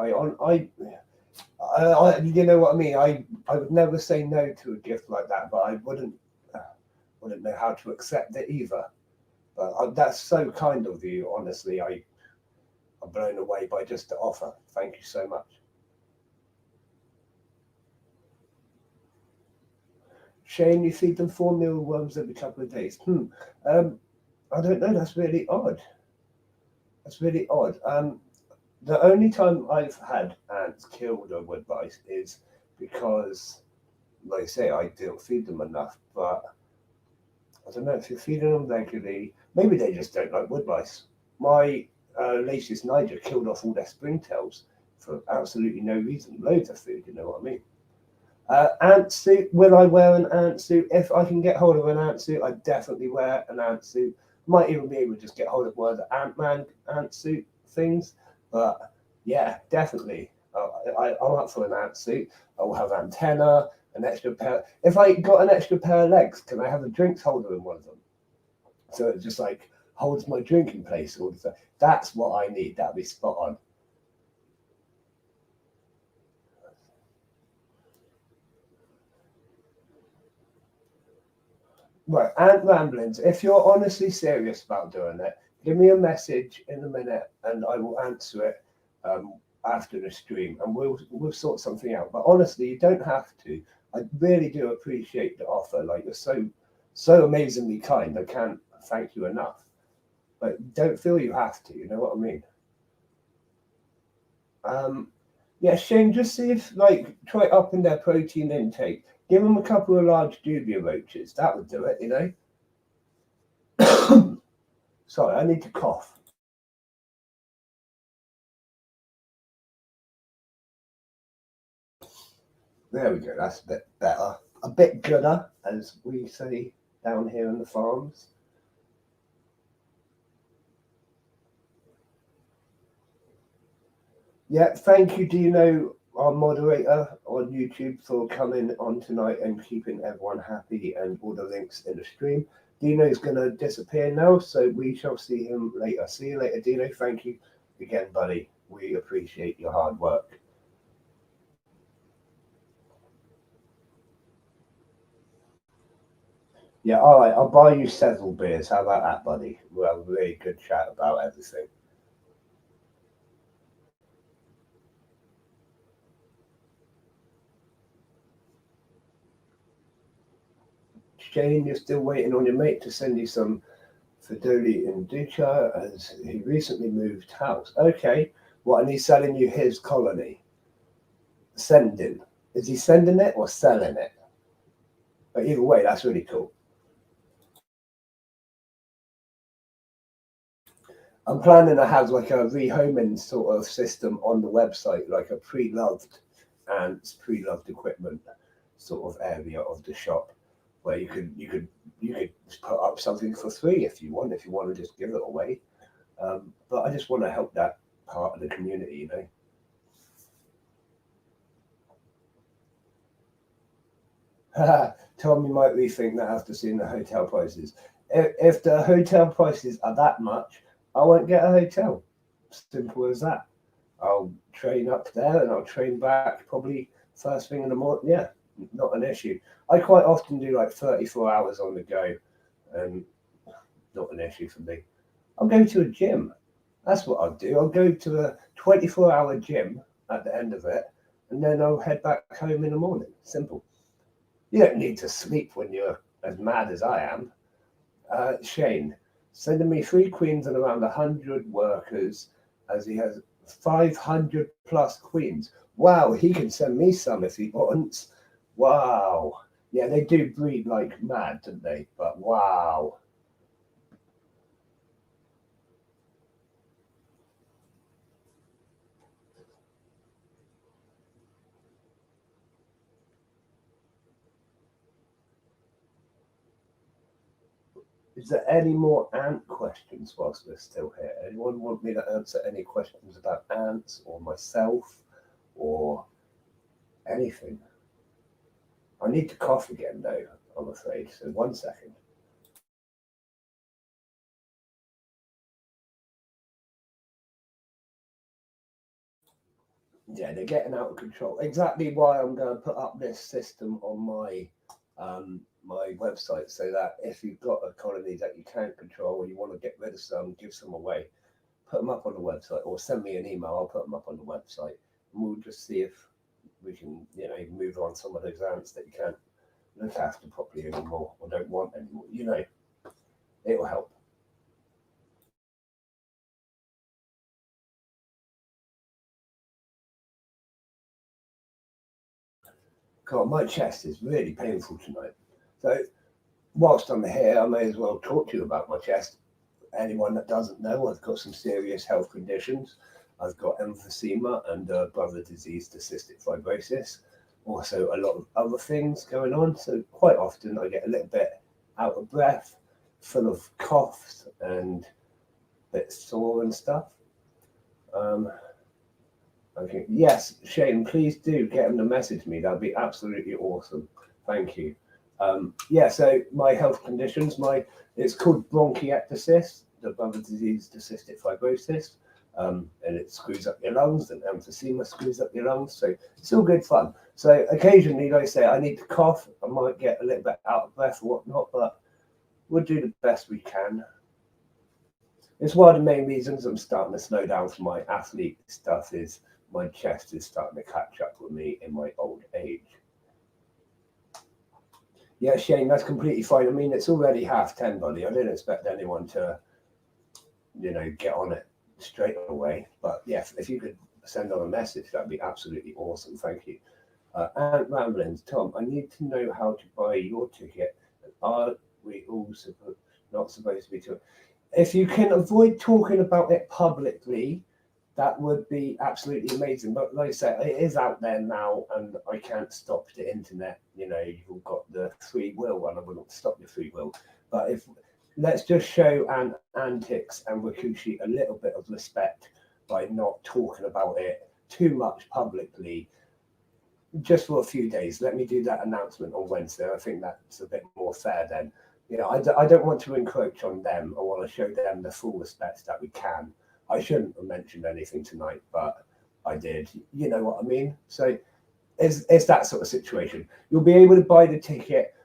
know what I mean. I would never say no to a gift like that, but I wouldn't know how to accept it either. But that's so kind of you. Honestly, I'm blown away by just the offer. Thank you so much. Shane, you feed them 4 mealworms every couple of days. I don't know. That's really odd. That's really odd. The only time I've had ants killed a wood lice is because, like I say, I don't feed them enough. But I don't know if you're feeding them regularly. Maybe they just don't like wood lice. My latest Niger killed off all their springtails for absolutely no reason. Loads of food, you know what I mean? Ant suit. Will I wear an ant suit? If I can get hold of an ant suit, I definitely wear an ant suit. Might even be able to just get hold of one of the Ant-Man ant suit things. But yeah, definitely. I'm up for an ant suit. I'll have antenna, an extra pair. If I got an extra pair of legs, can I have a drinks holder in one of them? So it just like holds my drink in place all the time. That's what I need. That'd be spot on. Right, Ant Ramblings. If you're honestly serious about doing it, give me a message in a minute, and I will answer it after the stream, and we'll sort something out. But honestly, you don't have to. I really do appreciate the offer. Like, you're so amazingly kind. I can't thank you enough. But don't feel you have to. You know what I mean? Yeah, Shane. Just see if try upping their protein intake. Give them a couple of large dubia roaches. That would do it, you know. Sorry, I need to cough. There we go. That's a bit better. A bit gooder, as we say down here in the farms. Yeah, thank you, Dino, our moderator on YouTube, for coming on tonight and keeping everyone happy, and all the links in the stream. Dino's going to disappear now, so we shall see him later. See you later, Dino. Thank you again, buddy. We appreciate your hard work. Yeah, all right. I'll buy you several beers. How about that, buddy? We'll have a really good chat about everything. Shane, you're still waiting on your mate to send you some Fedoli and Ducha, as he recently moved house. Okay, what, and he's selling you his colony? Sending. Is he sending it or selling it? But either way, that's really cool. I'm planning to have like a rehoming sort of system on the website, like a pre-loved equipment sort of area of the shop, where you could put up something for free if you want to just give it away. But I just want to help that part of the community, you know. Tom, you might rethink that after seeing the hotel prices. If the hotel prices are that much, I won't get a hotel. Simple as that. I'll train up there and I'll train back probably first thing in the morning. Yeah, not an issue. I quite often do like 34 hours on the go, and not an issue for me. I'll go to a gym. That's what I'll do. I'll go to a 24-hour gym at the end of it, and then I'll head back home in the morning. Simple. You don't need to sleep when you're as mad as I am. Shane, sending me 3 queens and around 100 workers as he has 500 plus queens. Wow, he can send me some if he wants. Wow. Yeah, they do breed like mad, don't they? But wow. Is there any more ant questions whilst we're still here? Anyone want me to answer any questions about ants or myself or anything? I need to cough again though, I'm afraid. So 1 second. Yeah, they're getting out of control. Exactly why I'm going to put up this system on my website, so that if you've got a colony that you can't control or you want to get rid of some, give some away, put them up on the website or send me an email. I'll put them up on the website, and we'll just see if we can, move on some of those ants that you can't look after properly anymore or don't want anymore. It'll help. God, my chest is really painful tonight. So whilst I'm here, I may as well talk to you about my chest. Anyone that doesn't know, I've got some serious health conditions. I've got emphysema and brother disease to cystic fibrosis. Also, a lot of other things going on. So, quite often, I get a little bit out of breath, full of coughs, and a bit sore and stuff. Um, okay. Yes, Shane, please do get him to message me. That'd be absolutely awesome. Thank you. Yeah, so my health conditions, it's called bronchiectasis, the brother disease to cystic fibrosis, and it screws up your lungs, and emphysema screws up your lungs. So it's all good fun. So occasionally, like I say, I need to cough. I might get a little bit out of breath or whatnot, but we'll do the best we can. It's one of the main reasons I'm starting to slow down for my athlete stuff. Is my chest is starting to catch up with me in my old age. Yeah, Shane, that's completely fine. I mean, it's already 10:30, buddy. I didn't expect anyone to, get on it straight away. But yeah, if you could send on a message, that'd be absolutely awesome. Thank you. Ant Ramblings, Tom, I need to know how to buy your ticket. Are we all not supposed to be talking? If you can avoid talking about it publicly, that would be absolutely amazing. But like I said, it is out there now, and I can't stop the internet. You've got the free will, and I wouldn't stop your free will. But if let's just show Antics and Wakushi a little bit of respect by not talking about it too much publicly, just for a few days. Let me do that announcement on Wednesday. I think that's a bit more fair then. I don't want to encroach on them. I want to show them the full respect that we can. I shouldn't have mentioned anything tonight, but I did. You know what I mean? So it's that sort of situation. You'll be able to buy the ticket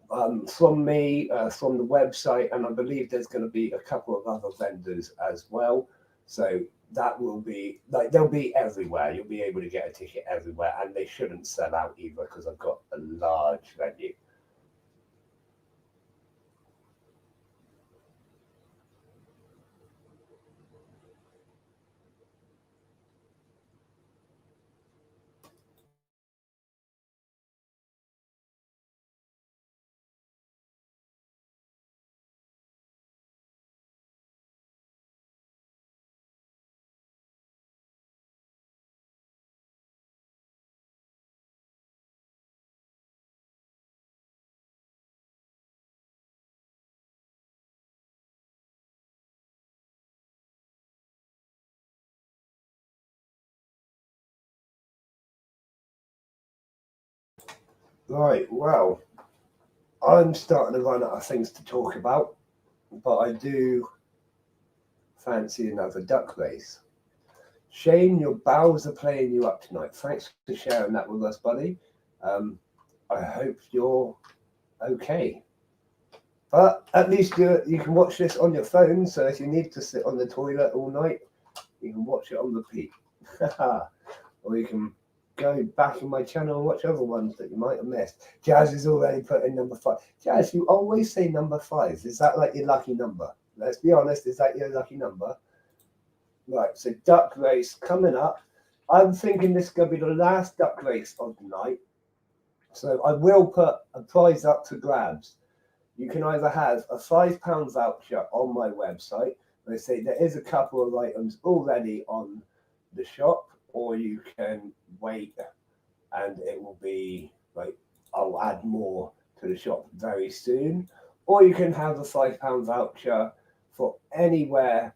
from me, from the website, and I believe there's going to be a couple of other vendors as well. So that will be like they'll be everywhere. You'll be able to get a ticket everywhere, and they shouldn't sell out either because I've got a large venue. Right, well, I'm starting to run out of things to talk about, but I do fancy another duck race. Shane, your bowels are playing you up tonight. Thanks for sharing that with us, buddy. I hope you're okay. But at least you can watch this on your phone, so if you need to sit on the toilet all night, you can watch it on repeat. Or you can go back in my channel and watch other ones that you might have missed. Jazz is already put in number 5. Jazz, you always say number 5. Is that like your lucky number? Let's be honest, is that your lucky number? Right, so duck race coming up. I'm thinking this is going to be the last duck race of the night. So I will put a prize up for grabs. You can either have a £5 voucher on my website. They say there is a couple of items already on the shop, or you can wait and it will be like, I'll add more to the shop very soon. Or you can have a £5 voucher for anywhere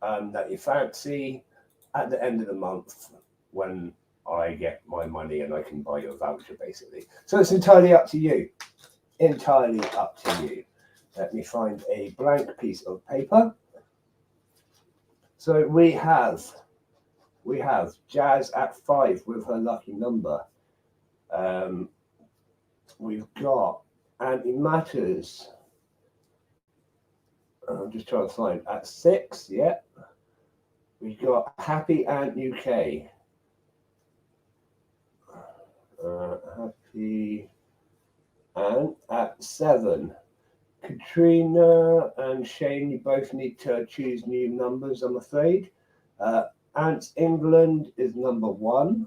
that you fancy at the end of the month when I get my money and I can buy you a voucher, basically. So it's entirely up to you. Entirely up to you. Let me find a blank piece of paper. So we have Jazz at 5 with her lucky number. We've got Anti Matters. I'm just trying to find at 6. Yeah. We've got Happy Ant UK. Happy Ant at 7. Katrina and Shane, you both need to choose new numbers, I'm afraid. Ants England is number 1.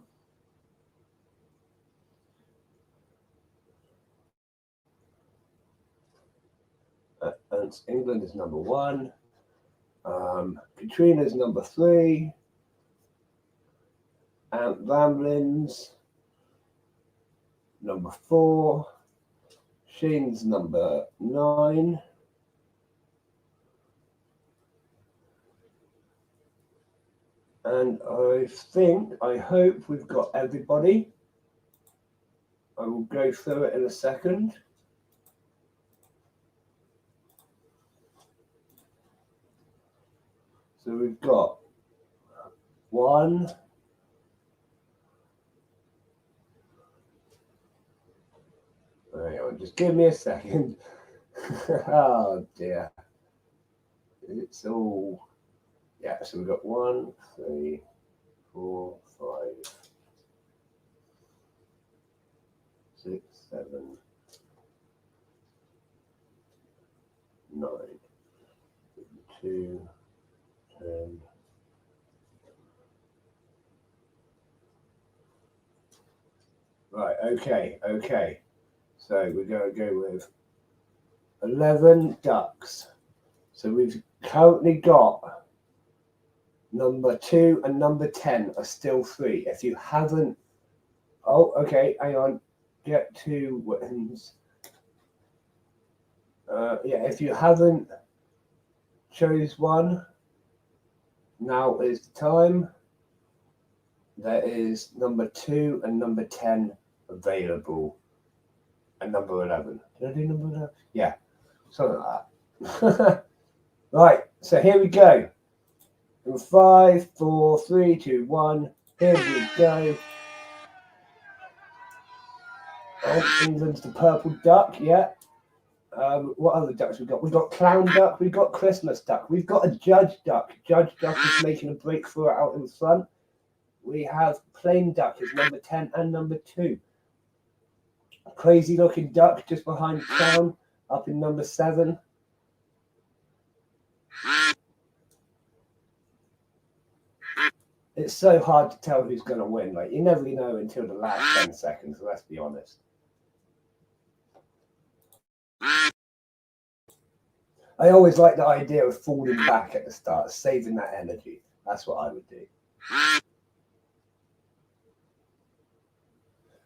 Ants England is number 1. Katrina is number 3. Ant Ramblins, number 4. Shane's number 9. And I hope we've got everybody. I will go through it in a second. So we've got 1. Hang on, just give me a second. Oh dear. It's all, yeah, so we've got 1, 3, 4, 5, 6, 7, 9, 2, 10. Right, okay. So we're going to go with 11 ducks. So we've currently got number 2 and number 10 are still free. If you haven't, oh, okay, hang on, get 2 wins. Yeah, if you haven't chose one, now is the time. There is number 2 and number 10 available. And number 11. Did I do number 11? Yeah, something like that. Right, so here we go. In 5, 4, 3, 2, 1. Here we go. Oh, England's the purple duck, yeah. What other ducks we got? We've got clown duck, we've got Christmas duck, we've got a judge duck. Judge duck is making a breakthrough out in front. We have plain duck is number 10 and number 2. Crazy looking duck just behind clown up in number 7. It's so hard to tell who's going to win. Like, you never know until the last 10 seconds, let's be honest. I always like the idea of falling back at the start, saving that energy. That's what I would do.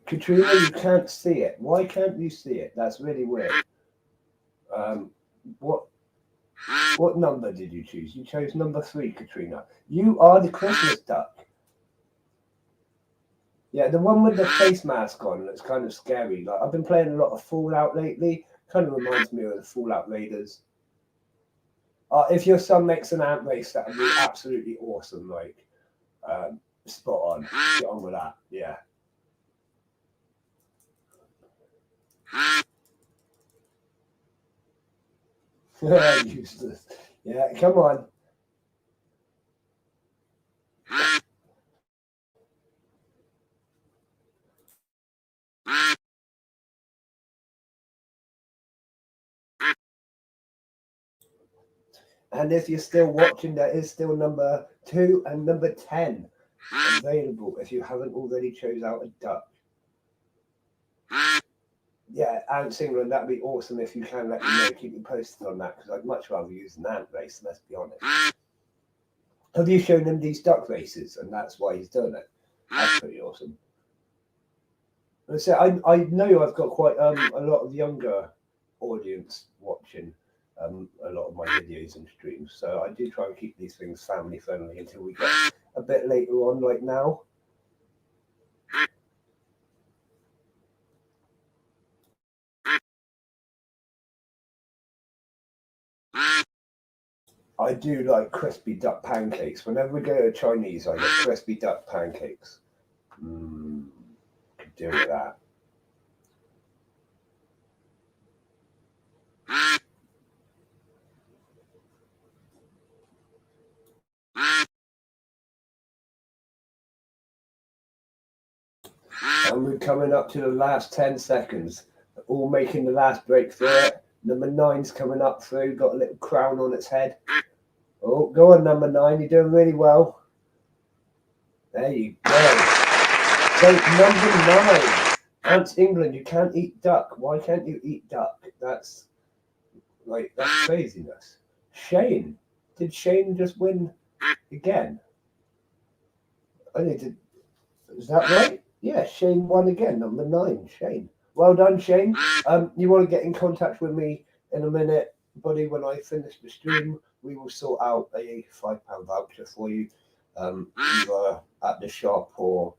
Katrina, you can't see it. Why can't you see it? That's really weird. What number did you choose? You chose number 3, Katrina. You are the Christmas duck. Yeah, the one with the face mask on, that's kind of scary. Like, I've been playing a lot of Fallout lately. Kind of reminds me of the Fallout Raiders. If your son makes an ant race, that would be absolutely awesome. Like, spot on. Get on with that. Yeah. Useless. Yeah, come on. And if you're still watching, there is still number 2 and number 10 available if you haven't already chose out a duck. Yeah, Ants England, that'd be awesome if you can let me know. Keep me posted on that because I'd much rather use an ant race, let's be honest. Have you shown him these duck races and that's why he's doing it? That's pretty awesome. So I know I've got quite a lot of younger audience watching a lot of my videos and streams. So I do try and keep these things family friendly until we get a bit later on, like now. I do like crispy duck pancakes. Whenever we go to Chinese, I get crispy duck pancakes. Could do with that. And we're coming up to the last 10 seconds. All making the last break through it. Number 9's coming up through, got a little crown on its head. Oh, go on, number 9. You're doing really well. There you go. So, number 9. Ants England, you can't eat duck. Why can't you eat duck? That's craziness. Shane. Did Shane just win again? I need to. Is that right? Yeah, Shane won again. Number 9, Shane. Well done, Shane. You want to get in contact with me in a minute, buddy? When I finish the stream, we will sort out a £5 voucher for you, either at the shop or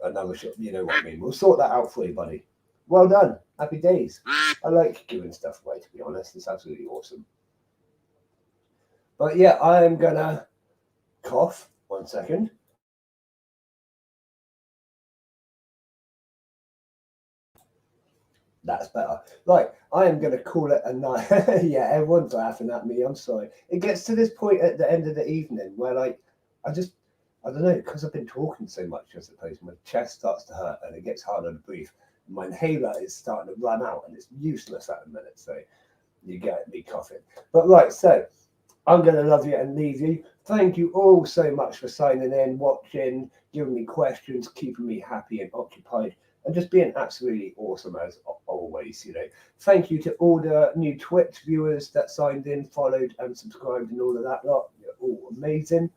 another shop. You know what I mean? We'll sort that out for you, buddy. Well done. Happy days. I like giving stuff away, to be honest. It's absolutely awesome. But yeah, I am gonna cough. 1 second. That's better. Right, I am going to call it a night. Yeah, everyone's laughing at me. I'm sorry. It gets to this point at the end of the evening where, like, I don't know, because I've been talking so much, I suppose, my chest starts to hurt and it gets harder to breathe. My inhaler is starting to run out and it's useless at the minute. So you get me coughing. But right, so I'm going to love you and leave you. Thank you all so much for signing in, watching, giving me questions, keeping me happy and occupied, and just being absolutely awesome as always. You know, thank you to all the new Twitch viewers that signed in, followed, and subscribed, and all of that lot. You're all amazing.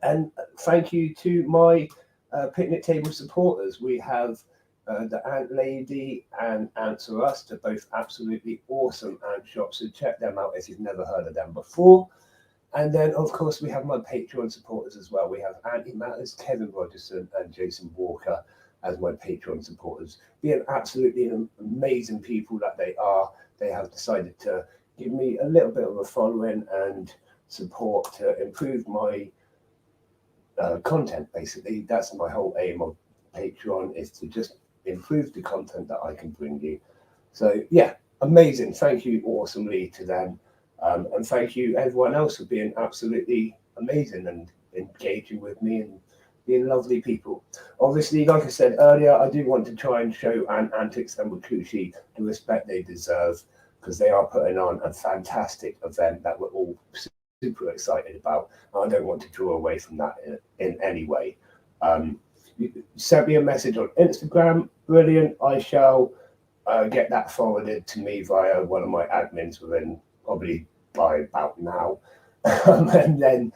And thank you to my picnic table supporters. We have the Ant Lady and Answer Us, to both absolutely awesome ant shops. So check them out if you've never heard of them before. And then, of course, we have my Patreon supporters as well. We have Andy Matters, Kevin Rogerson, and Jason Walker as my Patreon supporters. Being absolutely amazing people that they are, they have decided to give me a little bit of a following and support to improve my content. Basically, that's my whole aim of Patreon, is to just improve the content that I can bring you. So yeah, amazing. Thank you awesomely to them. And thank you everyone else for being absolutely amazing and engaging with me and being lovely people. Obviously, like I said earlier, I do want to try and show Antics and Wakushi the respect they deserve, because they are putting on a fantastic event that we're all super excited about. I don't want to draw away from that in any way. You sent me a message on Instagram. Brilliant. I shall get that forwarded to me via one of my admins within probably by about now. And then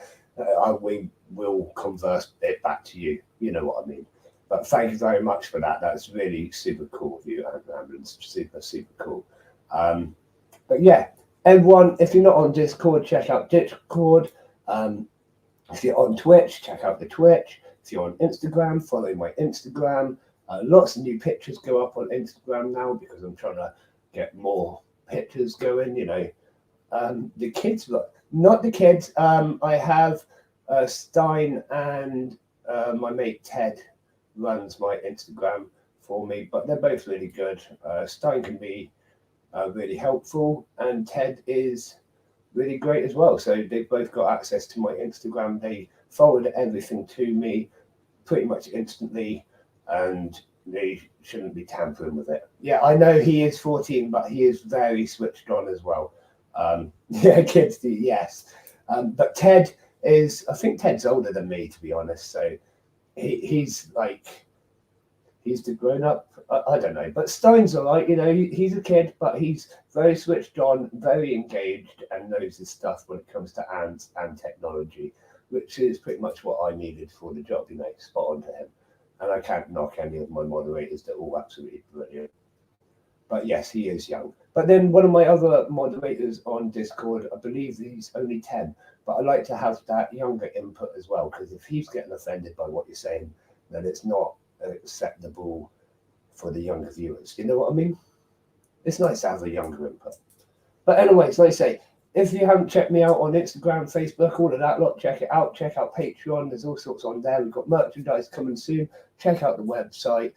we will converse it back to you. You know what I mean. But thank you very much for that. That's really super cool of you, Ambulance. Super, super cool. But yeah, everyone, if you're not on Discord, check out Discord. If you're on Twitch, check out the Twitch. If you're on Instagram, follow my Instagram. Lots of new pictures go up on Instagram now because I'm trying to get more pictures going. The kids, not the kids. I have Stein and my mate Ted runs my Instagram for me, but they're both really good. Stein can be really helpful, and Ted is really great as well. So they've both got access to my Instagram. They forward everything to me pretty much instantly, and they shouldn't be tampering with it. Yeah, I know he is 14, but he is very switched on as well. Yeah, kids do, yes. But Ted is, I think Ted's older than me, to be honest. So he's the grown up. I don't know, but Stein's all right. He's a kid, but he's very switched on, very engaged, and knows his stuff when it comes to ants and technology, which is pretty much what I needed for the job. Spot on to him. And I can't knock any of my moderators; they're all absolutely brilliant. But yes, he is young. But then one of my other moderators on Discord, I believe he's only 10, but I like to have that younger input as well, because if he's getting offended by what you're saying, then it's not acceptable for the younger viewers. You know what I mean? It's nice to have a younger input. But anyways, like I say, if you haven't checked me out on Instagram, Facebook, all of that lot, check it out. Check out Patreon. There's all sorts on there. We've got merchandise coming soon. Check out the website.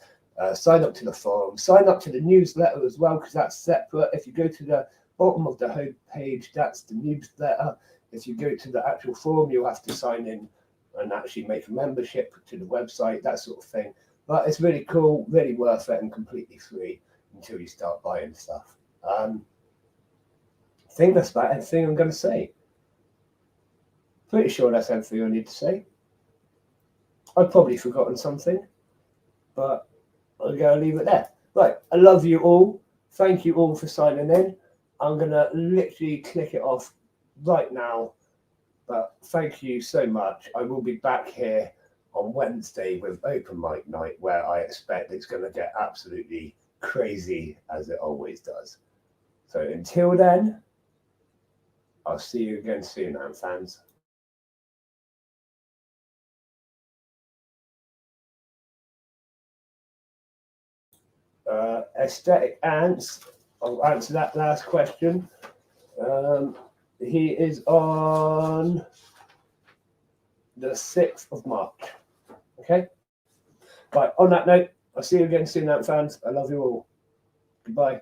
Sign up to the forum. Sign up to the newsletter as well, because that's separate. If you go to the bottom of the home page, that's the newsletter. If you go to the actual forum, you'll have to sign in and actually make a membership to the website, that sort of thing. But it's really cool, really worth it, and completely free until you start buying stuff. I think that's about everything I'm going to say. Pretty sure that's everything I need to say. I've probably forgotten something, but I'm going to leave it there. Right, I love you all. Thank you all for signing in. I'm going to literally click it off right now. But thank you so much. I will be back here on Wednesday with open mic night, where I expect it's going to get absolutely crazy, as it always does. So until then, I'll see you again soon, Ant fans. Aesthetic Ants, I'll answer that last question. He is on the 6th of March. Okay? Right, on that note, I'll see you again soon, Ant fans. I love you all. Goodbye.